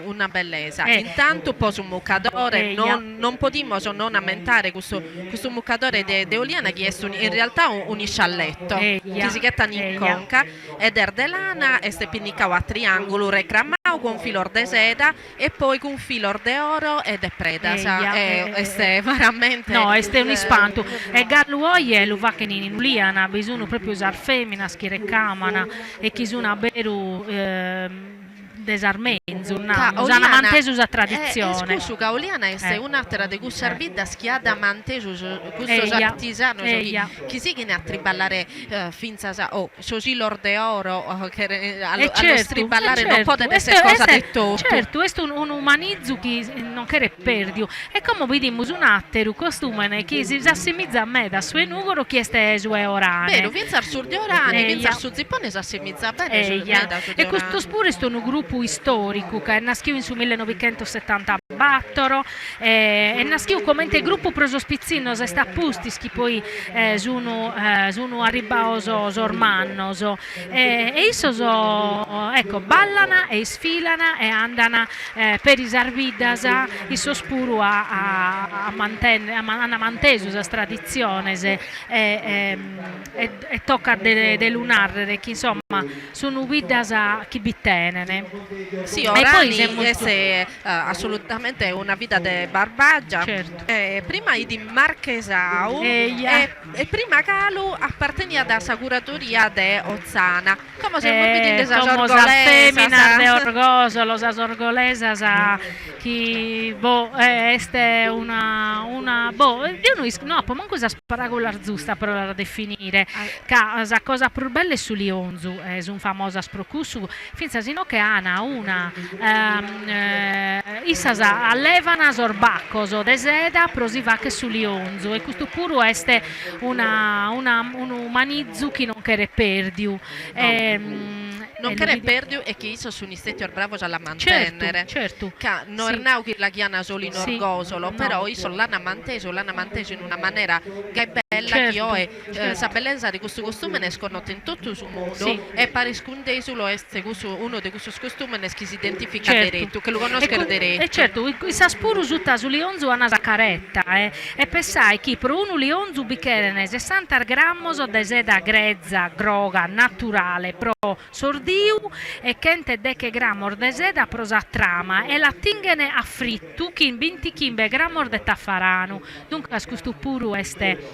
una bellezza. Intanto poi un mucadore non podimo non ammentare questo mucadore de Uliana che è in realtà un iscialletto che si chiama in conca ed è de lana e si pinnicao a triangolo recramao con filor de seda e poi con filor de oro ed è preda è veramente no, è un ispanto e Galluoi e Luvachenin in Uliana bisogna proprio usare femmina schirecamana e chi sono beru desarmenzu, usano mantesu usa tradizione. Scusu, Oliana è un'altra di questa arvida schiada mantesu, questo artisano, chi si che ne a triballare finza sosi lor de oro, che allo striballare non potete essere cosa detto. Certo, questo un umanizzu che non che perdio. E come vediamo un atteru costume che si assimizza a me da sue nugoro chi è sue orane. Vero, vinzar sur de orane, vinzar su zippone si assimizza bene e questo spure è un gruppo storico che è nato in su 1974 è nato come gruppo prosospizzino se sta pusti che poi sono arribaoso sormannoso e isso ecco ballano e sfilano e andano per i sarvidasa isso spuro a manteso questa tradizione e tocca de lunare che insomma sono guidasa chi bittenene. Sì, Orani è assolutamente una vita di barbaggia. Certo. Prima di Marchesau e prima Calu apparteneva da curatoria di Ozzana. Come se non vedi di femmina de Orgosolo, sa sorgolesa sa chi este una io no, manco sa sparagolar giusta per la definire. Sa cosa più bella è su Lionzu, è un famoso sprocussu, finza sino che Ana una issasa allevana sorbaccoso de seda prosiva che su Lionzu e questo puro este un umanizzu che non che perdiu non che perdiu e che isso su un'istetti bravo alla mantenere certo non ernau che la chiana solo in orgosolo però isso l'hanno manteso in una maniera che è bella che io sa bellezza di questo costume ne sconnotte in tutto il mondo e pare scundesolo este uno di questi costumi che si identifica diretto che lo conoscono diretto e certo i saspuru sutta su Lionzu a una caretta e pensai che per uno Lionzu bicchiere 60 grammoso de seda grezza groga naturale pro sordiu e chente deche grammor de seda prosa trama e la tingene a frittu che in 20 chimbe grammor de taffarano dunque questo puro este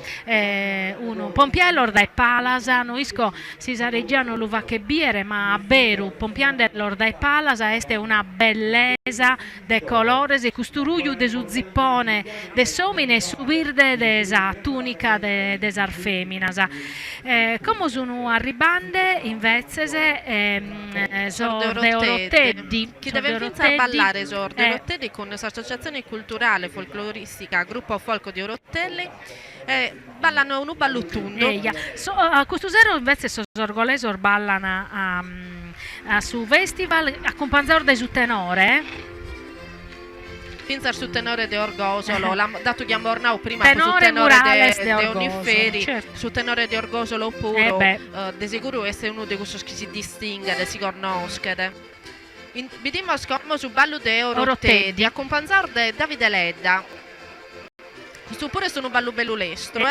uno pompiello dai palasa no isco si sareggiano l'uva che biere ma a beru pompiande lor dai palasa este una bellezza de colores e custuruiu de su zippone de somine subirde de sa tunica de sar feminas come sono arribande in vezzese Sorde Oroteddi chi deve iniziare a ballare Sorde Oroteddi con l'associazione culturale folcloristica Gruppo Folco di Orotelli ballano un balluttundo a questo zero invece sorgoleso ballano su festival a companzor de su tenore Finzar su tenore de Orgosolo, dato che Amornau prima tenore su tenore de Oniferi, certo. su tenore de Orgosolo puro, de sicuro è uno di questi che si distingue, si conosce. Vediamo come su ballo de Orotedi, a companzar de Davide Ledda. Questo pure sono un ballo bello lestro,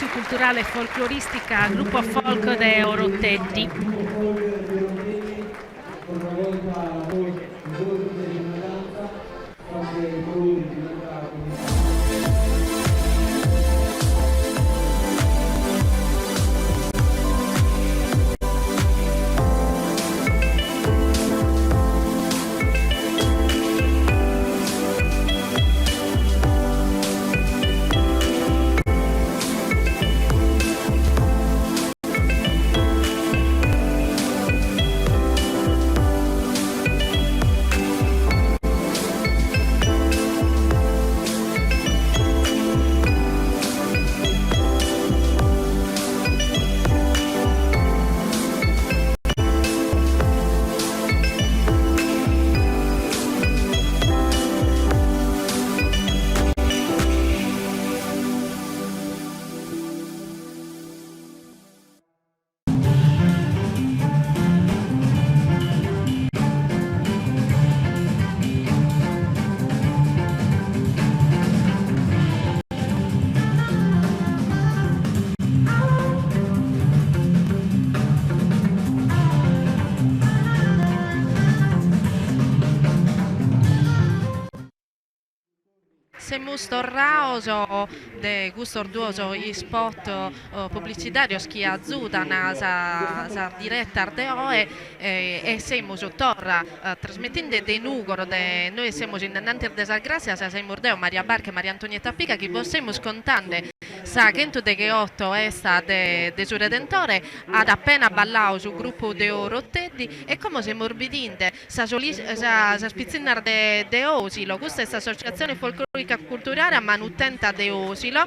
Culturale e Folcloristica Gruppo Folk de Orottetti. Semus torraoso de gustor duoso i spot publicitarios che azzutano sa diretta ardeoe e semus torra trasmettendo de nugoro de noi siamo in nanter desalgrazia sa Murdeo Maria Barca e Maria Antonietta Pica che possiamo contande sa chento de che 8 esta de su Redentore ad appena ballao su gruppo de Orottetti e come se morbidinte sa spizzinar de Osilo questa è associazione folclorica culturale a manutenta de Osilo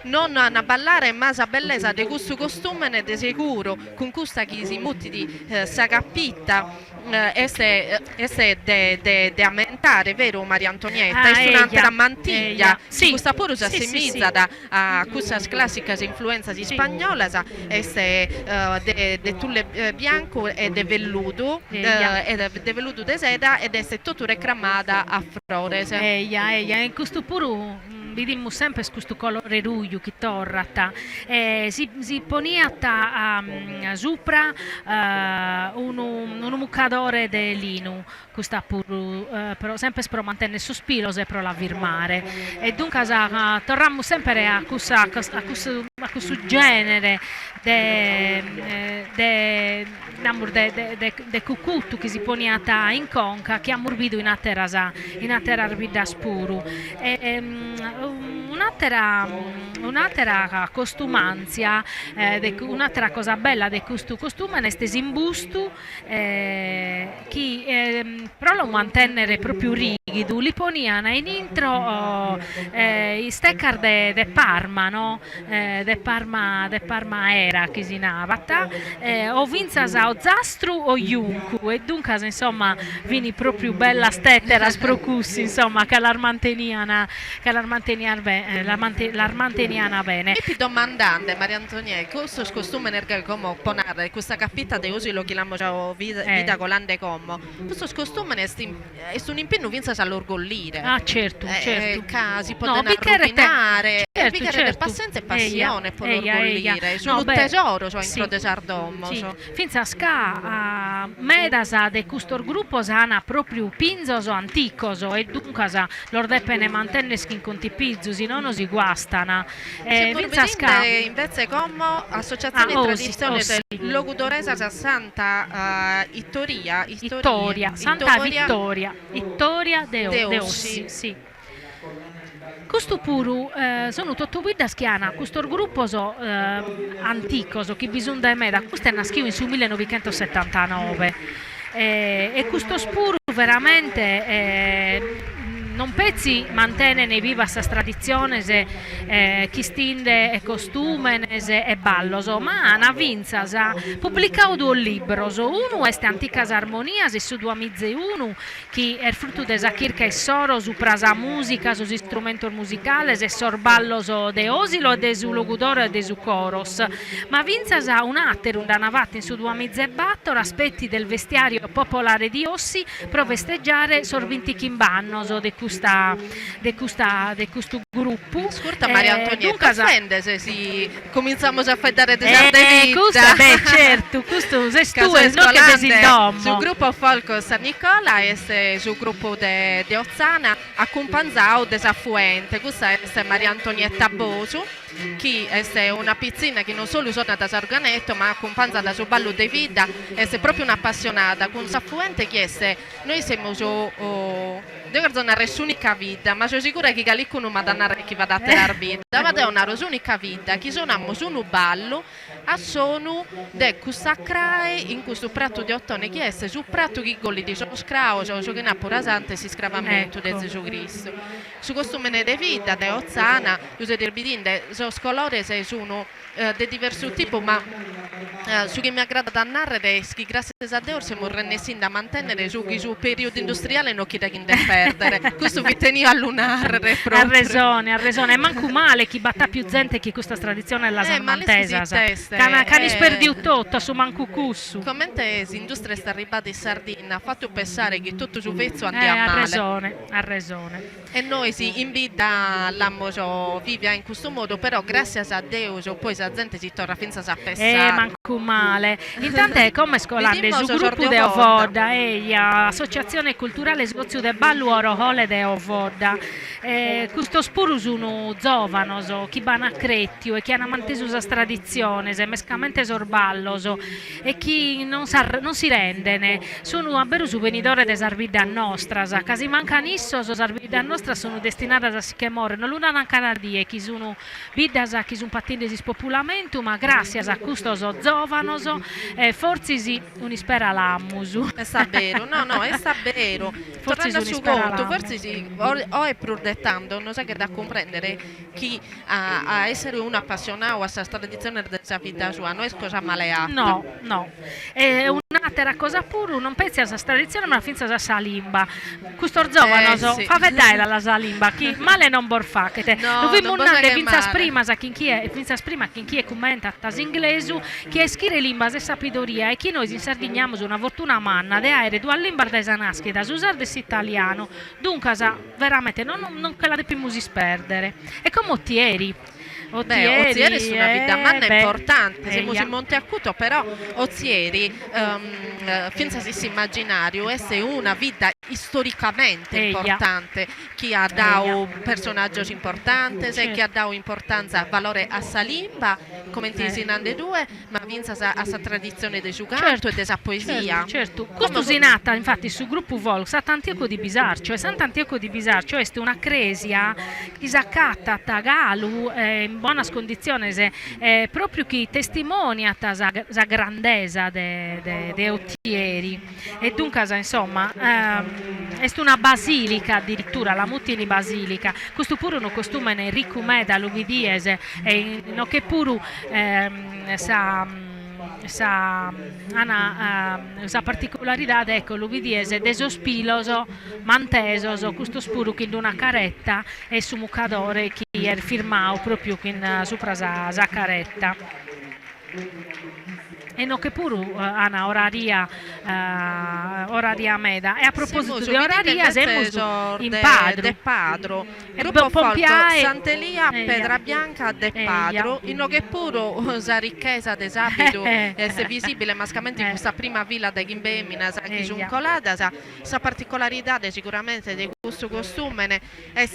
non a ballare ma sa bellezza de questo costume de sicuro con questa che si mutti di sa cappitta este de aumentare vero Maria Antonietta è un'altra mantiglia sì, questa pure si assimizza a queste classiche influenze spagnola este de tulle bianco e de velluto de velluto de seda ed è tutto reclamata a flores in questo pure vediamo sempre questo colore ruglio che torrata si poniata sopra un mucadore di lino questa pure però sempre per mantenere il sospiro se per la virmare e dunque torniamo sempre a questo genere de cucutto che si poniata in conca che ha morbido in atera arbida spuru un'altra costumanzia un'altra cosa bella di questo costume è questo imbusto che però lo mantenere proprio rigido li poniano in intro i steccard de Parma no? de Parma era che si navata o vinzas o zastru o iuncu e dunque insomma vini proprio bella stettera sprocussi insomma che l'armanteniana bene e ti domandante Maria Antonietta questo costume energia come ponare questa cappita de Osilo che l'hanno già vita colande come questo costume è un impegno vinzas all'orgollire certo si può rovinare certo. pazienza e passione per l'orgollire sono un tesoro cioè in tesardomo finza ska medasa de custor gruppo sana proprio pinzoso anticoso e dunque l'ordepene mantenne in conti pizzusi non si guastana finza ska invece come associazione di tradizione del Logudoresa Santa Ittoria Santa Vittoria de Ossi sì. Questo puru sono tutto guida schiana, questo gruppo antico che bisogna da me, da questo è nasciuto in 1979 e questo spuru veramente non pezzi mantiene viva questa tradizione chi stinde e costume e ballo ma una vinza pubblicato due libri uno è Anticas Armonias e su due amize uno che è frutto della kirka e soro su prasa musica su strumenti musicali e sorballo de Osilo e de su logudore e de su coros ma vinza un attero da navate su due amize battor aspetti del vestiario popolare di Ossi pro vesteggiare sorvinti chimbannos de questo gruppo. Ascolta Maria Antonietta, dunque, offende se si cominciamo a fare desarte questo, beh, certo, questo è tu, non che desidero. Sul gruppo Folco San Nicola e sul gruppo di Ozzana accompagnato desaffuente. Questa è Maria Antonietta Bosu, che è una pizzina che non solo suona da Sarganetto ma accompagna da suo ballo di vita, è proprio un'appassionata con Saffuente che noi siamo devo una unica vita, ma sono sicura che qualcuno mi danno chi va a tenere vita, ma è una unica vita, che suoniamo su un ballo a suono di questa crae in questo prato di ottone che è su prato che golli di sono scrao, so che ne porasante si scravamento di Gesù Cristo. Su questo mene di vita, di Ozzana, uso di erbidinde, sono colori se sono di diverso tipo, ma su che mi aggrada da narrare è che grazie a Dio siamo rennessi da mantenere su periodo industriale non chiede che ne perdere. Questo vi tenivo a lunare proprio. Ha ragione, manco male chi batta più gente che questa tradizione la mantesa. Cani sperdi tutto su manco cussu. Commente l'industria sta arrivata in Sardegna, ha fatto pensare che tutto su vezzo andiamo male. Ha ragione. E noi si invita l'ammo vive in questo modo, però grazie a Dio poi la gente si torna finza a pensare. Manco male. Intanto è come scolare su gruppo de Ovoda, associazione culturale sgozio de Balluoro Hole de Ovoda. Questo spuru sono giovani, chi vanno a Cretio e chi hanno manteso la tradizione, mescamente sorballoso e chi non si rendene. Sono a beru su venidore de Sarvida nostra, casi mancano isso, Sarvida nostra sono destinate a si che morrono. L'una ancora die chi sono vidas chi sono pattini di spopolamento, ma grazie a questo giovani forse si unispera l'ammusu. È vero, no, è vero. Tornando su conto, forse sì, o è pur dettando, non sa che da comprendere chi a essere un appassionato a questa tradizione della vita sua, non è cosa maleata. No. È un'altra cosa pure, non pensi a questa tradizione, ma finza a salimba. Questo giovane sì. fa vedere la salimba, chi male non borfacchete. Lo vimmo un anno, finza prima chi è commenta tas inglesu, chi è scire limba e sapidoria e chi noi in Sardigniamo una fortuna manna de aere due limba desanaschi da usare des italiano, dunque veramente non che la dobbiamo sperdere. E come Ottieri. Ozieri è una vita manna importante, siamo in Monte Acuto, però Ozieri, finza si immaginario, è una vita storicamente importante, chi ha dato personaggi importanti, chi ha dato importanza, valore a Salimba, come ti insinande due, ma vinza a questa tradizione del suo canto e della poesia. Certo. Questo si nata infatti sul gruppo Volk Sant'Antioco di Bisarcio, e Sant'Antioco di Bisarcio è una cresia che si accatta a Galu in buona condizione, proprio chi testimonia la grandezza de Ottieri, e dunque insomma è una basilica, addirittura la Mutini Basilica. Questo pure un costume ricumeda l'uvidiese e no che pure sa particolarità, ecco, l'uvidiese desospiloso mantesoso, questo spuru che in una caretta e su mucadore che è firmato proprio sopra sa caretta. E no che pure Ana oraria meda. E a proposito di oraria siamo in Padro gruppo Folco Sant'Elia Pedra Bianca de Padro, in che pure la ricchezza desabito è visibile mascamente in questa prima villa de Gimbemina che sono colata, sa particolarità sicuramente di questo costume è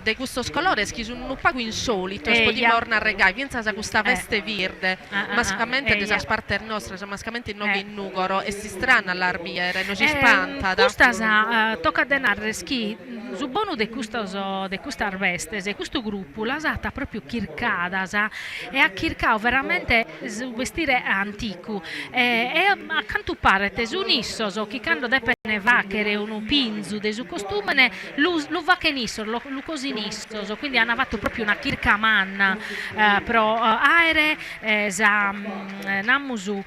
di questo colore che sono un po' insolito, di morna regai, pensa a questa veste verde mascamente della parte nostra, mascamente in nugoro e si strana all'arbiere, non si spanta. Questa tocca denare schi su bono di questa arveste, questo gruppo l'ha usata proprio chircada e ha chircato veramente su vestire antico e accanto parete su nissoso che quando depene vachere un pinzu de su costume lo vachenissero lo cosinissoso, quindi hanno fatto proprio una chirca manna pro aere namusu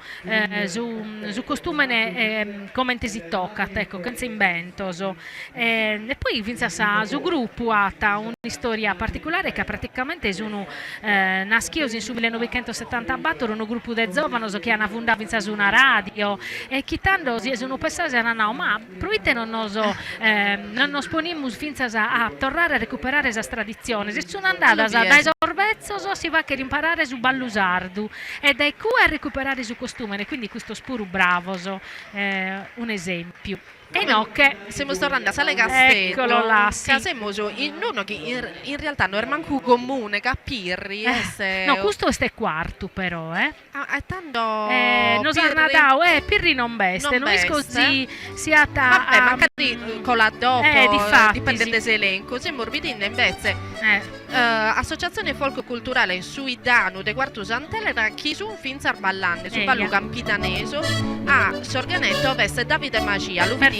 su costume come si tocca, ecco, che si inventoso e poi vinza su gruppo ha una storia particolare che praticamente sono naschios in su 1974 un gruppo di giovani che hanno fondato su una radio e chitando sono pensati a no, ma proite non nos ponimos finza a tornare a recuperare questa tradizione. Se sono andata dai sorvezzo si va che imparare su ballusardu e dai cu a recuperare su costume, quindi questo spuru bravo, un esempio. E no, che siamo tornati a Sale Castello, eccolo là, sì. Che siamo in uno che in realtà non è manco comune, capirri. No, questo è quarto però, è tanto non sa Natale, Pirri non beste, non è così si atta. Vabbè, magari con la dopo, difatti, dipende sì. dall'elenco. Siamo rivedendo invece Associazione Folk Culturale in Suidano de Quarto Sant'Ele da chi su un finzar ballante su ballo campitaneso a Sorganetto veste Davide Magia, lo vediamo.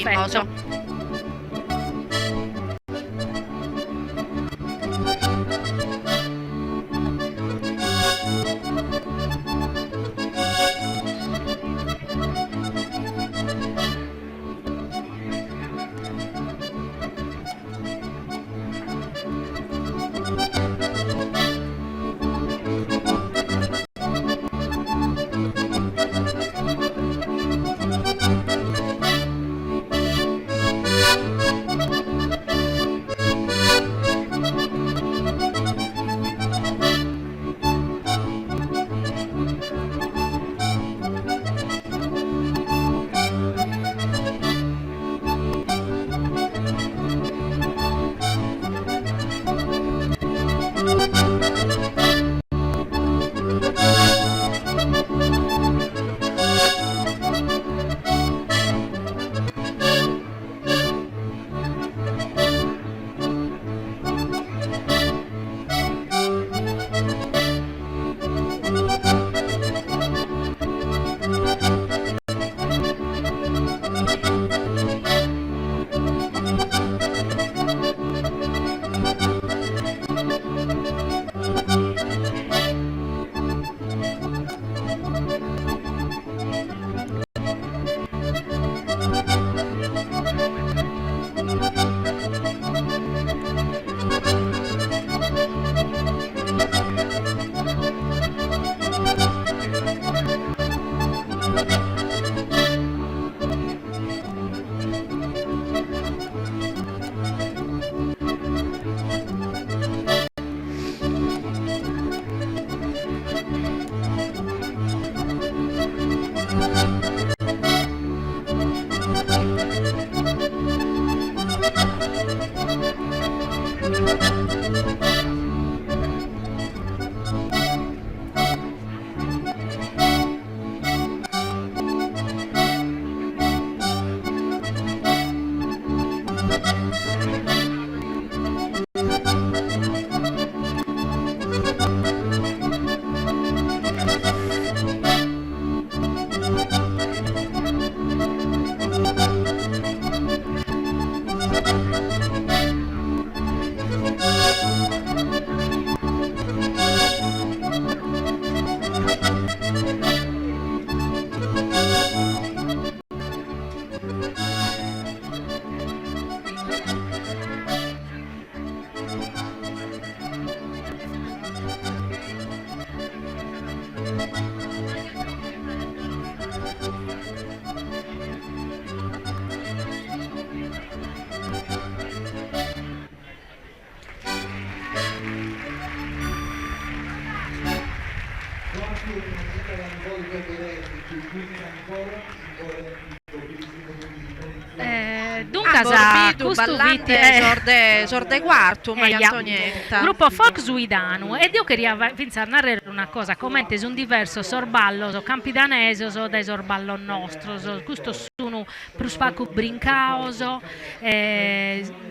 Dunque, ballante sorde quarto, Maria Antonietta. Gruppo folk suidano. E io queria pensare a narrare una cosa, commenti su un diverso sorballo, so campidanese, so dai sorballo nostro, so questo sono pruspacu brincaoso,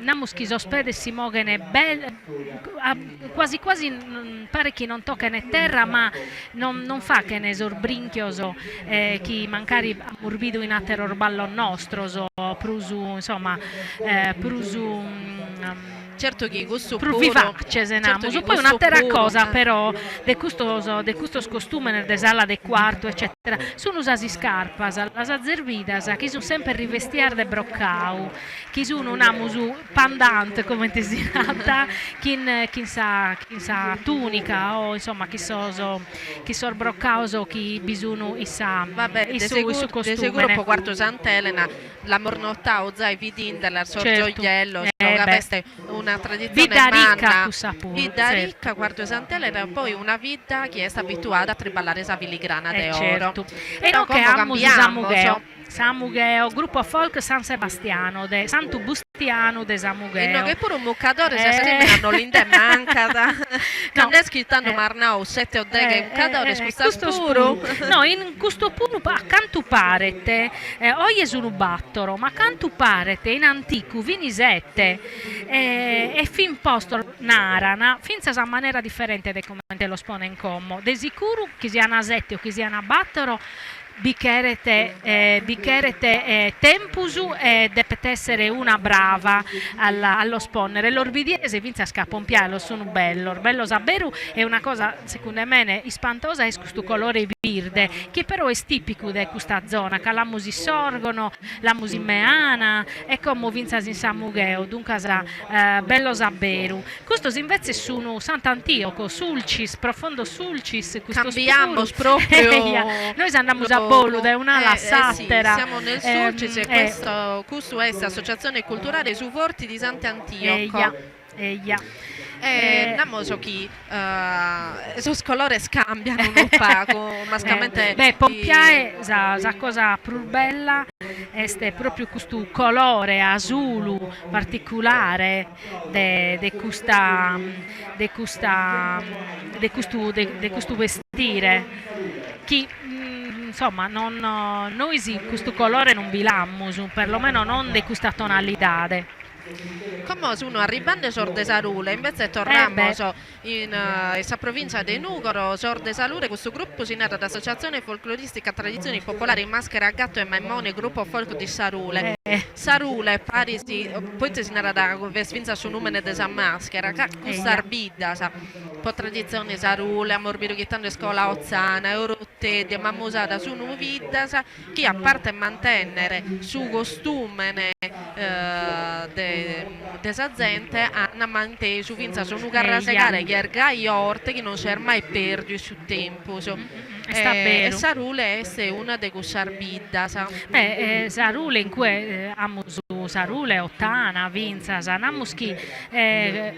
namuschi sospede si mogene quasi pare che non tocca né terra, ma non fa che ne sorbrinchioso chi mancari morbido in atero orballo nostro, so prusu insomma prusu certo che questo più vivace se certo poi un'altra cosa però de questo costume nel desala del quarto eccetera sono usati scarpas, las azzervidas, che sono sempre rivestiar de broccau, che sono un amusu pandant, come ti si nata, chi sa tunica, o insomma chi so broccau, chi bisogno issa, Vabbè, de costume. sicuro quarto Sant'Elena, la mornottà o zai vidinda, la sorgioiello, beh. questa è una tradizione Vita ricca, manna, cussa pure, vita certo. ricca, quarto Sant'Elena, e poi una vita che è abituata a triballare esa filigrana de oro. Certo. E Però no che come amus cambiamo, Samugheo, gruppo folk San Sebastiano, de Santo Bustiano de e Samugheo. no che pure un muccatore se sembrano l'inde manca da non è scrittando Marnau 7 o 10 muccatore questo puro. no, in questo punto accanto parete oggi sono battoro, ma accanto parete in antico vinisette e fin posto narana finza a maniera differente da come te lo spone in commo de sicuro che sia una sette o che sia una battoro bicherete tempusu deve essere una brava allo sponnere. L'orbidiese vince a scapompiare, sono bello saberu è una cosa secondo me ispantosa è questo colore verde che però è tipico di questa zona che la musi sorgono, la musi meana e come vince in Samugheo dunque bello saberu. Questo invece sono Sant'Antioco, Sulcis, profondo Sulcis, Cambiamo proprio noi andiamo a Bolu da un'ala sì, sattera. siamo nel Sulcis e questo è l'associazione culturale Suforti di Sant'Antioco. Andiamo so chi sos colore scambiano un opaco mascamente pompiae la cosa più bella è proprio questo colore azzurro particolare di questo vestire che insomma noi questo colore non bilammo perlomeno non di questa tonalità. Come uno arrivando Sorde Sarule, invece torniamo in questa provincia di Nucoro, Sorde Salure, questo gruppo si nata dall'Associazione Folcloristica Tradizioni Popolari Maschera a Gatto e Maimone, gruppo folk di Sarule. Sarule, Parisi, poi si nata da Vesvinza su numene di San Maschera, questa arbida, po' tradizione Sarule, amorbido chittando scuola Ozzana, Eurotte, di Mammusata su Nuvida, chi a parte mantenere su costume desa gente hanno mantenuto finza sono carrasegare che ergai orte che non si è mai perduto su tempo e Sarule è una di queste arbida Sarule in cui Sarule Ottana Vinza Sanamuschi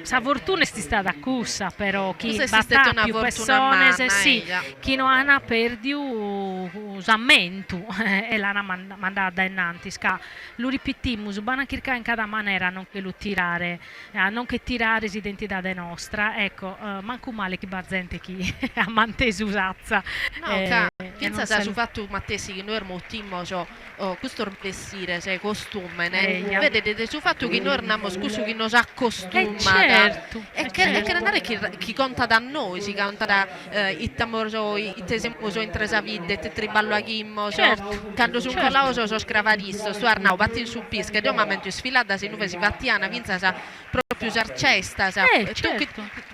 sa fortuna è stata accusa però chi batta più persone chi non hanno perduto usamento e l'hanno mandata innanzi lo ripetiamo su bana kirka in cada maniera non che lo tirare non che tirare l'identità nostra ecco manco male che bazzente chi ha manteso usazza pensa se su fatto Mattesi che noi ermottimmo questo vestire se costume vedete su fatto che noi erniamo scuso che nos accostuma certo, e che non è chi conta da noi si conta da i tesemoso in tresa vide te triballo a chimmo quando su un colauso so scravaristo sto arnau batti su pisca io ma mentre sfilata se nuove si vattiana vinza proprio sarcesta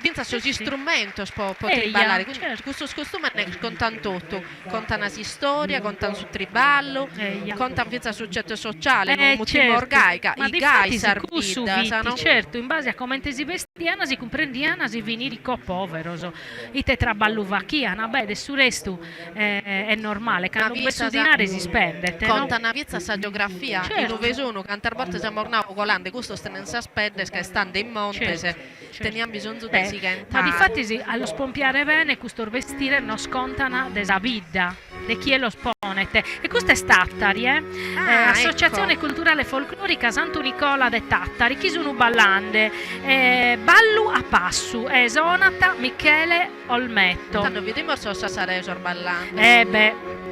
vinza sosi strumento può triballare quindi questo costume contano tutto contano si storia contano su triballo contano vinza sul getto sociale non multimo orgaica i gai sarbida certo in base a come si vestiana si comprendiana si venire povero i te traballuvachiana beh del resto è normale che non questo dinare si spende conta una vizza sa geografia in dove sono cantar volte siamo ornavo colande questo sta non sa spende che stando in monte se teniamo bisogno di si cantare ma difatti allo spompiare bene questo vestire non scontana desa vita di chi lo sponete e questa è Tattari Associazione Culturale Folclorica Santo Nicola de Tattari chi sono ballande ballu a passu Sonata Michele Olmetto tanto vediamo se sarei ballando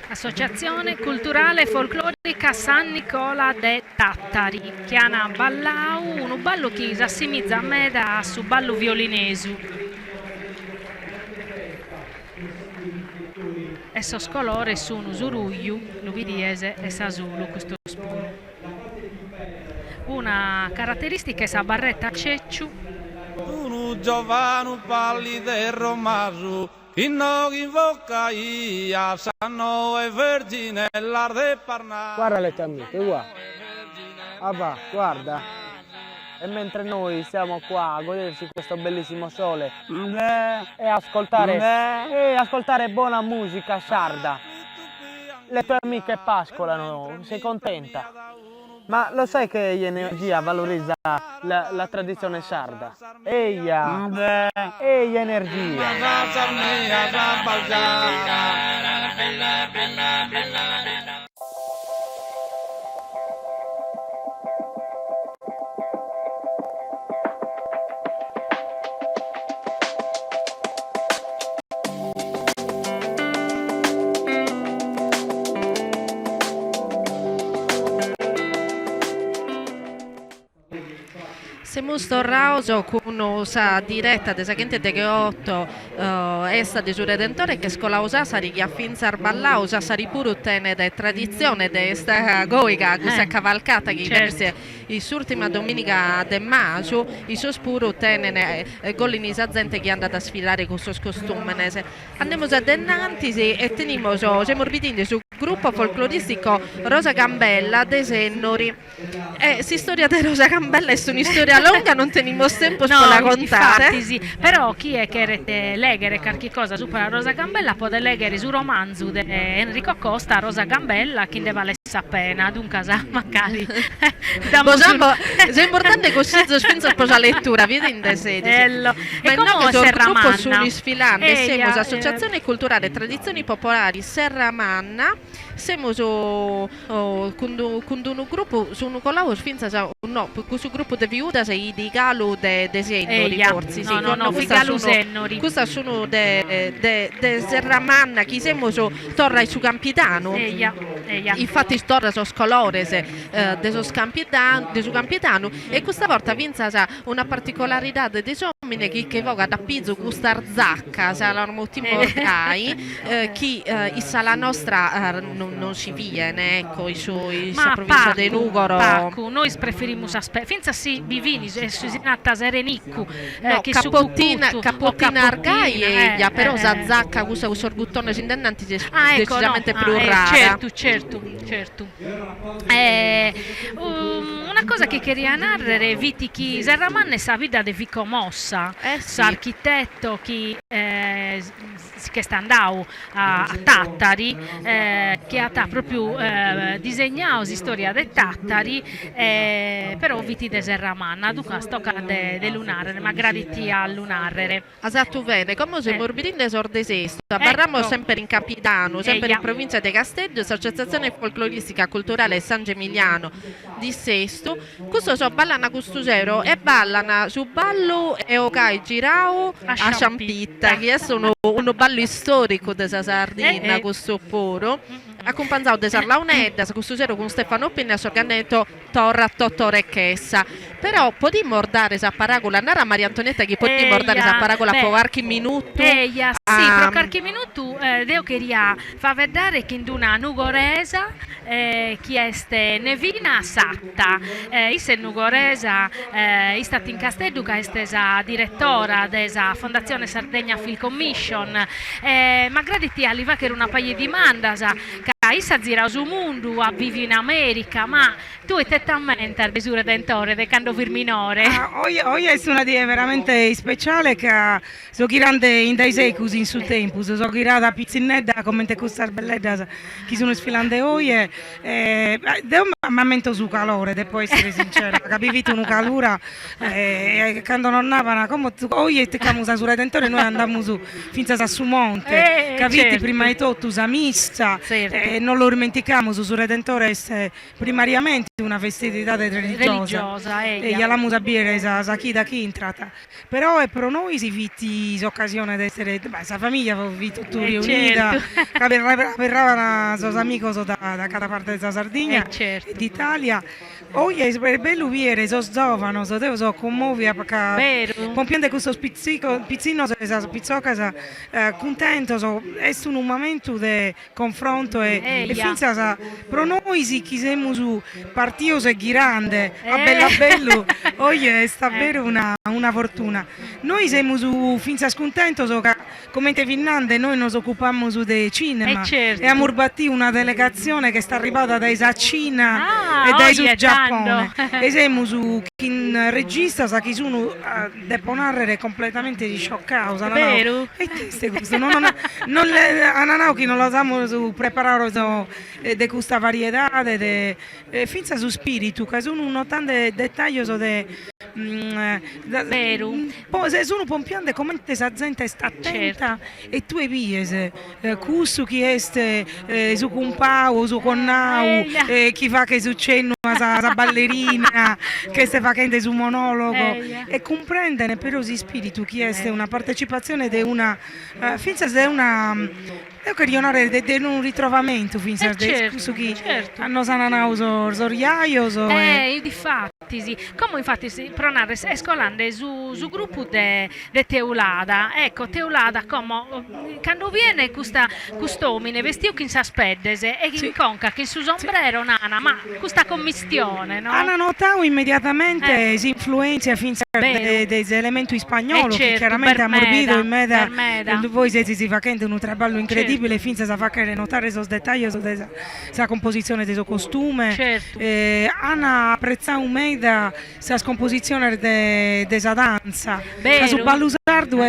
Associazione Culturale Folclorica San Nicola de Tattari, che hanno ballato un ballo che si assimizza a me da su ballo violinesu. E so scolore sono Zuruglio, Luvidiese e Sasulu, questo spunto. Una caratteristica è la barretta cecciu. Un giovane pallido e romaso, che non invoca ia, sanno e vergine l'arde parna. Guarda le tue amiche, guarda. Ah, guarda. E mentre noi siamo qua a goderci questo bellissimo sole e ascoltare buona musica sarda, le tue amiche pascolano, sei contenta? Ma lo sai che Energia valorizza la tradizione sarda? Eia Energia! Siamo tornati con una diretta della gente de Gheotto esta di suo Redentore che scola usasari che affinzar balla usasari pure tenere tradizione de esta goica, questa cavalcata che verse l'ultima domenica de maggio, i suoi pure tenere gollinisa gente che è andata a sfilare con suo costume. Andiamo a Dennantisi e teniamo siamo orbitando su gruppo folcloristico Rosa Gambella de Sennori. Si storia di Rosa Gambella è una storia lunga, non teniamo tempo per la contare. Infatti sì, però chi è che rete leggere qualche cosa su la Rosa Gambella può leggere su romanzo di Enrico Costa, Rosa Gambella, che ne vale appena, dunque magari è importante così spinzo per la lettura, vedi in desedi. Ma il nome del gruppo sugli sfilanti siamo Associazione Culturale Tradizioni Popolari Serramanna siamo con un gruppo, su un collaudo, finza no, questo gruppo di viuda sei di Galo de Sennori, forse. No, Galo Sennori. Questa sono de Serramanna, chi siamo torna su Campitano. Infatti torna su Scolores de su Campitano, e questa volta vinza una particolarità dei uomini che voga da Pizzo questa zacca, sarà molto importante, chi issa la nostra non si viene, ecco, in provincia di Nugoro. Pacco, noi preferiamo finza si vivini, si nata Sereniccu, che Capottina Argai, però sa zacca questo orguttone sindennanti decisamente più rara. Certo. Una cosa che queria narrare, viti chi Serramanne sa vita di Vico Mossa, architetto che sta andando a Tattari, che ha proprio disegnato la storia dei Tattari, però viti di Serramanna, dunque stocca de lunare, ma graditi a lunare. Esatto, bene, come se morbidin de Sordesesto, barramo sempre in Capitano, sempre in provincia di Castello, Associazione Folcloristica Culturale San Gemiliano di Sesto. Questo ballano a Custusero e ballano su ballo e Ocai Girao a Ciampitta, che è un ballo storico della Sardegna, questo poro. Accompagnato da Sarlaunedda, Custusero con Stefano Pinna, Sorganetto, Torra, Tottore Chessa. Però potremmo dare esa paragola, non era Maria Antonietta che potremmo dare esa paragola per qualche minuto? Sì, per qualche minuto devo queria fa vedere che in una nugoresa chi è Nevina Satta, è nugoresa, è stata in Castello, che è stata direttora della Fondazione Sardegna Film Commission, ma graditi all'Iva che era una paia di mandas, che issa gira su mondo, a vivi in America, ma tu e te talmente al Gesù Redentore de quando vir minore. Oggi è una dia veramente speciale che so girando in dai secus in suo tempo, so girata a pizzinetta come te questa bellezza che sono sfilando oggi devo mamento su calore, devo essere sincera, capivi tu un calura quando non andavano come oggi te camusa su Redentore noi andiamo su finza a su monte, capiti certo. Prima di tutto usa missa. Certo. Non lo dimentichiamo, su Redentore è primariamente una festività religiosa e la musa bere sa chi da chi entrata, però è per noi si vitti occasione di essere sa famiglia tutto riunita, verravano sos amigos da cada parte della Sardegna certo. d'Italia. Oggi è bello vedere sos giovani, so commuovi perché compiendo questo pizzino pizzocca contento, è un momento di confronto e finza per noi si chiesiamo su partioso e grande a bello oggi è davvero una fortuna. Noi siamo su finza scontento come te Finlande noi nos occupiamo su del cinema certo. e abbiamo batti una delegazione che sta arrivata dai Cina e dai su Giappone e siamo su chi regista sa chi sono devo narrare completamente di scioccato vero? E questo non lo siamo su preparare di questa varietà finza su spirito che sono notando dettagli vero sono pompiante come sa gente sta attenta e tu e viese questo chi è su compao su connau chi fa che succede sa ballerina che sta facendo su monologo e comprendere però si spirito chi è una partecipazione di una finza di una di un ritrovamento finza certo. hanno sananato sorriaio difatti sì. Come infatti pronare scolande su gruppo de Teulada, ecco Teulada come quando viene quest'omine vestito che si aspedese e in conca che su sombrero nana ma questa commistione no? Hanno notato immediatamente si influenza finza degli elementi spagnolo certo, che chiaramente ha morbido in meda voi siete si facendo un traballo incredibile finza sa fare notare esos dettagli sa composizione del suo costume certo. hanno apprezzato un meda sa scomposizione tradizione della danza. Vero. Su ballo sardo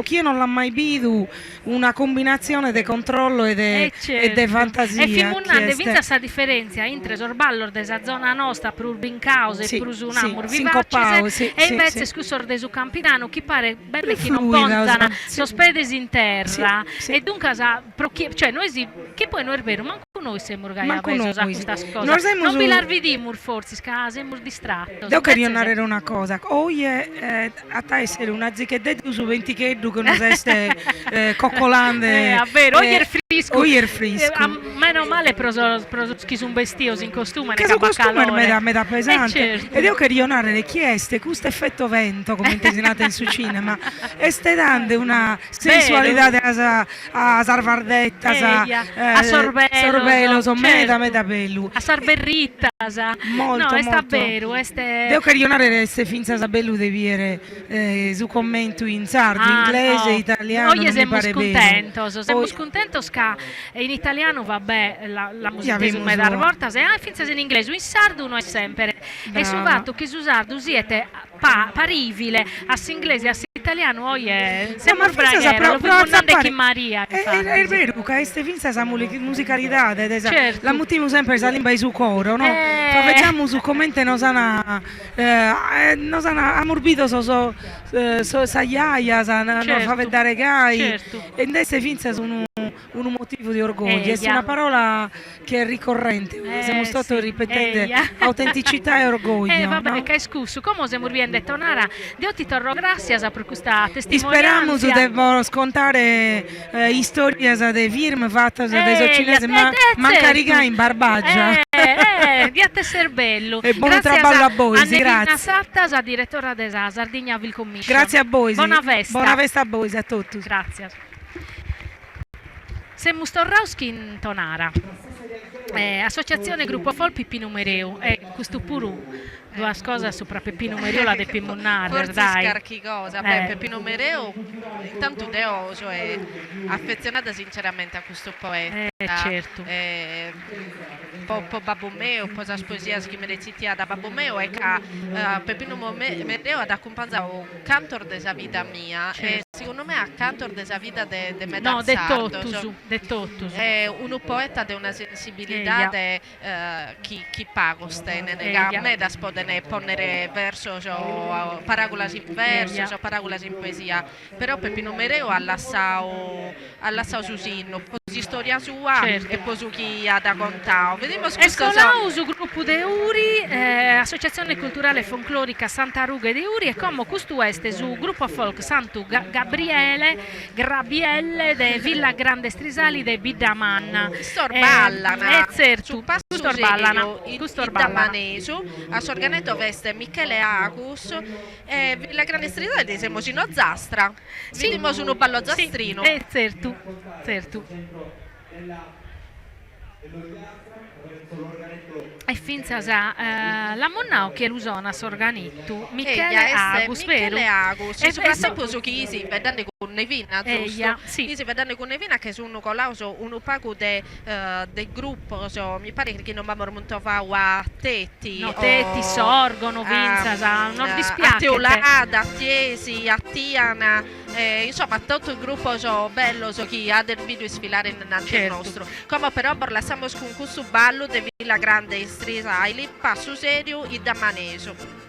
chi non l'ha mai visto una combinazione di controllo e di fantasia. E fimunande vinta questa differenza entre il ballo della zona nostra per Urbin Cause e per Usunamur vivace e invece scusor de su Campidano chi pare bello che non ponzano sospedesi in terra e dunque cioè noi che poi non è vero manco noi siamo organizzati a questa cosa non vi l'arvidimur forse siamo distratti devo carionare una cosa oggi a te essere una zicchedetta su 20 cheddu che non seste coccolande vero oggi è frisco meno male chi sono vestiti in costume che costume è meda pesante e devo carionare le chieste questo effetto vento come intesinate in su cinema e stai dando una sensualità a sarvardetta a sorbello meda bello a sarberrita molto no sta vero devo carionare queste finza sabellu devi dire su commento in sardo inglese italiano oggi siamo contentos che in italiano vabbè la musica è da volta se finza in inglese in sardo non è sempre e sul fatto che su sardo siete parivile a inglese a italiano oggi è siamo braghiera lo fondante chi Maria è vero che queste finza sa musicalità la mutiamo sempre sa limba su coro no facciamo su commenti non sana ammorbito so sagliaia non fa vedere gai e queste finza sono un motivo di orgoglio, è una parola che è ricorrente, stiamo stato ripetendo autenticità e orgoglio. Vabbè, no? Che è scusso, come siamo riusciti a tornare? Dio ti torno grazie per questa testimonianza. Speriamo che devo scontare storie di film fatte da cinesi, ma mancarica in Barbaggia. Di a te ser bello. E buon traballo a voi, grazie. Satta, direttora della Sardigna Vil Commission. Grazie a voi. Buona festa. Buona festa a voi, a tutti. Grazie. Siamo tornati in Tonara, associazione Gruppo Fol Pippi Numereu, e questo pure due cose sopra Pippi Numereu la devi munnare, forse dai. Scarchi cosa, Pippi Numereu, intanto Deo è affezionata sinceramente a questo poeta. Certo. Po Babbo Meo, po sa poesia che mi recitia da Babbo Meo e che Peppino Numereu ad accompagnato un cantor della vita mia e secondo me a cantor della vita de me no, de Tottusu. È un poeta di una sensibilità de chi pago stene ne da spodene ponere verso paragolas in verso paragolas in poesia però Peppino Numereu allassao su sinno di storia sua e poi su chi ha da contare. Vediamo su gruppo de Uri, Associazione Culturale Folclorica Santa Ruga de Uri e come questo è su gruppo folk Santo Gabriele Grabielle de Villa Grande Strisali de Bidaman. Storballana. Certo, Biddamanesu, a Sorganeto veste Michele Agus e Villa Grande Strisali siamo in Zastra. Vediamo su un ballo zastrino. Certo. E finza la Monnau che l'usona s'organittu Michele Agus, vero? Michele Agus, e soprattutto su chi si vede con Nevina, giusto? Chi si vede con Nevina che sono colauso un pago del gruppo, mi pare che non abbiamo molto a Tetti. No, Tetti, Sorgono, Vinza, non dispiace. A Teolada, a Tiesi, a Tiana, insomma tutto il gruppo bello chi ha del video sfilare in nostro. Come però lasciamo con questo ballo di Villa Grande Strisali, passo serio e da Maneso.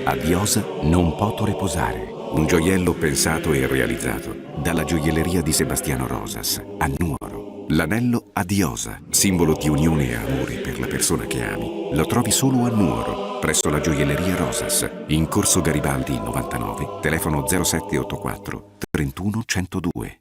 Adiosa non poto riposare. Un gioiello pensato e realizzato dalla gioielleria di Sebastiano Rosas a Nuoro. L'anello Adiosa, simbolo di unione e amore per la persona che ami, lo trovi solo a Nuoro, presso la gioielleria Rosas, in Corso Garibaldi 99, telefono 0784 31 102.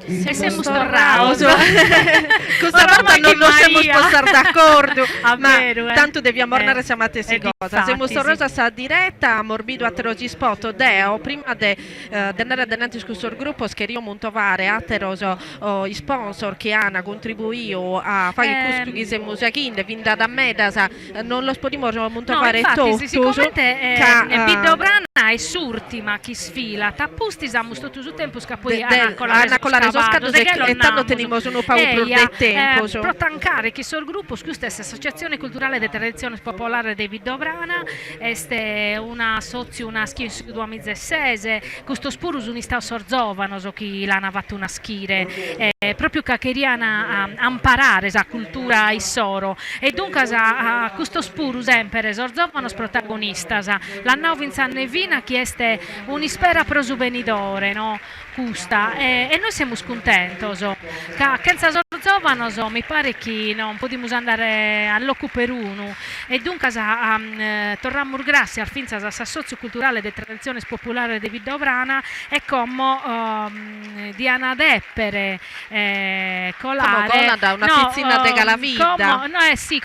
Se siamo storrados. Questa volta non nos siamo spostar d'accordo, ma vero, tanto dobbiamo tornare siamo a te cosa. Siamo storrosa sì. sa diretta, morbido a terogi spot, deo, prima de andare adelante con il gruppo, scherio montovare a teroso i sponsor che hanno contribuito a fare il custo che siamo usando, vinda da me, non lo spodimo montovare tutto. Sicuramente Viddobrana è surtima chi sfila, tappusti siamo tutto il tempo scapoi con la resoscado e tanto teniamo uno paura del tempo. Pro tancare chi sul gruppo, questa associazione culturale di tradizione popolare di Viddobrana, è una sozio una schia in 2016, questo spurus unista sorzovano so chi l'hanno fatto una schire, proprio che queriano imparare la cultura issoro e dunque questo spurus sempre sorzovano protagonista, l'hanno vinto a Nevina che è un'ispera prosubenidore, no? Custa e noi siamo scontenti che sorzovano mi pare che non possiamo andare all'occu per uno e dunque torniamo grazie al finza a socio culturale di tradizione popolare di Viddobrana e come di anadeppere colare come da una pizzina de galavita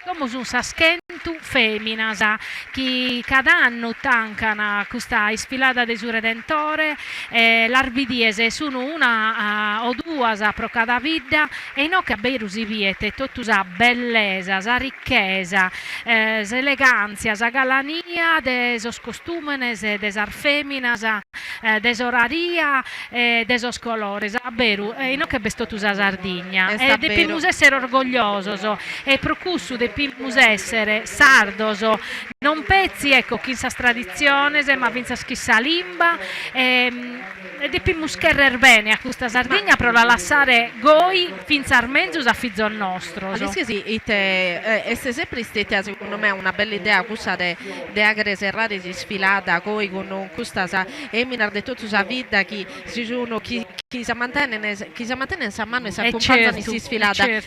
come un saschentu femmina che cada anno tancano questa sfilata del suo redentore l'arbidiese sono una o due pro cada vita e non che abbiamo si viete tutta la bellezza, la ricchezza, l'eleganza, la galania desos costumes, des feminas, des oraria, desos colores, abberu e non che bestotu la Sardegna e dobbiamo essere orgogliosi e procussu dobbiamo essere sardos non pezzi ecco chi sa tradizione ma vinza schissa limba e dobbiamo scherrer bene a questa Sardegna per la lasciare goi finza armenzus a fizzo nostro e se sempre stata secondo me una bella idea questa de agre serrate si sfilata goi con questa eminar de tutta la vita che si sono chi si mantiene in sa mano e si accompagnano e si sfilata che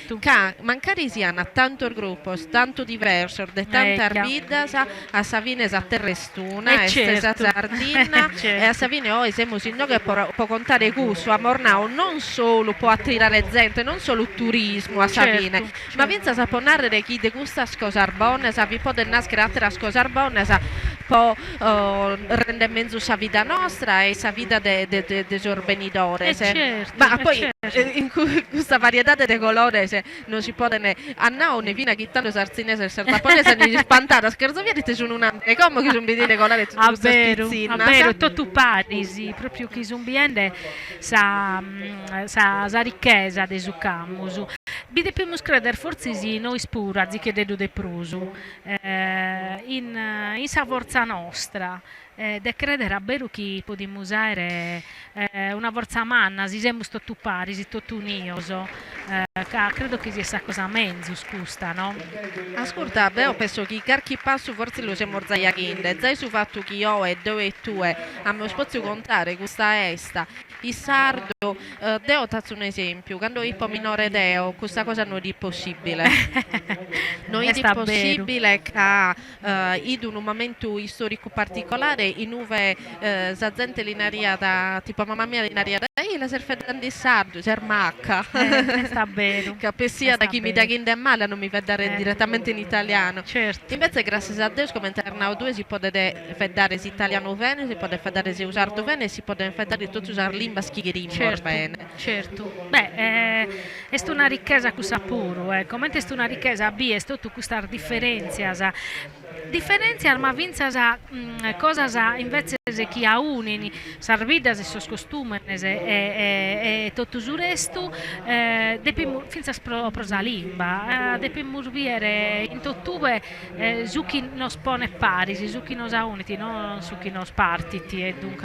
mancari siano tanto il gruppo tanto diverso de tanta arbida a Savine a Terrestuna e stessa Sardina e a Savine oggi siamo signori che può contare gusto a Mornao non solo può attirare gente non solo il turismo a Savine ma vinza sa ponare chi de gusta scosar bonne sa vi può nascere altre scosar bonne può rendere mezzo sa vita nostra e sa vita de sorbenidore ma poi in questa varietà di colori non si può a noi ne viene chittando sarzinese e sartaponese ne spantata scherzo via te sono una e come che sono vedere colore a vero tutto parisi proprio che sono biende sa ricchezza de su camus bi dobbiamo credere forse sì noi spura zi che dedo de prusu in sa forza nostra de credere a vero che possiamo usare una forza manna si siamo tutto pari si tutto unioso credo che sia cosa mezzo scusta no? Ascolta io penso che carchi passo forse lo siamo orzagliachinde zai su fatto che io e dove e tu a me posso contare questa esta il sardo deo tazzo un esempio quando io minore deo questa cosa non è possibile non è possibile che in un momento storico particolare in uve za gente l'inaria da tipo mamma mia l'inaria da la serfetta di sardo sermacca sta bene capessia da chi mi dà che in male non mi fa dare direttamente in italiano certo invece grazie a Dio come interna o due si può fare italiano bene si può fare usare bene si può fare tutto usare limba schigherim bene. Certo. Beh, è una ricchezza che sapuru, come è una ricchezza B, è tutto questa differenza, ma vinza cosa invece che ha unini, sarvidas e sos costumes e tutto il resto, finza prosa limba, deppimus viere in tottube su chi nos pone parisi, su chi nos ha uniti, non su chi nos partiti e dunque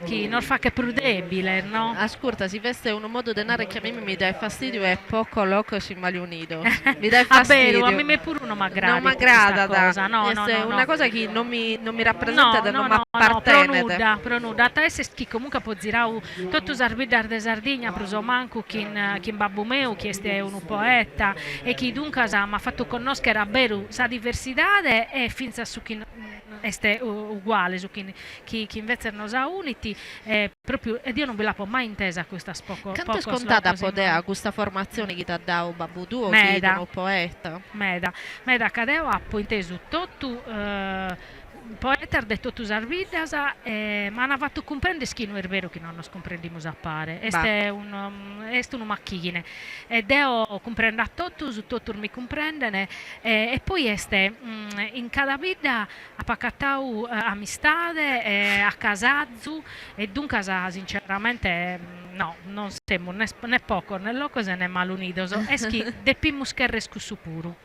chi non fa che prudebile, no? Ascolta, si veste un modo di denaro che a me mi dà fastidio e poco loco si mali unido. Mi dà fastidio. A me pure uno m'aggrada. Non m'aggrada, cosa. No, è una cosa che non mi rappresenta e non mi appartiene. Pronuda. A te chi comunque può girare tutto Sarbidar de Sardigna, pruso manco chi in babbo meu, chi è un poeta e chi dunque mi ha fatto conoscere a Beru sa diversità e finza su chi è uguale, su chi invece non sa uniti proprio, ed io non ve la può mai intesa questa poco. Quanto è scontata podea questa formazione che ti ha dato babbo tuo, chi è un poeta? Meda cadeo ha poi inteso tutto poeta ha detto tu Sarvidas, ma hanno fatto comprendere che non è vero che non nos comprendiamo a pare. È una macchina. E devo comprendere tutto mi comprendono. E poi in cada vita ha paccattau amistade, a casazzu, e dunque sinceramente no, non siamo né poco né loco né malunidos. E che deppimus che rescussu puru.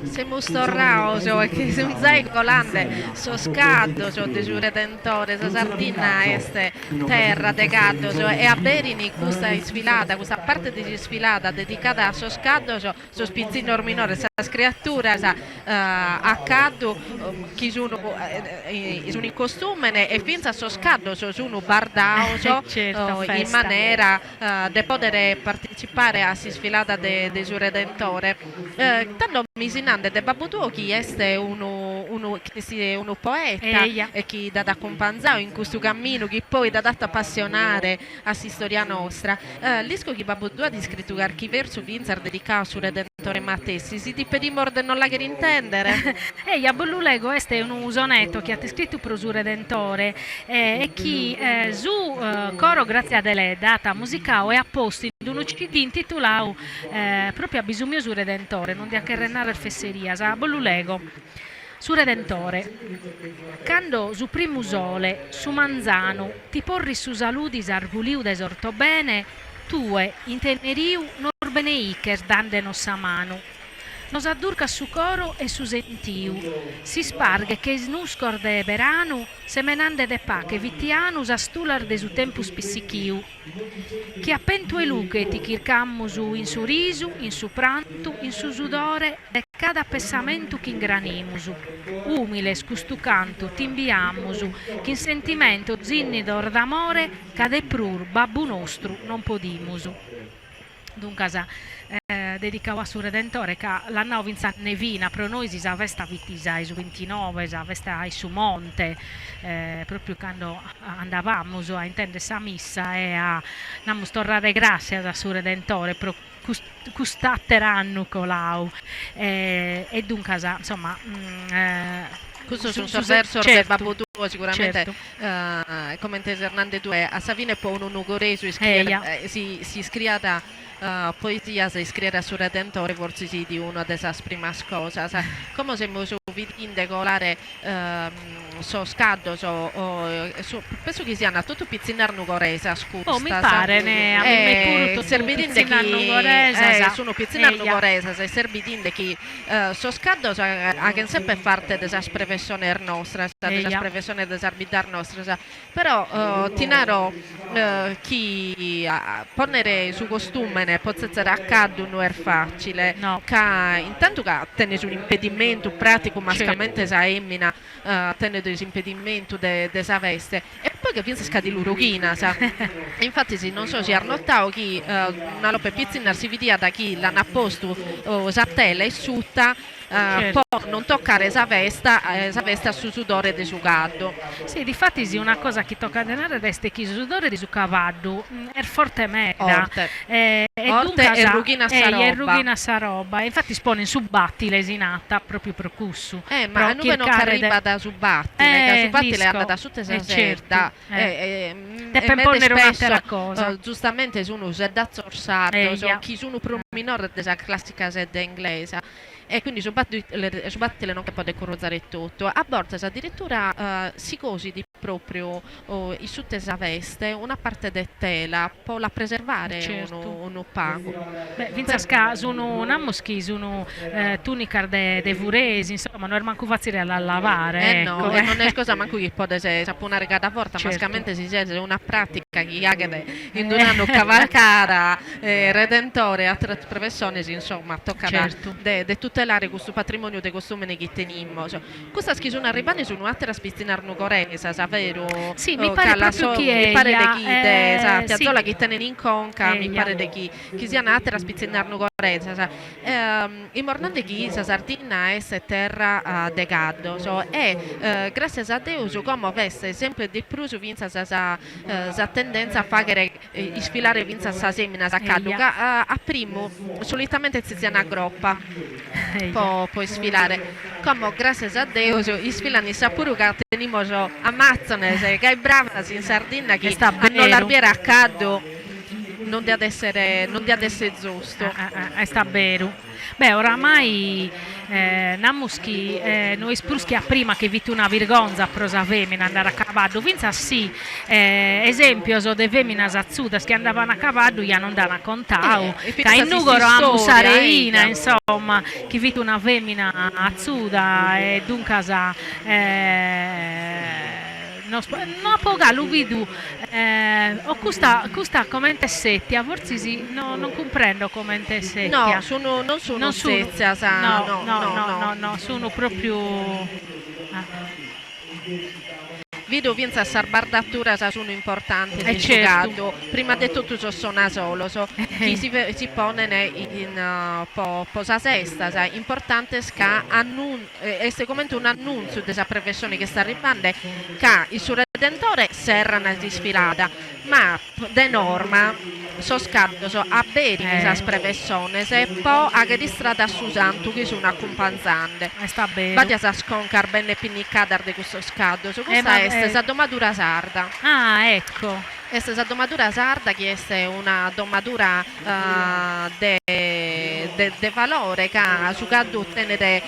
Siamo storraos che se un zai colande so scaddo so de su redentore so Sardina este terra de gaddo so, e a Berini questa sfilata, questa parte di sfilata dedicata a so scaddo so spizzino minore sa creatura a caddo chi sono in costume e finza so scaddo sono bardao in maniera di poter partecipare a si sfilata de su redentore tanto misinande de babbo tuo chi è uno poeta e chi da accompagnare in questo cammino che poi da appassionare a si storia nostra l'isco che babbo tuo ha scritto archiverso vinzar dedicato su redentore Mattessi si ti pedimor de non la che intendere a Bollulego è un usonetto che ha scritto pro su redentore e chi su coro grazie a delle data musicale e a posti di uno CD intitolato proprio a bisogno su redentore non di accherrenare il fesseria a Bollulego su redentore quando su primo sole su manzano ti porri su saludi sarbuliu desorto bene tue inteneriu non bene iker dande nostra mano nos addurca su coro e su sentiu si sparghe che snuscor de beranu semenande de pache vitianus a stular de su tempus pissichiu che appento e luche ti chircammu su in su risu in su prantu in su sudore de cada pensamento che ingranimus, umiles custu cantu timbiamus, che sentimento zinnidor d'amore cade prur babbu nostru non podimus. Dunque, dedicavo a suo Redentore che l'anno vinza nevina, però noi si avesta vitisa ai 29, si avesta ai su monte, proprio quando andavamo a intendere sa missa e a namus torrare grazie a suo Redentore, però custatteranno colau e dunque insomma questo è un verso del babbo tuo sicuramente, certo. Come Hernande Due a Savine può un ugoreso si scriata poesia si scrive su Redentore forse sì di una delle prime cose, come se mi vide colare so scaddo penso che siano tutto pizzinar nugoresa scusa mi pare ne a me pure servitinde che sono pizzinar nugoresa se servitinde che so scaddo che sempre parte della professione nostra della professione dell'arbitrar nostra però tinaro chi ponere su costume ne può essere accaddo non è facile no. Intanto che tiene un impedimento pratico mascalmente sa emmina tiene dei impedimento de sa veste e poi che pensa scadi l'urughina infatti se non so se arnottao chi una lope pizzina si vidia da chi l'hanno apposto sattella e sutta certo. Poi non toccare esa vesta su sudore di sugaddo. Sì, difatti sì, una cosa che tocca denare resta che il sudore di su cavallo è forte merda. E rughina sa roba. Infatti spone su batti lesinata proprio per cussu. Ma noi non arriva da subattile, subattile anda da tutte le certo. per ponere un'altra cosa. Giustamente sono da zorsardo, chi sono pro minore della classica sede inglese. E quindi subattile non che può corrozzare tutto. A volte addirittura si cosi di proprio i suttesa veste una parte de tela può la preservare certo. un opaco. Beh, vinzasca sono namoschi sono tunica de vuresi, insomma non è manco facile a lavare. No, ecco. e non è cosa manco che può saponare cada volta, certo. mascamente si dice una pratica che ha che in un anno cavalcara Redentore a tre professioni insomma tocca certo. de tutelare questo patrimonio de costumi che teniamo. Questa schizona arrivane su un'altra spizzinar nucoresa, vero? Sì, mi pare proprio chi è. Mi pare di chi sì. Tiazzola che tenen in conca, mi pare di chi sia un'altra spizzinar nucoresa. In mornande chi sa Sardina è terra de gaddo, e grazie a Dio come avesse sempre di più su vinza sa tendenza a fare sfilare vinza sa semina sa caddo, a primo solitamente si sia una groppa. Puoi sfilare come grazie a Dio sfilano i sapuru che teniamo Amazzone che è brava in Sardegna che hanno l'arbiera a caddo non deve essere giusto sta vero. Beh, oramai namuschi noi spruschi a prima che vite una virgonza prosa femmina andare a cavallo, vinza sì, esempio so de femmina azzudas che andavano a cavallo gli non danno a contao, che in nugoro a musareina, insomma, che vite una femmina azzuda e dunque no poca lo vedo o questa come setti a forse sì, non comprendo come setti non sono sezzia no sono proprio vedo pensa a sarbardatura sono importanti nel certo. giocato prima di tutto sono solo chi si pone in posa sesta importante è sicuramente un annuncio della professione che sta arrivando che il suo Redentore serrano di sfilata ma de norma so scatto a bere questa professione se poi a che di strada su santo che sono accompagnante sta bene vadi a sconcar bene pinnicada di questo scatto questa è questa domadura sarda ecco questa domadura sarda che è una domadura de valore che su caddo tenere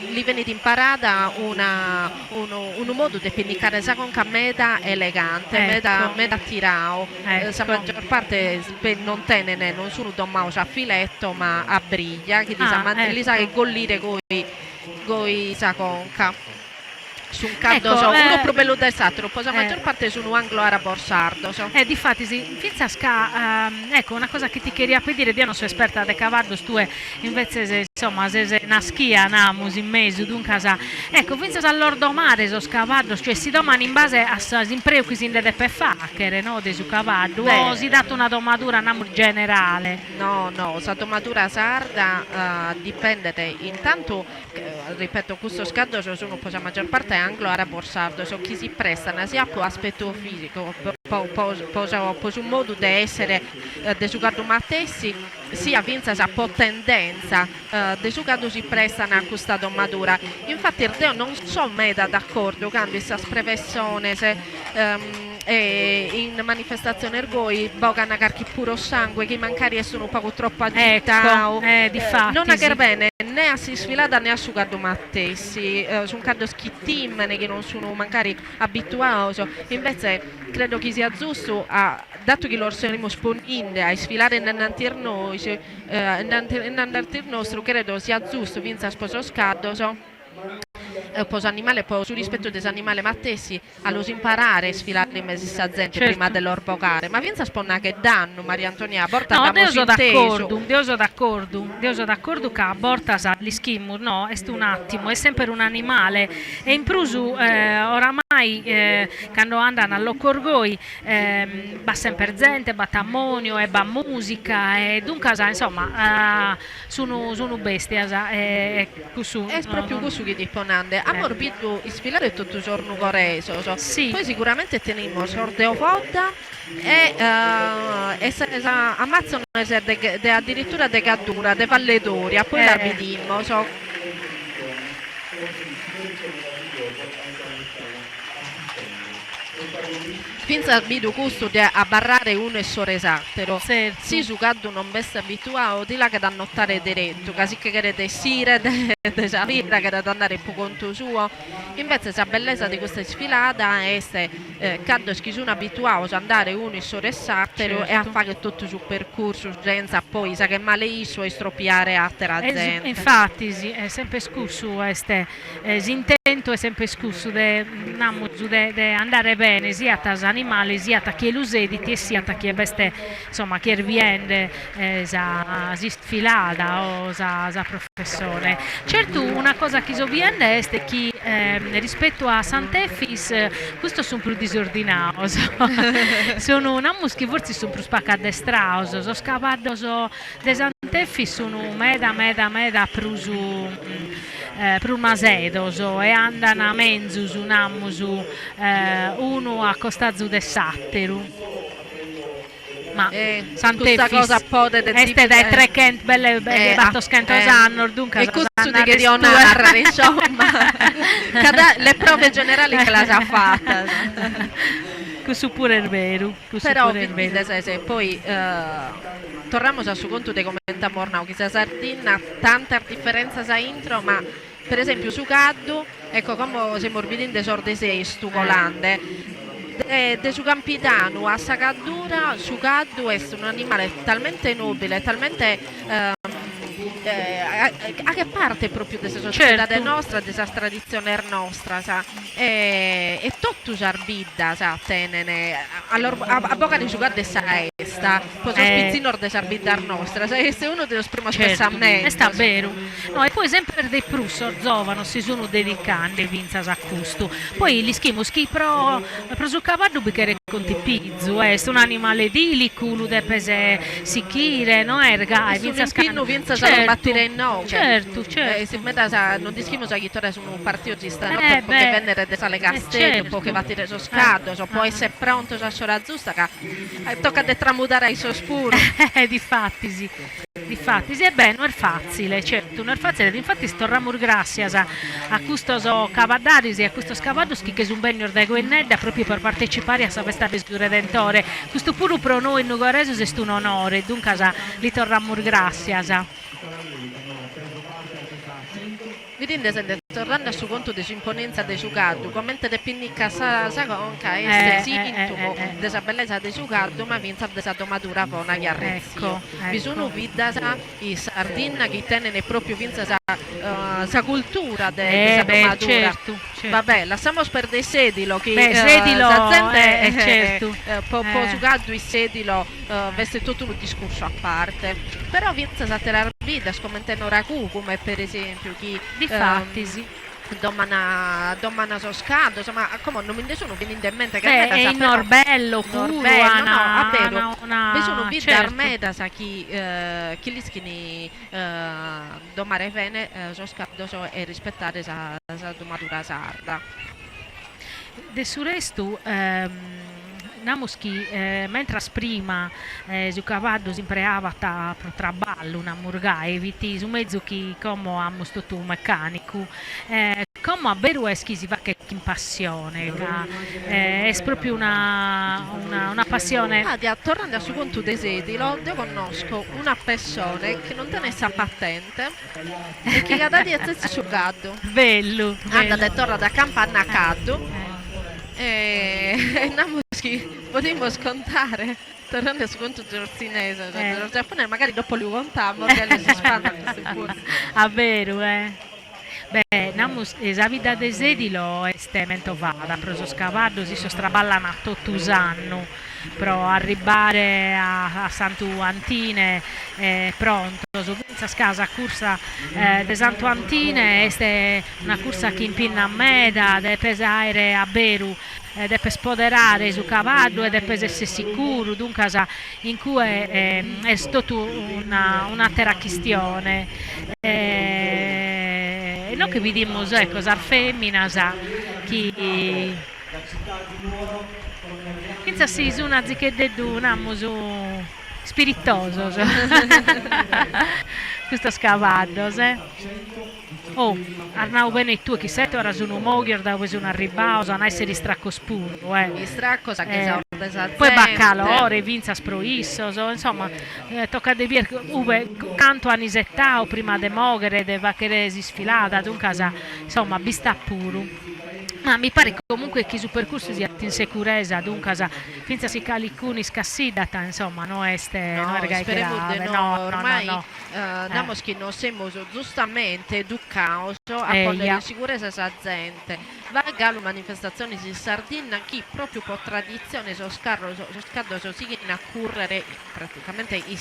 li venite imparata un modo di pinnicare sa con meta elegante meta tirao la maggior parte non tenene non sono dommaus a filetto ma a briglia che li sa che gollire coi sa conca su un caldo, Ecco, uno più bello del satro, poi la maggior parte sono anglo-arabo sardo. Difatti, sì, finza ecco, una cosa che ti queria pedire, io non sono esperta di cavallo, tu invece insomma, se una schia, namus in mezzo, dunque, ecco, finza all'ordomare so cavallo, cioè si domani in base a impreu che si deve facchere, no, di su cavallo, o si dà una domatura namus generale? No, la domatura sarda dipende, intanto, ripeto, questo scatto sono un po' la maggior parte è anglo-arabo sardo, chi si prestano sia per aspetto fisico, per un modo di essere dei giocatori matessi, sia vinza la potenza dei giocatori si prestano a questa domatura. Infatti io non sono meda d'accordo quando questa espressione in manifestazione ergoi bogano carchi puro sangue che magari sono un po' troppo agitati, difatti, non a bene né a si sfilata né a su cardo mattessi, sono cardo schittimmene che non sono magari abituati, invece credo che sia giusto dato che loro siamo sponinde a sfilare innanzi nostro, credo sia giusto vinza sposo scaddo poso animale, su rispetto degli animali mattessi allo imparare a sfilare in mezzo a gente prima dell'orbocare, ma vinza sponna che danno Maria Antonia porta no, io sono d'accordo che a borta gli schimmu, no, è un attimo, è sempre un animale e in prusu oramai quando andano all'occorgoi va sempre gente, va ammonio e va musica e dunque insomma sono bestie è proprio così che ti ponande ammorbito sfilare tutto il giorno coreso, sì. Poi sicuramente teniamo sorteo fotta e ammazzano addirittura de cattura, de valledori, poi l'arbitrimmo, Finza arbido gusto di abbarrare uno e sore esattero. Certo. Si su caddu non veste abituato, di là che da nottare diretto, così che de sire, de sapere che da andare un po' conto suo. Invece la bellezza di questa sfilata è se caddo che sono abituato ad andare uno e sore esattero e a fare tutto sul percorso, senza poi sa che male isso e stroppiare altra gente. Infatti sì, è sempre scusso l'intento è sempre scusso di andare bene sia a animali sia a chi l'usediti e sia a chi veste insomma chi viene si sfilata o sa professore. Certo una cosa che so viene è che rispetto a Sant'Effis questo sono più disordinato sono un amus che forse sono più spaccadestrato so scavato de Sant'Effis sono meda più masedo e andano a menzu su un ammusu uno a costazu de satteru ma questa cosa pode este dai tre kent belle batto scento sanno dunque e questo di che io narrare insomma le prove generali che la già fatta questo pure è vero però se poi torniamo a su conto dei commenti mornau che sia sardina tanta differenza sa intro ma per esempio su caddu ecco come se morbidinde sorde sei stucolande de su campitano a Sacadura su caddu è un animale talmente nobile talmente a che parte proprio della società nostra, della tradizione nostra, e tutto sarbidda, tenene a bocca di giocare dessa esta, poi spizzino de sarbidda nostra, se uno dello primo spessamento. Sta vero. No, e poi sempre dei prusso zovano si sono dedicati vinza a questo. Poi gli schi pro su cavallo bicchiere conti pizzo, è un animale idilico, lo deve sicchire, no erga, e vinza battire in no certo si metta non dischimo sa chittore su un partitista no perché vennere de sale castello poi che battire so scado può essere pronto a sora giusta che tocca de tramutare ai sospuri difatti sì è bene non è facile certo non è facile infatti storramo gracias a questo cavaddaris e a questo scavados che sono ben ordego e nedda proprio per partecipare a questa festa redentore questo pure pro noi in Nugoreso è un onore dunque li torramo gracias vedete tornando a su conto dell'imponenza del giocado, come te pinnicca sa conca e sintomo della bellezza del giocado, ma vinta della domatura buona che arrezio. Bisogna videre i sardina che tengono proprio vinta sa cultura della domatura. Certo. Vabbè, lasciamo perdere sedilo che sedilo certo. Può giocare il sedilo veste tutto un discorso a parte. Però vinta sa terra vita, come ragù, come per esempio chi difatti sì. Domana soscado, insomma, come non mi sono venendo in mente che è il Norbello pure, bisogna vedere certo. Armeda sa chi li schini domare bene soscado e rispettare sa domatura sarda. De su resto Namuschi, mentre prima giocavamo sempre a traballo, una murga, eviti su mezzo che come ha mostrato un meccanico, come a vero è si va che in passione, è proprio una passione. Tornando a su conto dei sedilo, io conosco una persona che non te ne sa patente e che ha dato di si giocato. Bello. Anda torna da campana a cado. E Namuschi potremmo scontare tornando su conto giorzinese del Giappone, magari dopo li contiamo che le si spanna a vero beh namus la vita del sedilo è stemento vada preso scavado si sostraballano a tottusanno però arrivare a Santo Antine pronto Sovinza scasa corsa de Santo Antine è una corsa che impinna a meta deve pesare a Beru deve spoderare su cavallo e deve essere sicuro dunque in cui è stata una terra questione noi che vediamo cosa femmina chi pensa si su una zicchetta su spiritoso questo scavato oh Arnau bene tu che sei ora sono mogher da una ribausa non essere stracco spuro stracco sa che poi baccalore vinza sproisso insomma tocca de dire canto a Nisetta o prima de moghere de vaccheresi sfilata dunque insomma bista puro. Ma mi pare comunque che su percorso sia in sicurezza, dunque finza si calicuni scassidata, insomma, no grave. No, ormai Namuschi non siamo giustamente educati a porre in sicurezza sa gente. Va a gallo manifestazioni in Sardegna chi proprio per tradizione soscardo si a correre praticamente i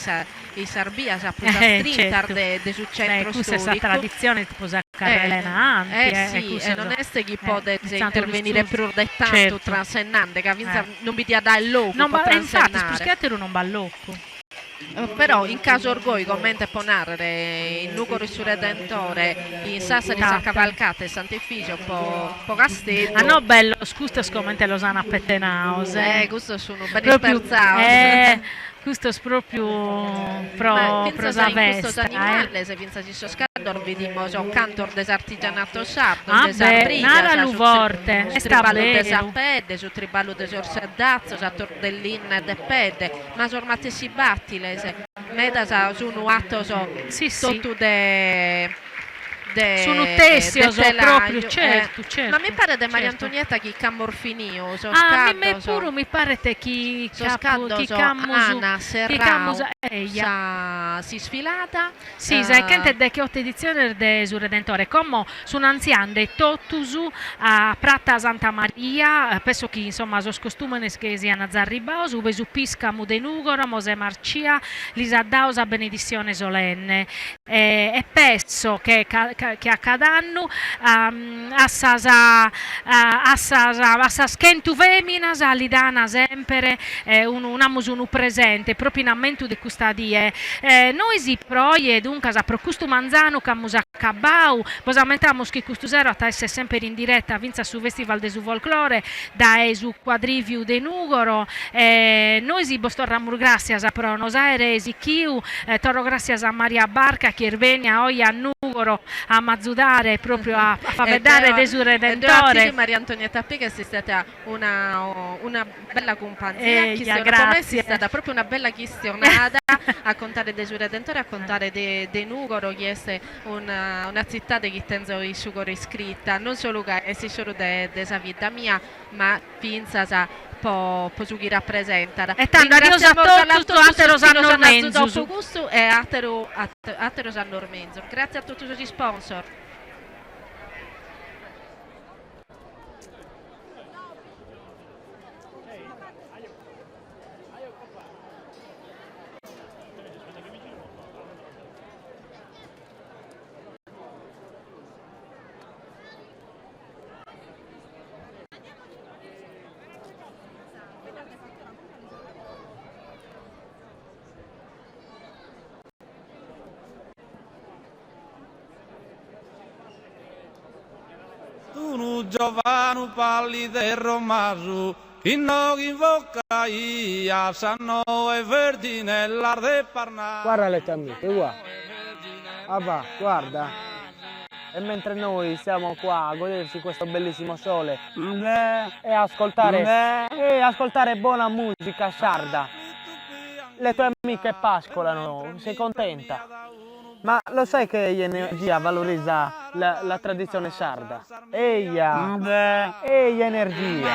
Sarbia sa più certo. de sul centro storico. Questa tradizione tipo Carrelena sì, e non è che potete intervenire più tanto trasennante che non vi dia dal loco non infatti spuschetero non ballocco però in caso orgoglio commenta ponare il Nucoro su Redentore in Sassari San Cavalcate Sant'Efisio po Castello no bello scusa scommente Losana Pettenaus questo sono ben esperzato questo è proprio pro questo animale se pensa si soscador vediamo cantor des artigianato sardo nara luvorte su triballo des appede su triballo des orsedazzo sa tordellin de pede ma sormate si battile meda sa su un atto sotto de sono tessio proprio certo. Ma mi pare di Maria Antonietta chi Camorfinio mi pare te chi Anna Serrao si sfilata sì sai che de che edizione de su Redentore come su un'anziana de Tottusu a Pratta Santa Maria penso che insomma so costumene che siano Zarribao su Vesu Pisca Mudenugoro Mose Marcia Lisa Dausa benedizione solenne e penso che accadanno a sa schentu femmina sa lidana sempre un presente proprio in ammento di questa die noi si proie dunque pro questo manzano camusa cabau posamente che questo zero a essere sempre in diretta vinza su Festival de su Folklore da su quadrivio de Nugoro noi si bostorramur gracias a pronosare esichiu toro gracias a Maria Barca che venia oia a Nugoro a mazzudare proprio a vedere Gesù Redentore Maria Antonietta P che è stata una bella compagnia grazie è stata proprio una bella questionata a contare Gesù Redentore a contare de Nugoro che è una città che tengo il suo cuore iscritta, non solo che è solo della vita mia, ma pensa po su chi rappresenta. E tanto adiosa a tutti, atero San Normenzo. Dopo gusto e atero San Normenzo. Grazie a tutti gli sponsor. Tu giovanu pallido e romasu, chi non invoca ia, sanno e verdi nell'arde parna. Guarda le tue amiche, guarda. Papà, guarda. E mentre noi siamo qua a goderci questo bellissimo sole e ascoltare buona musica sarda, le tue amiche pascolano, sei contenta? Ma lo sai che energia valorizza la tradizione sarda? Eia energia!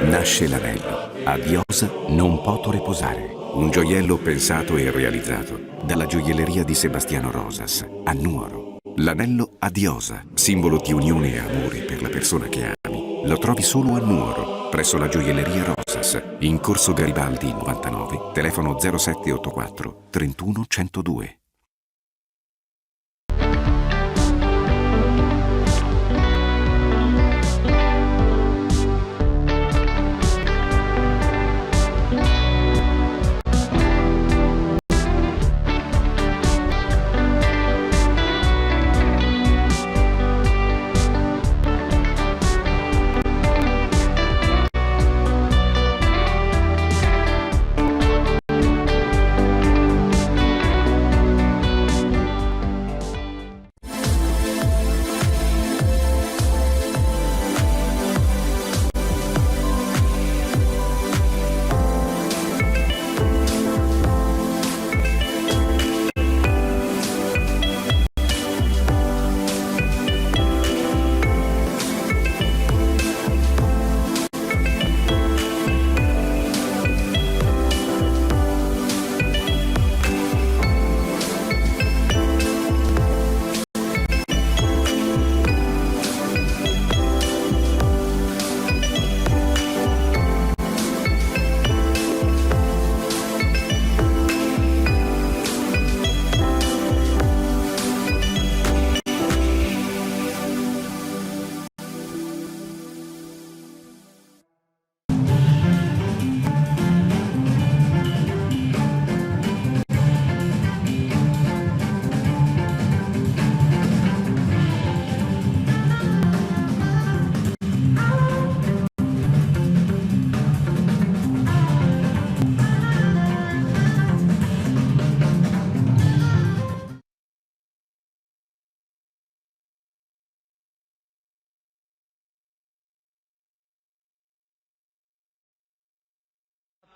Nasce l'anello, a Diosa non poto riposare. Un gioiello pensato e realizzato dalla gioielleria di Sebastiano Rosas a Nuoro. L'anello a Diosa, simbolo di unione e amore per la persona che ami, lo trovi solo a Nuoro, presso la gioielleria Rosas, in Corso Garibaldi 99, telefono 0784 31 102.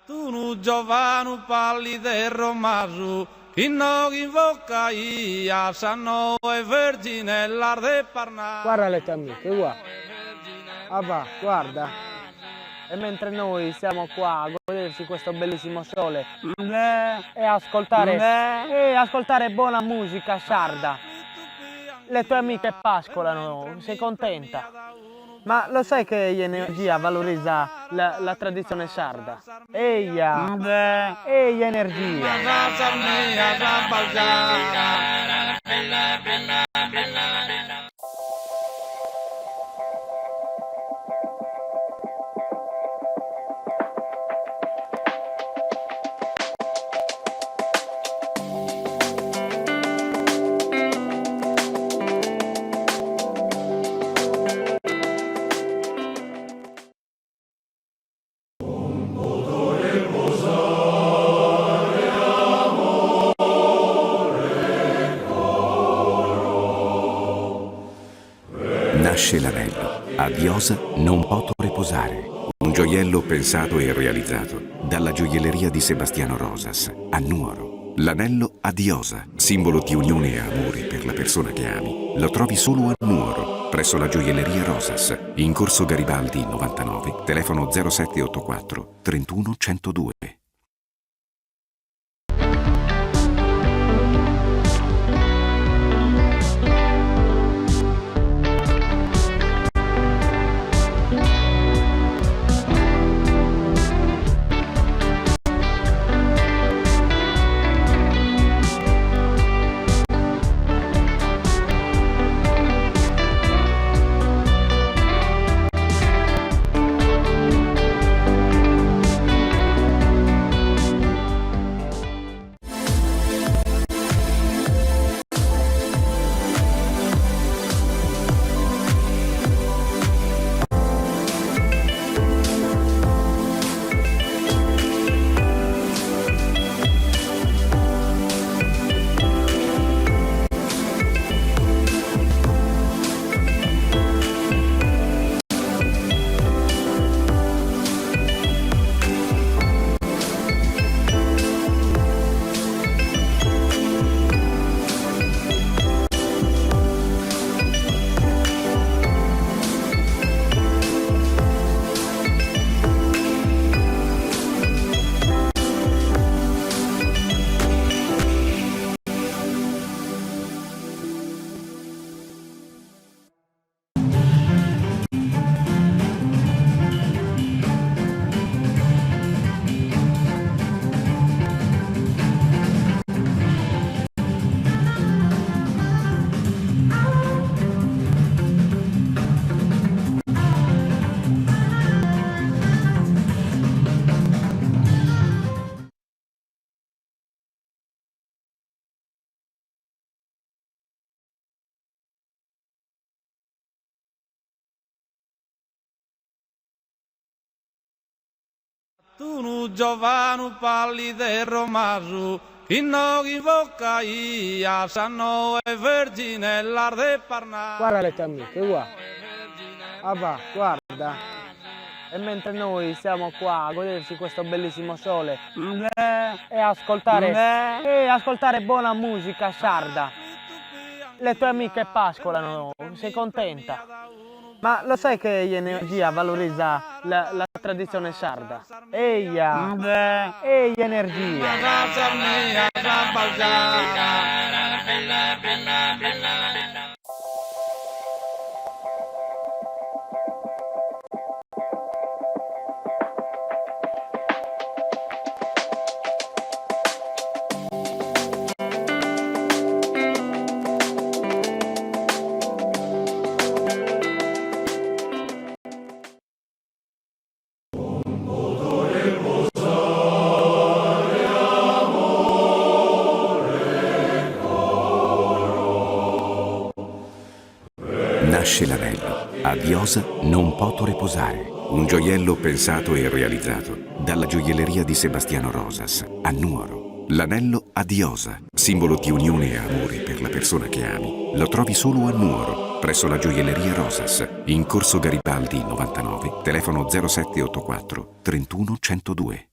Tu giovanu pallido e romasu, chi non invoca ia, sanno e verdi nell'arde parna. Guarda le tue amiche, guarda. Papà, guarda. E mentre noi siamo qua a goderci questo bellissimo sole e ascoltare buona musica sarda, le tue amiche pascolano, sei contenta? Ma lo sai che energia valorizza la tradizione sarda? Eia energia! Nasce l'anello. A Diosa non poto riposare. Un gioiello pensato e realizzato dalla gioielleria di Sebastiano Rosas a Nuoro. L'anello a Diosa, simbolo di unione e amore per la persona che ami. Lo trovi solo a Nuoro, presso la gioielleria Rosas, in corso Garibaldi 99, telefono 0784 31 102. Tu nu giovanu pallido e romasu, in noghi bocca ia, sanno e vergine l'arde parna. Guarda le tue amiche, guarda. Papà, guarda. E mentre noi siamo qua a goderci questo bellissimo sole e ascoltare buona musica sarda, le tue amiche pascolano, sei contenta? Ma lo sai che Energia valorizza la tradizione sarda? Eia! Eia Energia! Nasce l'anello. A Diosa non poto riposare. Un gioiello pensato e realizzato dalla gioielleria di Sebastiano Rosas a Nuoro. L'anello a Diosa, simbolo di unione e amore per la persona che ami. Lo trovi solo a Nuoro, presso la gioielleria Rosas, in corso Garibaldi 99, telefono 0784 31 102.